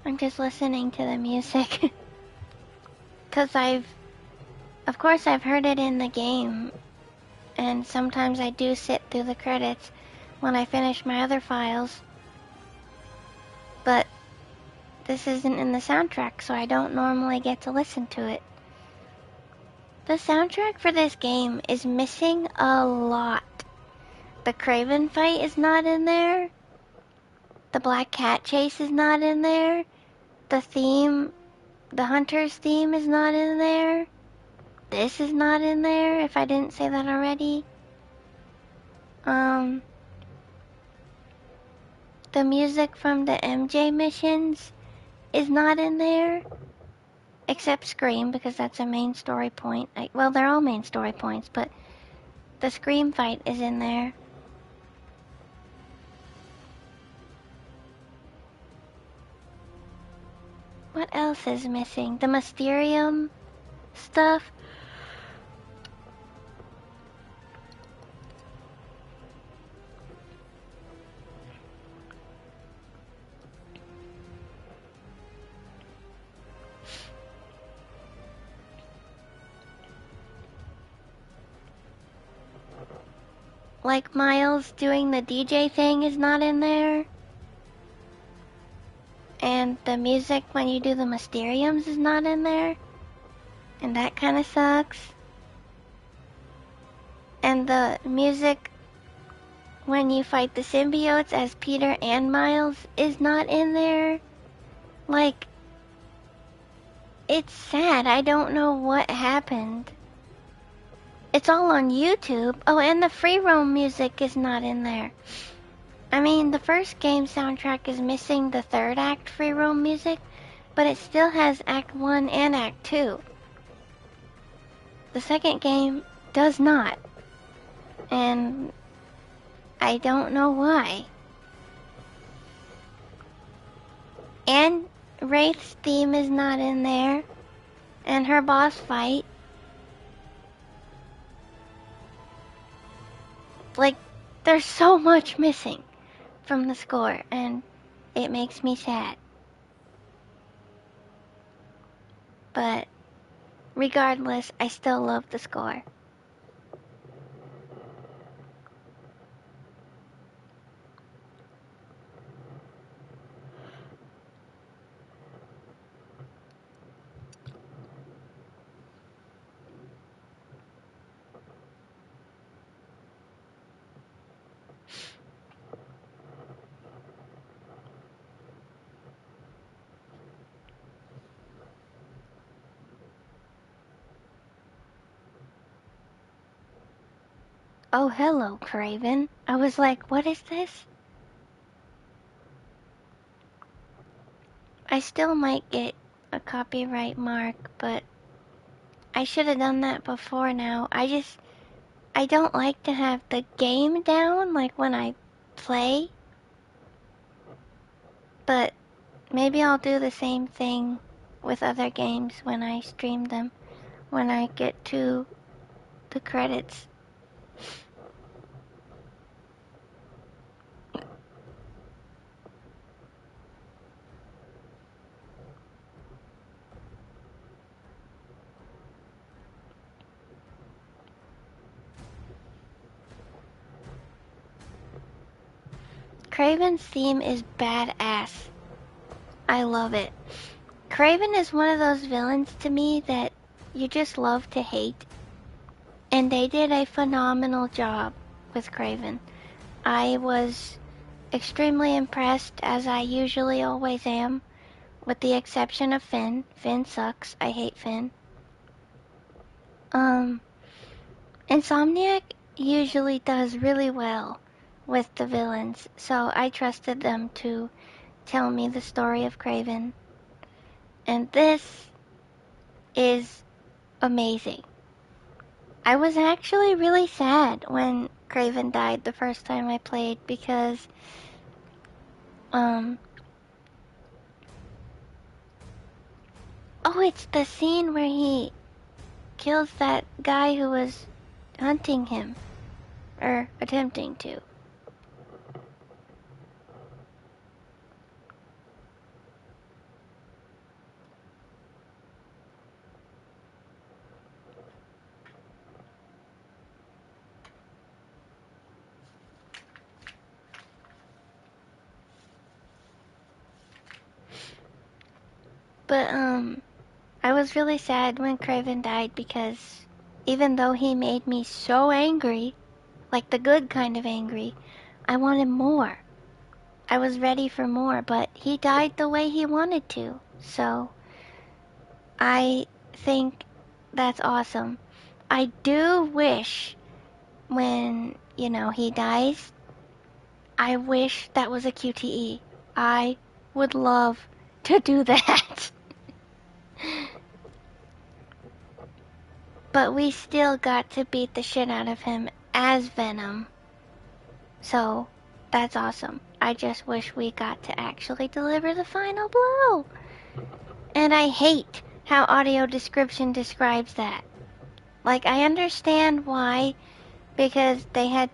I'm just listening to the music. Because of course I've heard it in the game. And sometimes I do sit through the credits when I finish my other files. But this isn't in the soundtrack, so I don't normally get to listen to it. The soundtrack for this game is missing a lot. The Kraven fight is not in there. The Black Cat chase is not in there. The theme, the Hunter's theme is not in there. This is not in there, if I didn't say that already. The music from the MJ missions is not in there. Except Scream, because that's a main story point. Well, they're all main story points, but the Scream fight is in there. What else is missing? The Mysterium stuff. Like Miles doing the DJ thing is not in there. And the music when you do the Mysteriums is not in there. And that kind of sucks. And the music when you fight the symbiotes as Peter and Miles is not in there. Like, it's sad. I don't know what happened. It's all on YouTube. Oh, and the free roam music is not in there. I mean, the first game soundtrack is missing the third act free roam music, but it still has Act 1 and Act 2. The second game does not. And I don't know why. And Wraith's theme is not in there. And her boss fight. Like, there's so much missing from the score, and it makes me sad. But regardless, I still love the score. Oh, hello, Kraven. I was like, what is this? I still might get a copyright mark, but I should have done that before now. I don't like to have the game down, like when I play. But maybe I'll do the same thing with other games when I stream them, when I get to the credits. Kraven's theme is badass. I love it. Kraven is one of those villains to me that you just love to hate. And they did a phenomenal job with Kraven. I was extremely impressed, as I usually always am, with the exception of Finn. Finn sucks. I hate Finn. Insomniac usually does really well with the villains, so I trusted them to tell me the story of Kraven. And this is amazing. I was actually really sad when Kraven died the first time I played because, oh, it's the scene where he kills that guy who was hunting him, or attempting to. But, I was really sad when Kraven died because even though he made me so angry, like the good kind of angry, I wanted more. I was ready for more, but he died the way he wanted to, so I think that's awesome. I do wish when, he dies, I wish that was a QTE. I would love to do that. But we still got to beat the shit out of him as Venom. So, that's awesome. I just wish we got to actually deliver the final blow. And I hate how audio description describes that. Like, I understand why, because they had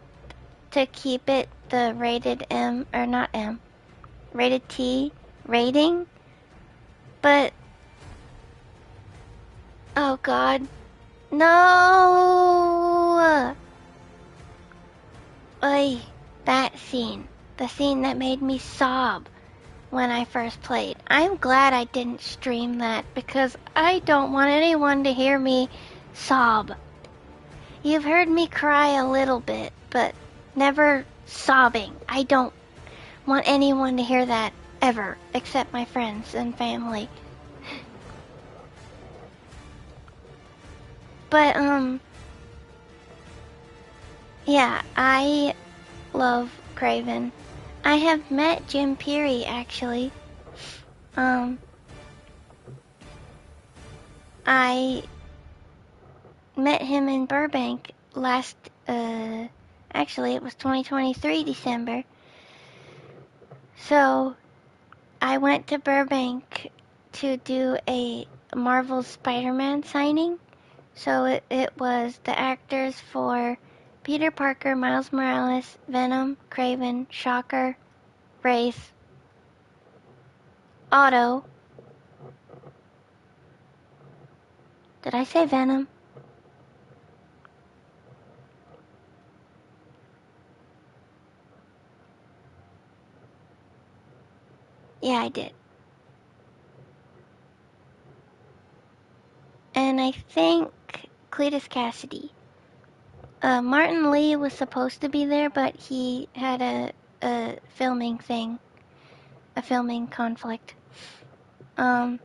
to keep it the rated M, or not M, rated T rating. But, oh god. No! Oy, that scene. The scene that made me sob when I first played. I'm glad I didn't stream that because I don't want anyone to hear me sob. You've heard me cry a little bit, but never sobbing. I don't want anyone to hear that ever, except my friends and family. But, yeah, I love Kraven. I have met Jim Peary, actually. I met him in Burbank last, actually it was 2023 December. So I went to Burbank to do a Marvel Spider-Man signing. So it was the actors for Peter Parker, Miles Morales, Venom, Kraven, Shocker, Wraith, Otto. Did I say Venom? Yeah, I did. And I think Cletus Cassidy. Martin Lee was supposed to be there, but he had a filming thing, a filming conflict. So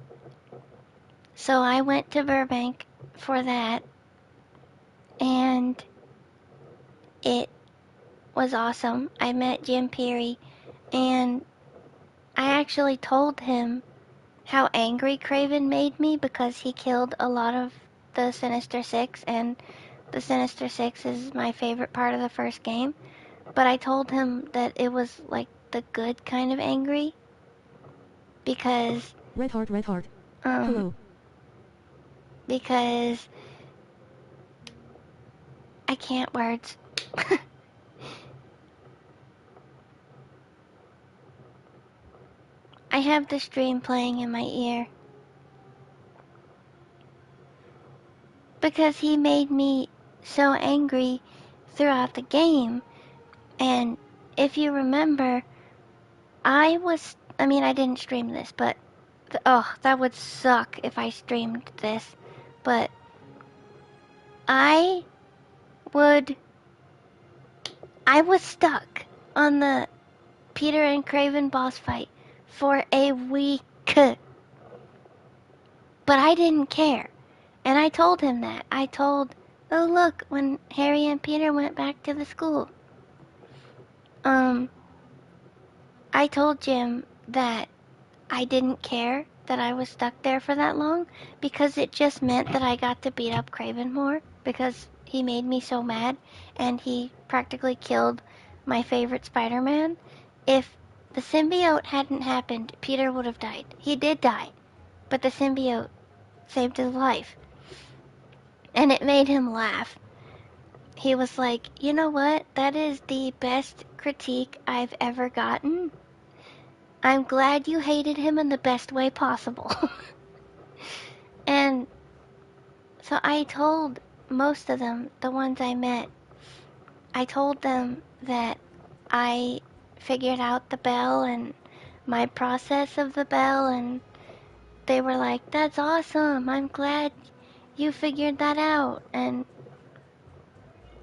I went to Burbank for that, and it was awesome. I met Jim Peary, and I actually told him how angry Kraven made me because he killed a lot of the Sinister Six, and the Sinister Six is my favorite part of the first game. But I told him that it was like the good kind of angry, because Red heart. Hello. Because I can't words. I have the stream playing in my ear. Because he made me so angry throughout the game. And if you remember, I didn't stream this, but that would suck if I streamed this. But I was stuck on the Peter and Kraven boss fight for a week. But I didn't care. And I told him that. I told, oh look, when Harry and Peter went back to the school. I told Jim that I didn't care that I was stuck there for that long, because it just meant that I got to beat up Kraven more, because he made me so mad, and he practically killed my favorite Spider-Man. If the symbiote hadn't happened, Peter would have died. He did die, but the symbiote saved his life. And it made him laugh. He was like, you know what? That is the best critique I've ever gotten. I'm glad you hated him in the best way possible. And so I told most of them, the ones I met, I told them that I figured out the bell and my process of the bell, and they were like, that's awesome, I'm glad you figured that out. And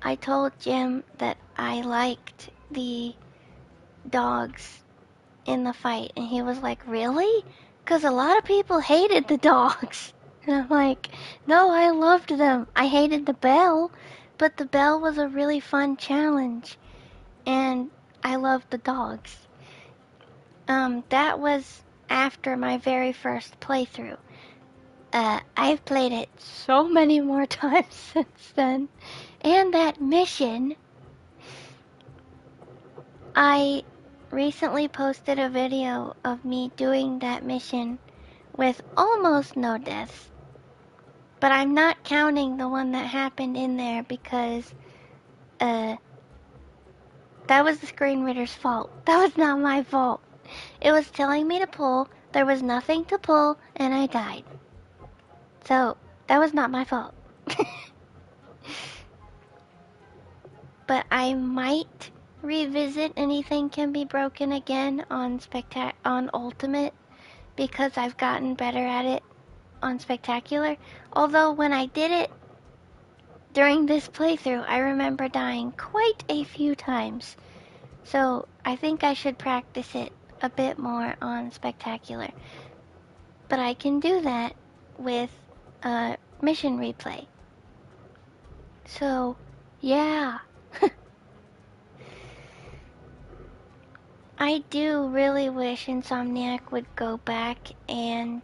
I told Jim that I liked the dogs in the fight, and he was like, really? Because a lot of people hated the dogs. And I'm like, no, I loved them. I hated the bell, but the bell was a really fun challenge, and I loved the dogs. That was after my very first playthrough. I've played it so many more times since then. And that mission, I recently posted a video of me doing that mission with almost no deaths. But I'm not counting the one that happened in there because, that was the screen reader's fault. That was not my fault. It was telling me to pull, there was nothing to pull, and I died. So, that was not my fault. But I might revisit Anything Can Be Broken again on Ultimate, because I've gotten better at it on Spectacular. Although when I did it during this playthrough, I remember dying quite a few times. So I think I should practice it a bit more on Spectacular. But I can do that with mission replay. So, yeah. I do really wish Insomniac would go back and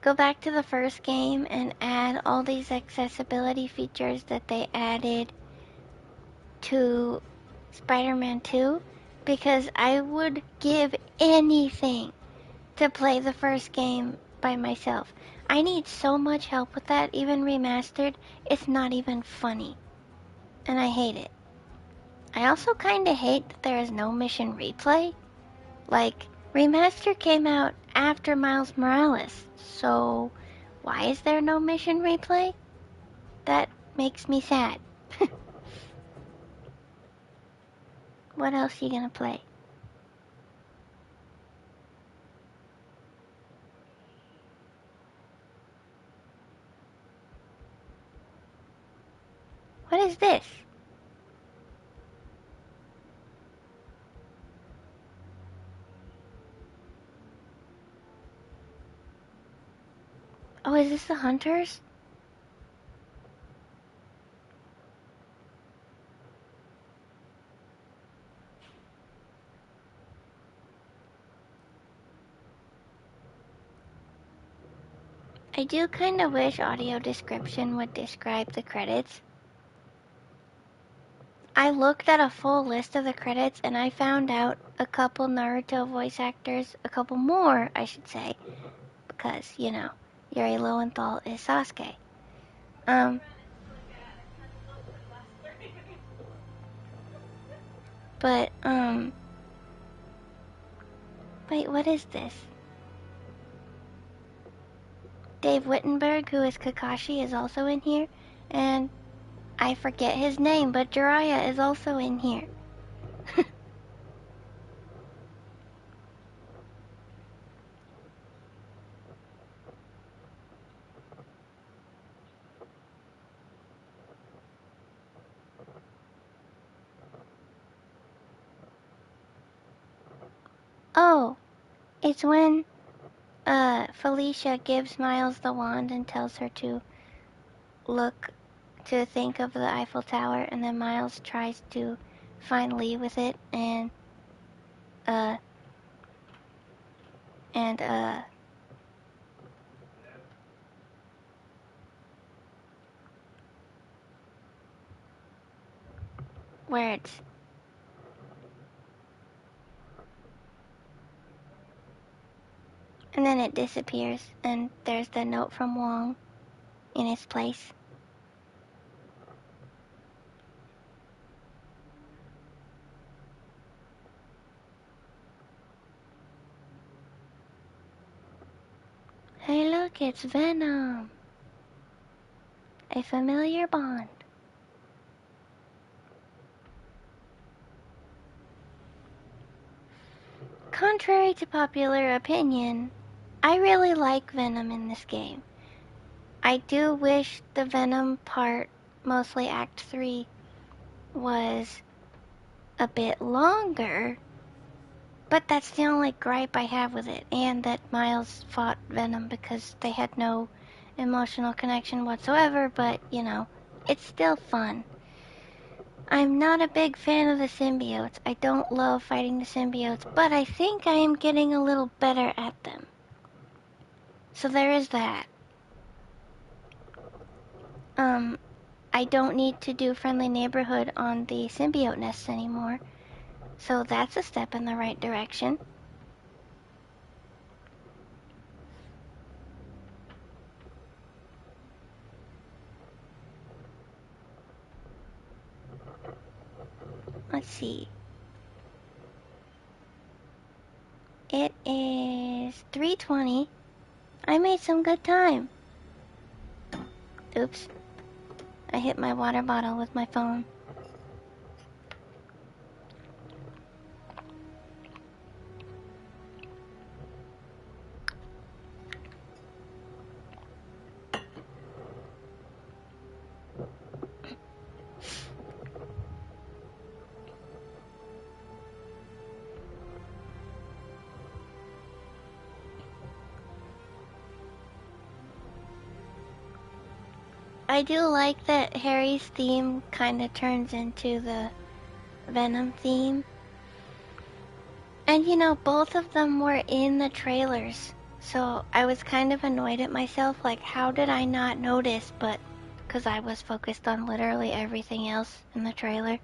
go back to the first game and add all these accessibility features that they added to Spider-Man 2, because I would give anything to play the first game by myself. I need so much help with that, even remastered. It's not even funny. And I hate it. I also kinda hate that there is no mission replay. Like, Remaster came out after Miles Morales, so why is there no mission replay? That makes me sad. What else you gonna play? What is this? Oh, is this the Hunters? I do kinda wish audio description would describe the credits. I looked at a full list of the credits and I found out a couple Naruto voice actors, a couple more, I should say, because, you know, Yuri Lowenthal is Sasuke. But, wait, what is this? Dave Wittenberg, who is Kakashi, is also in here, and I forget his name, but Jiraiya is also in here. Oh, it's when Felicia gives Miles the wand and tells her to think of the Eiffel Tower, and then Miles tries to find Lee with it, and words. And then it disappears, and there's the note from Wong in its place. Hey look, it's Venom. A familiar Bond. Contrary to popular opinion, I really like Venom in this game. I do wish the Venom part, mostly Act 3, was a bit longer, but that's the only gripe I have with it, and that Miles fought Venom because they had no emotional connection whatsoever, but, you know, it's still fun. I'm not a big fan of the symbiotes. I don't love fighting the symbiotes, but I think I am getting a little better at them. So there is that. I don't need to do Friendly Neighborhood on the symbiote nests anymore, so that's a step in the right direction. Let's see. It is 3:20. I made some good time. Oops. I hit my water bottle with my phone. I do like that Harry's theme kind of turns into the Venom theme. And you know, both of them were in the trailers So I was kind of annoyed at myself, like, how did I not notice? But because I was focused on literally everything else in the trailer.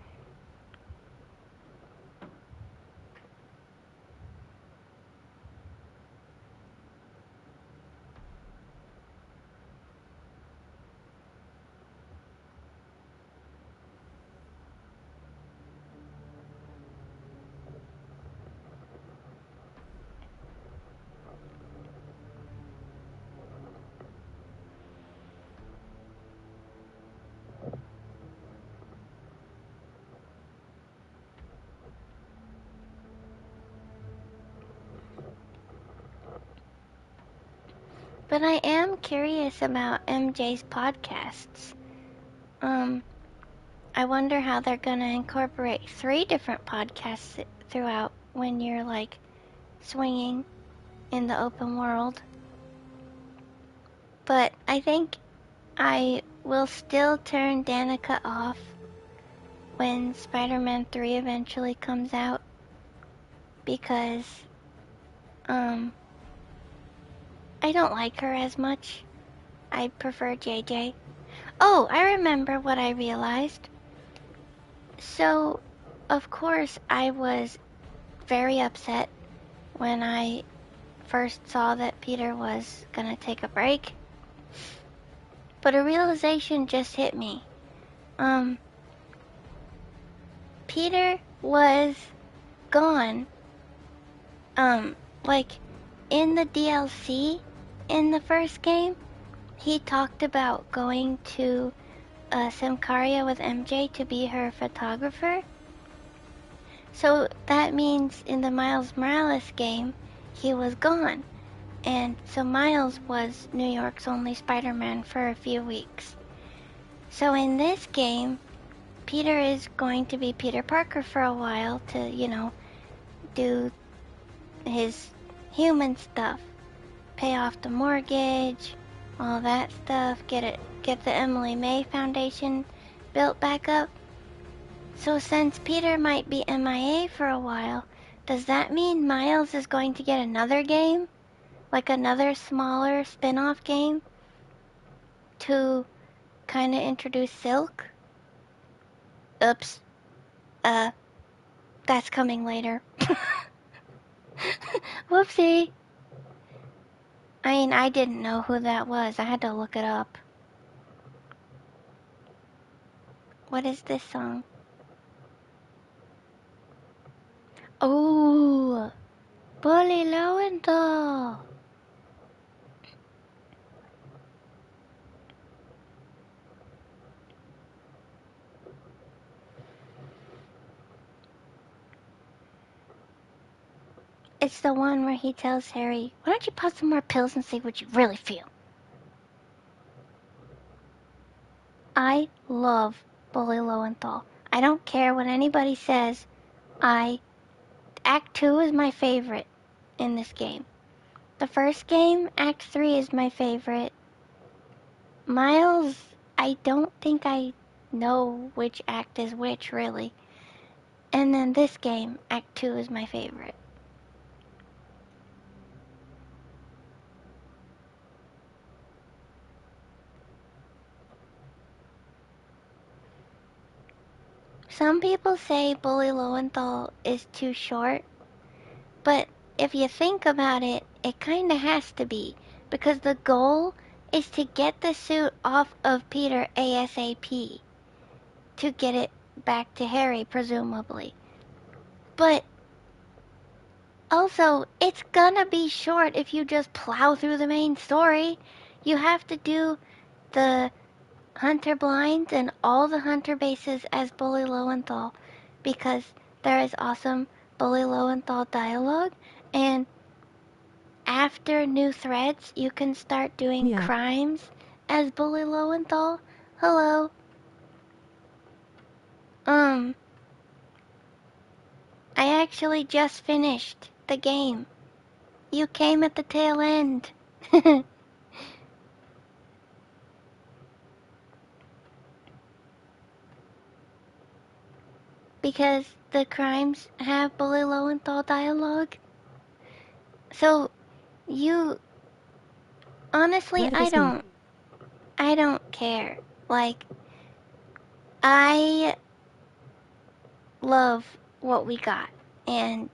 But I am curious about MJ's podcasts. I wonder how they're gonna incorporate 3 different podcasts throughout when you're like swinging in the open world. But I think I will still turn Danica off when Spider-Man 3 eventually comes out because I don't like her as much. I prefer JJ. Oh, I remember what I realized. So, of course, I was very upset when I first saw that Peter was gonna take a break. But a realization just hit me. Peter was gone. Like, in the DLC, in the first game, he talked about going to Symkaria with MJ to be her photographer. So that means in the Miles Morales game, he was gone. And so Miles was New York's only Spider-Man for a few weeks. So in this game, Peter is going to be Peter Parker for a while to, you know, do his human stuff. Pay off the mortgage, all that stuff, get the Emily May Foundation built back up. So since Peter might be MIA for a while, does that mean Miles is going to get another game? Like another smaller spin-off game? To kind of introduce Silk? Oops. That's coming later. Whoopsie. I mean, I didn't know who that was. I had to look it up. What is this song? Oh, Bully Lowenthal. It's the one where he tells Harry, why don't you pop some more pills and see what you really feel? I love Bully Lowenthal. I don't care what anybody says. Act 2 is my favorite in this game. The first game, Act 3 is my favorite. Miles, I don't think I know which act is which, really. And then this game, Act 2 is my favorite. Some people say Bully Lowenthal is too short, but if you think about it, it kinda has to be, because the goal is to get the suit off of Peter ASAP, to get it back to Harry, presumably. But also, it's gonna be short if you just plow through the main story. You have to do the Hunter blinds and all the Hunter bases as Bully Lowenthal, because there is awesome Bully Lowenthal dialogue, and after New Threads, you can start doing crimes as Bully Lowenthal. Hello. I actually just finished the game. You came at the tail end. Because the crimes have Bully Lowenthal dialogue. So, you Honestly, I don't care. Like, I love what we got, and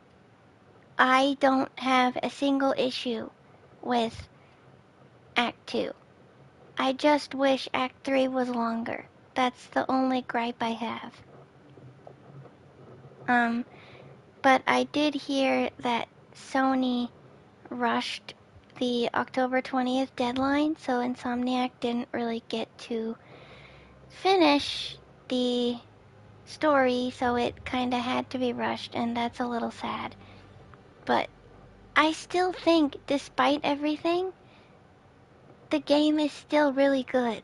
I don't have a single issue with Act 2. I just wish Act 3 was longer. That's the only gripe I have. But I did hear that Sony rushed the October 20th deadline, so Insomniac didn't really get to finish the story, so it kinda had to be rushed, and that's a little sad. But I still think, despite everything, the game is still really good.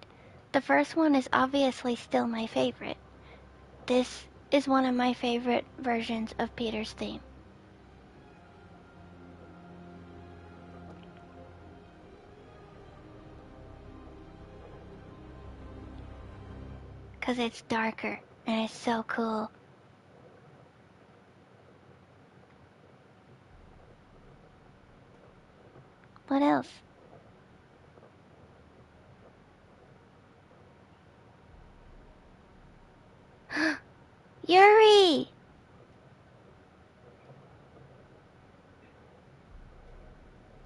The first one is obviously still my favorite. This is one of my favorite versions of Peter's theme. Cause it's darker and it's so cool. What else? Yuri!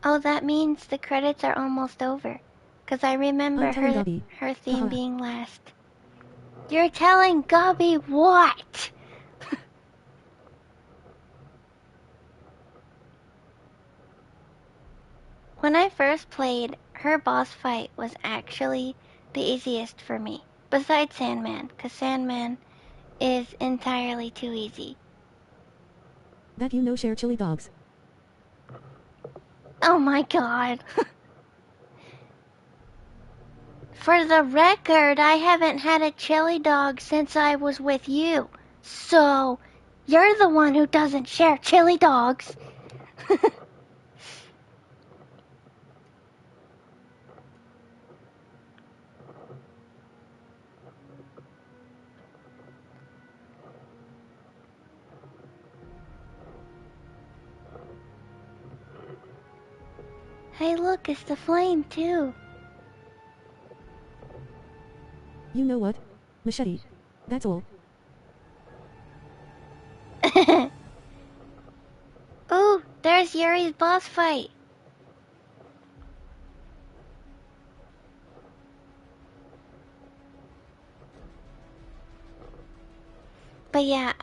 Oh, that means the credits are almost over. Cause I remember her theme being last. You're telling Gabi what? When I first played, her boss fight was actually the easiest for me. Besides Sandman, cause Sandman is entirely too easy. That you know share chili dogs. Oh my god. For the record, I haven't had a chili dog since I was with you. So, you're the one who doesn't share chili dogs. Hey look, it's the flame too. You know what? Machete. That's all. Ooh, there's Yuri's boss fight. But yeah,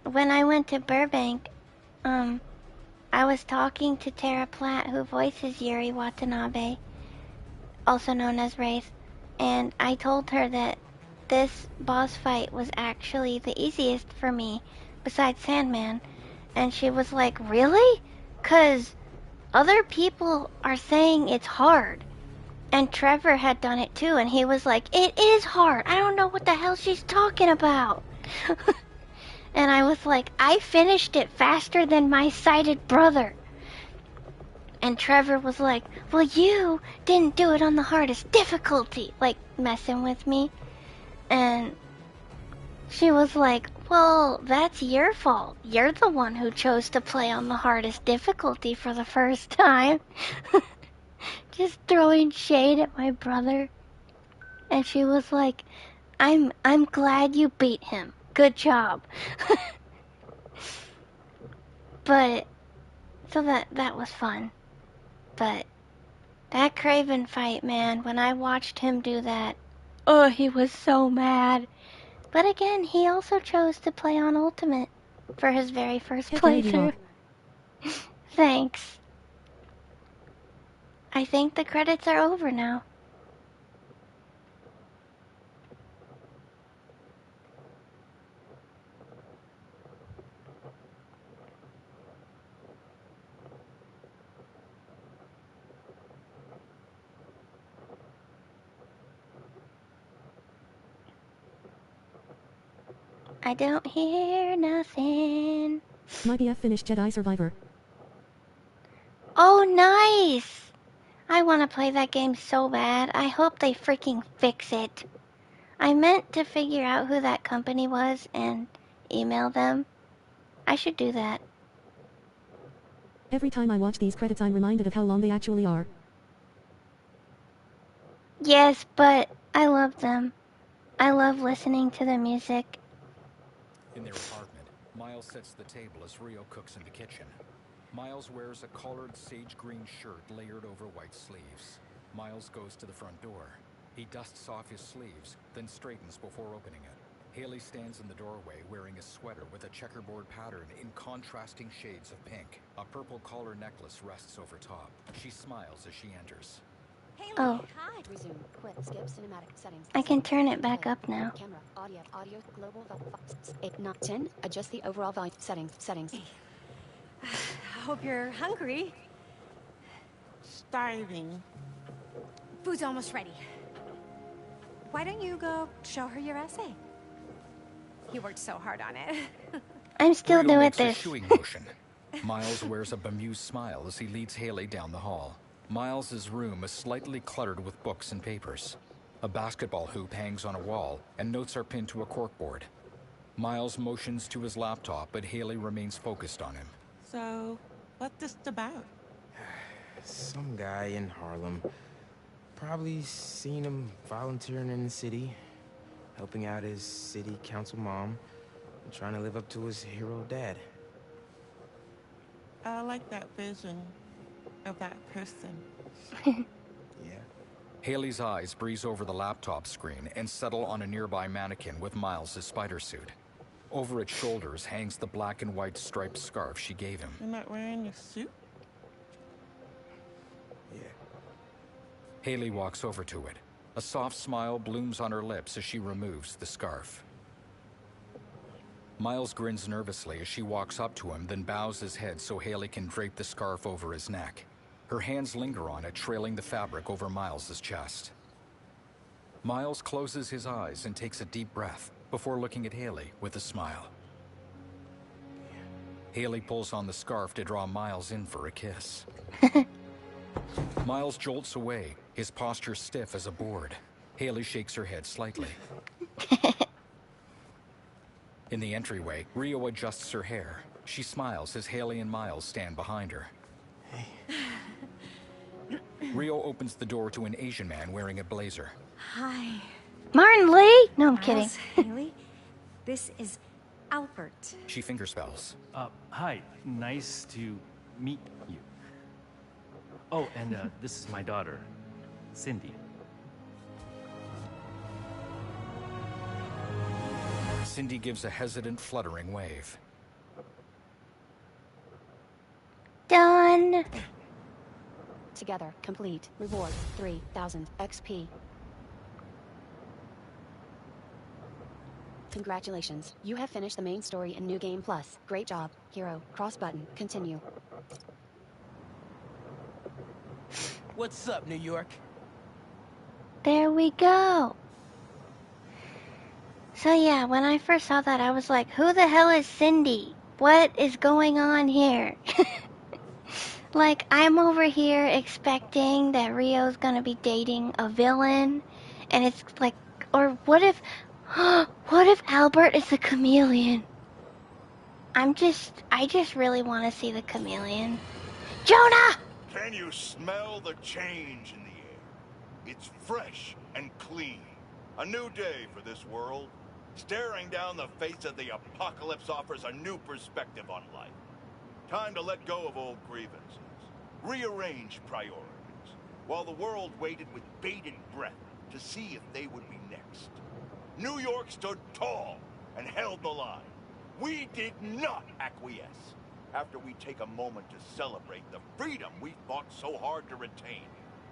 when I went to Burbank, I was talking to Tara Platt, who voices Yuri Watanabe, also known as Wraith, and I told her that this boss fight was actually the easiest for me, besides Sandman, and she was like, really? 'Cause other people are saying it's hard. And Trevor had done it too, and he was like, it is hard. I don't know what the hell she's talking about. And I was like, I finished it faster than my sighted brother. And Trevor was like, well, you didn't do it on the hardest difficulty, like messing with me. And she was like, well, that's your fault. You're the one who chose to play on the hardest difficulty for the first time. Just throwing shade at my brother. And she was like, I'm glad you beat him. Good job. But, so that was fun. But, that Kraven fight, man, when I watched him do that, oh, he was so mad. But again, he also chose to play on Ultimate for his very first playthrough. Thanks. I think the credits are over now. I don't hear nothing. My BF finished Jedi Survivor. Oh, nice! I want to play that game so bad. I hope they freaking fix it. I meant to figure out who that company was and email them. I should do that. Every time I watch these credits I'm reminded of how long they actually are. Yes, but I love them. I love listening to the music. In their apartment, Miles sets the table as Rio cooks in the kitchen. Miles wears a collared sage green shirt layered over white sleeves. Miles goes to the front door. He dusts off his sleeves, then straightens before opening it. Haley stands in the doorway wearing a sweater with a checkerboard pattern in contrasting shades of pink. A purple collar necklace rests over top. She smiles as she enters. Oh. Hi. Resume. Quit. Skip cinematic settings. I can turn it back up now. Camera. Audio. Global. 8, not 10. Adjust the overall volume. Settings. I hope you're hungry. Starving. Food's almost ready. Why don't you go show her your essay? You worked so hard on it. I'm still Rio new at makes a this. shooing motion. Miles wears a bemused smile as he leads Haley down the hall. Miles's room is slightly cluttered with books and papers. A basketball hoop hangs on a wall, and notes are pinned to a corkboard. Miles motions to his laptop, but Haley remains focused on him. So, what's this about? Some guy in Harlem. Probably seen him volunteering in the city, helping out his city council mom, and trying to live up to his hero dad. I like that vision of that person. Yeah. Haley's eyes breeze over the laptop screen and settle on a nearby mannequin with Miles' spider suit. Over its shoulders hangs the black and white striped scarf she gave him. You're not wearing a suit? Yeah. Haley walks over to it. A soft smile blooms on her lips as she removes the scarf. Miles grins nervously as she walks up to him, then bows his head so Haley can drape the scarf over his neck. Her hands linger on it, trailing the fabric over Miles's chest. Miles closes his eyes and takes a deep breath before looking at Haley with a smile. Haley pulls on the scarf to draw Miles in for a kiss. Miles jolts away, his posture stiff as a board. Haley shakes her head slightly. In the entryway, Rio adjusts her hair. She smiles as Haley and Miles stand behind her. Rio opens the door to an Asian man wearing a blazer. Hi. Martin Lee? No, I'm kidding. Miles, Haley, this is Albert. She fingerspells. Hi. Nice to meet you. Oh, and this is my daughter, Cindy. Cindy gives a hesitant, fluttering wave. Done. Together. Complete. Reward. 3,000 XP. Congratulations. You have finished the main story in New Game Plus. Great job. Hero. Cross button. Continue. What's up, New York? There we go. So yeah, when I first saw that, I was like, who the hell is Cindy? What is going on here? Like, I'm over here expecting that Rio's gonna be dating a villain, and it's like, or what if Albert is the chameleon? I just really want to see the chameleon. Jonah! Can you smell the change in the air? It's fresh and clean. A new day for this world. Staring down the face of the apocalypse offers a new perspective on life. Time to let go of old grievances. Rearrange priorities. While the world waited with bated breath to see if they would be next. New York stood tall and held the line. We did not acquiesce. After we take a moment to celebrate the freedom we fought so hard to retain,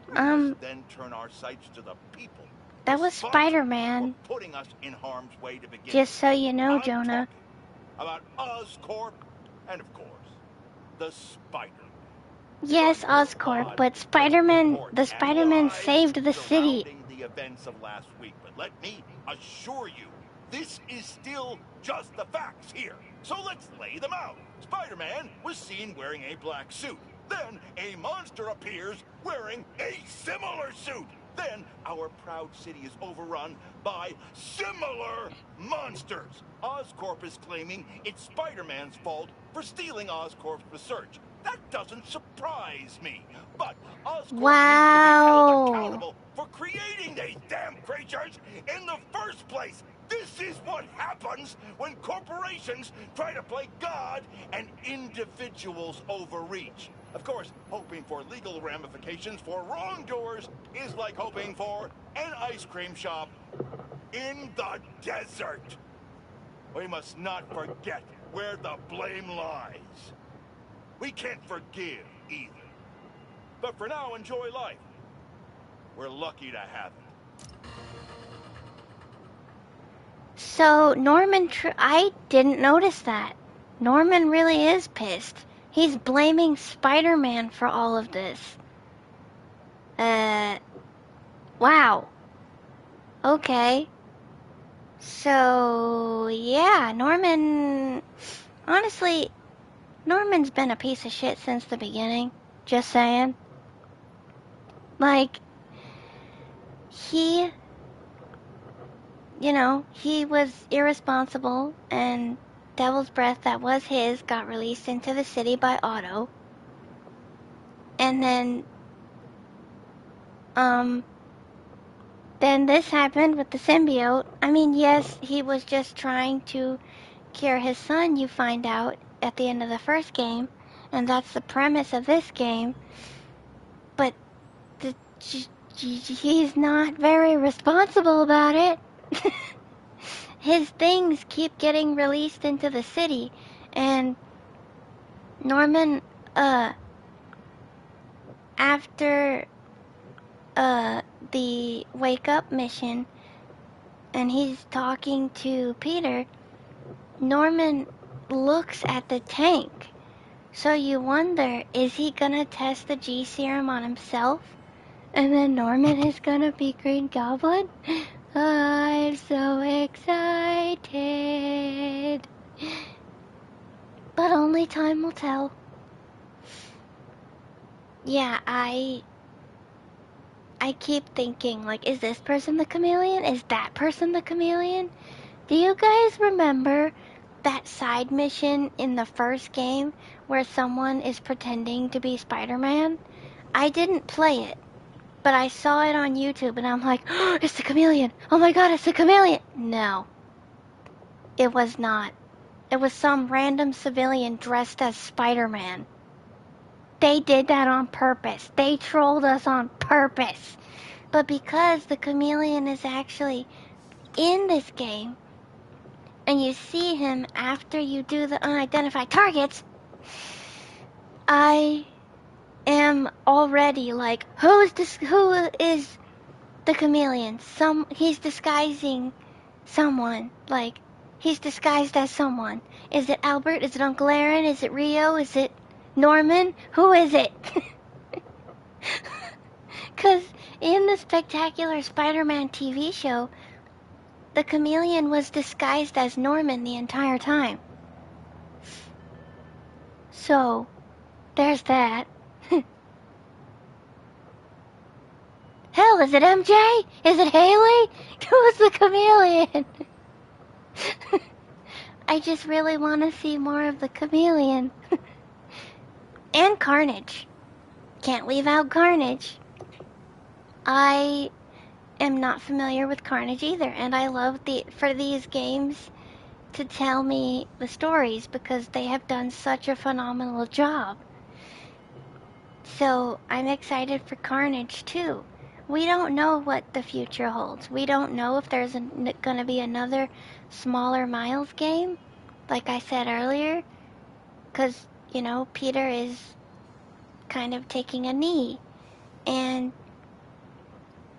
we must then turn our sights to the people. That was Spider-Man. Putting us in harm's way to begin. Just so you know, Jonah. About Oscorp and, of course, the Spider-Man. Yes, Oscorp, but the Spider-Man saved the city. The events of last week, but let me assure you, this is still just the facts here. So let's lay them out. Spider-Man was seen wearing a black suit. Then a monster appears wearing a similar suit. Then our proud city is overrun by similar monsters. Oscorp is claiming it's Spider-Man's fault for stealing Oscorp's research. That doesn't surprise me. But Oscorp needs to be held accountable for creating these damn creatures in the first place. This is what happens when corporations try to play God and individuals overreach. Of course, hoping for legal ramifications for wrongdoers is like hoping for an ice cream shop in the desert. We must not forget where the blame lies. We can't forgive either. But for now, enjoy life. We're lucky to have it. So Norman, I didn't notice that. Norman really is pissed. He's blaming Spider-Man for all of this. Wow. Okay. So, yeah, Norman... Honestly, Norman's been a piece of shit since the beginning. Just saying. Like, he... You know, he was irresponsible, and Devil's Breath that was his got released into the city by Otto. And then this happened with the symbiote. I mean, yes, he was just trying to cure his son, you find out at the end of the first game, and that's the premise of this game. But he's not very responsible about it. His things keep getting released into the city, and Norman, after the wake up mission, and he's talking to Peter, Norman looks at the tank. So you wonder, is he gonna test the G serum on himself? And then Norman is gonna be Green Goblin? I'm so excited. But only time will tell. Yeah, I keep thinking, like, is this person the chameleon? Is that person the chameleon? Do you guys remember that side mission in the first game where someone is pretending to be Spider-Man? I didn't play it, but I saw it on YouTube and I'm like, oh, it's the chameleon. Oh my god, it's the chameleon. No, it was not. It was some random civilian dressed as Spider-Man. They did that on purpose. They trolled us on purpose. But because the chameleon is actually in this game, and you see him after you do the unidentified targets, I am already like, who is the chameleon? He's disguising someone. Like, he's disguised as someone. Is it Albert? Is it Uncle Aaron? Is it Rio? Is it Norman? Who is it? Because in the Spectacular Spider-Man TV show, the chameleon was disguised as Norman the entire time. So, there's that. Hell, is it MJ? Is it Haley? Who's the chameleon? I just really want to see more of the chameleon. And Carnage. Can't leave out Carnage. I am not familiar with Carnage either, and I love for these games to tell me the stories because they have done such a phenomenal job. So I'm excited for Carnage too. We don't know what the future holds. We don't know if there's going to be another smaller Miles game, like I said earlier, because, you know, Peter is kind of taking a knee. And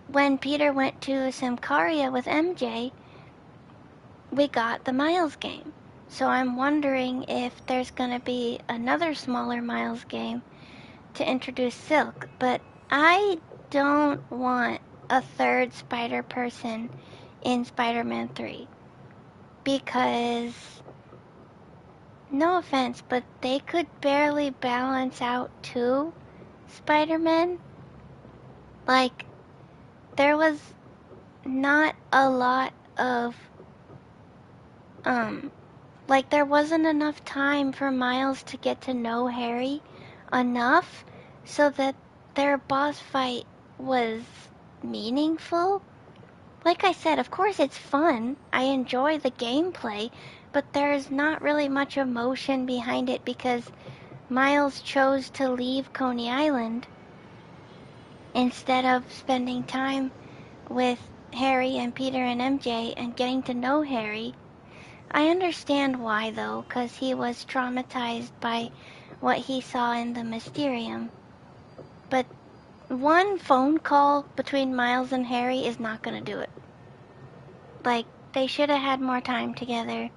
when Peter went to Symkaria with MJ, we got the Miles game. So I'm wondering if there's going to be another smaller Miles game to introduce Silk. But I don't want a third Spider-Person in Spider-Man 3. Because, no offense, but they could barely balance out 2 Spider-Men. Like, there was not a lot of, like, there wasn't enough time for Miles to get to know Harry enough so that their boss fight was meaningful. Like I said, of course it's fun. I enjoy the gameplay, but there's not really much emotion behind it because Miles chose to leave Coney Island instead of spending time with Harry and Peter and MJ and getting to know Harry. I understand why though, because he was traumatized by what he saw in the Mysterium. But one phone call between Miles and Harry is not gonna do it. Like, they should have had more time together.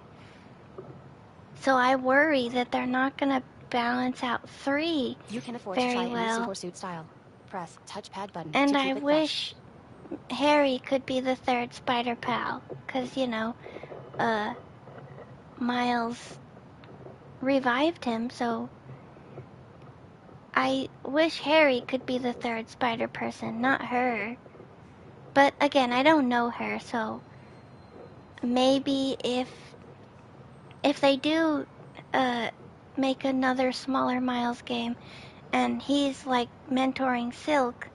So I worry that they're not gonna balance out 3 You can afford very to try well. NBC Pursuit style. Press touchpad button And to I keep it wish Harry could be the third Spider Pal, because, you know, Miles revived him, so I wish Harry could be the third Spider Person, not her. But again, I don't know her, so maybe if they do make another smaller Miles game and he's like mentoring Silk,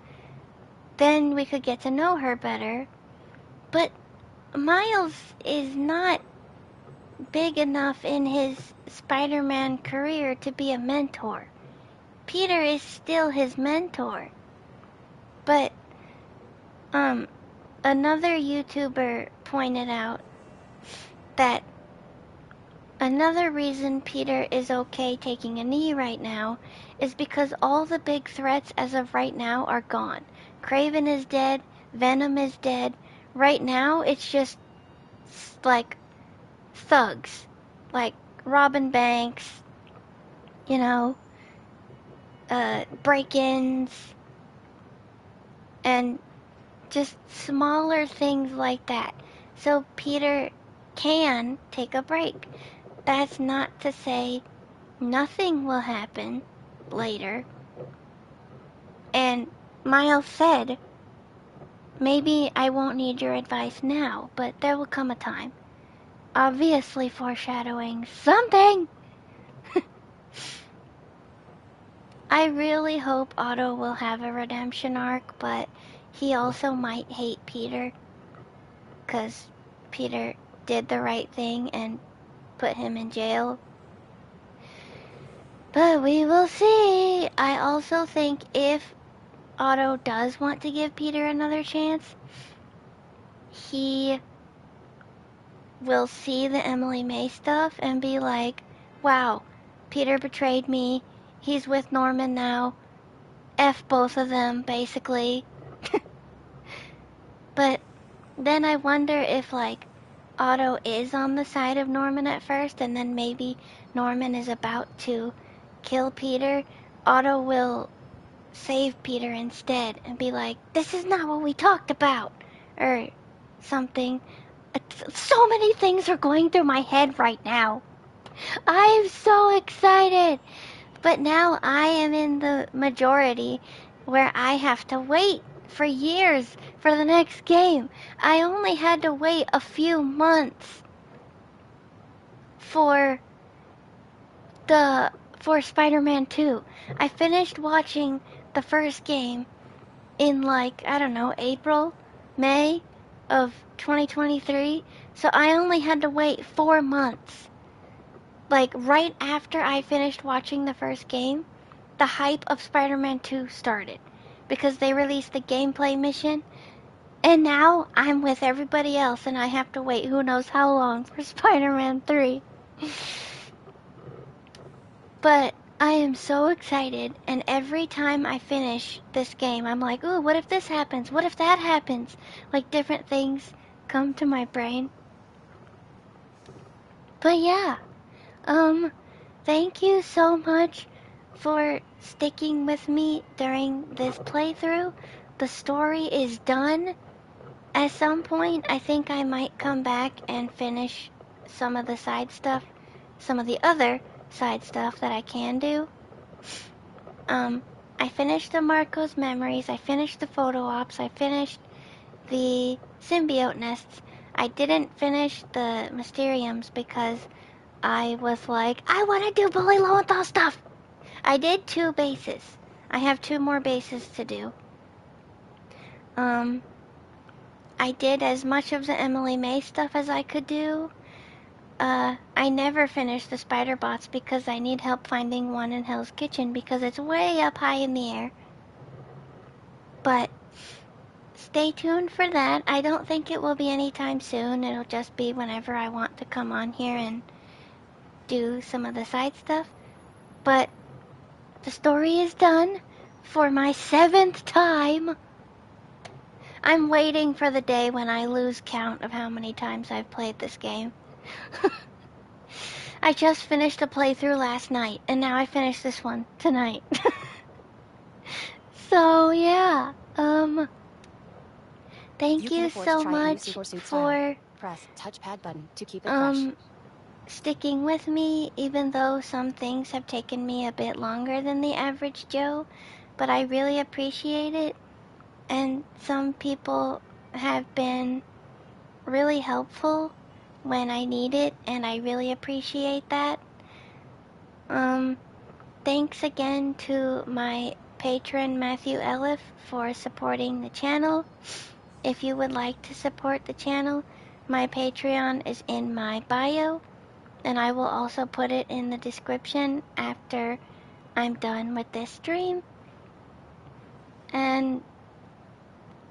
then we could get to know her better. But Miles is not big enough in his Spider-Man career to be a mentor. Peter is still his mentor. But another YouTuber pointed out that another reason Peter is okay taking a knee right now is because all the big threats as of right now are gone. Kraven is dead, Venom is dead. Right now it's just like thugs, like robbing banks, you know, break-ins, and just smaller things like that. So Peter can take a break. That's not to say nothing will happen later. And Miles said, maybe I won't need your advice now, but there will come a time. Obviously foreshadowing something! I really hope Otto will have a redemption arc, but he also might hate Peter, 'cause Peter did the right thing and put him in jail. But we will see. I also think if Otto does want to give Peter another chance, he will see the Emily May stuff and be like, wow, Peter betrayed me. He's with Norman now. F both of them, basically. But then I wonder if, like, Otto is on the side of Norman at first, and then maybe Norman is about to kill Peter. Otto will save Peter instead and be like, this is not what we talked about, or something. So many things are going through my head right now. I'm so excited. But now I am in the majority where I have to wait for years for the next game. I only had to wait a few months for Spider-Man 2. I finished watching the first game in, like, I don't know, April, May of 2023. So I only had to wait 4 months. Like, right after I finished watching the first game, the hype of Spider-Man 2 started. Because they released the gameplay mission. And now I'm with everybody else and I have to wait who knows how long for Spider-Man 3. But I am so excited, and every time I finish this game, I'm like, ooh, what if this happens? What if that happens? Like, different things come to my brain. But yeah, thank you so much for sticking with me during this playthrough. The story is done. At some point, I think I might come back and finish some of the side stuff, some of the other side stuff that I can do. I finished the Marco's Memories, I finished the photo ops, I finished the symbiote nests. I didn't finish the Mysteriums because I was like, I want to do Bully Lowenthal stuff. I did 2 bases. I have 2 more bases to do. I did as much of the Emily May stuff as I could do. I never finished the spider bots because I need help finding one in Hell's Kitchen because it's way up high in the air. But stay tuned for that. I don't think it will be anytime soon. It'll just be whenever I want to come on here and do some of the side stuff. But the story is done for my 7th time. I'm waiting for the day when I lose count of how many times I've played this game. I just finished a playthrough last night, and now I finished this one tonight. So, yeah, thank you so much for press touchpad button to keep it fresh. sticking with me, even though some things have taken me a bit longer than the average Joe, but I really appreciate it. And some people have been really helpful when I need it, and I really appreciate that. Thanks again to my patron Matthew Elliff for supporting the channel. If you would like to support the channel, my Patreon is in my bio, and I will also put it in the description after I'm done with this stream. And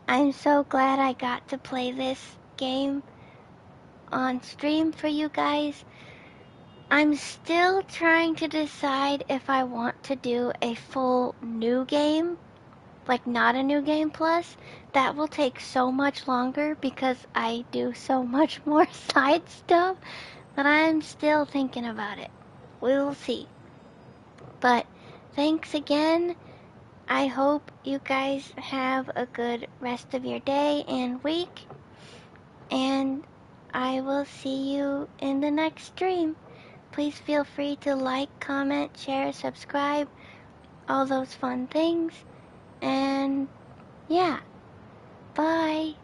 I'm so glad I got to play this game on stream for you guys. I'm still trying to decide if I want to do a full new game, like not a new game plus. That will take so much longer because I do so much more side stuff, but I'm still thinking about it. We'll see. But thanks again. I hope you guys have a good rest of your day and week, and I will see you in the next stream. Please feel free to like, comment, share, subscribe, all those fun things. And yeah, bye.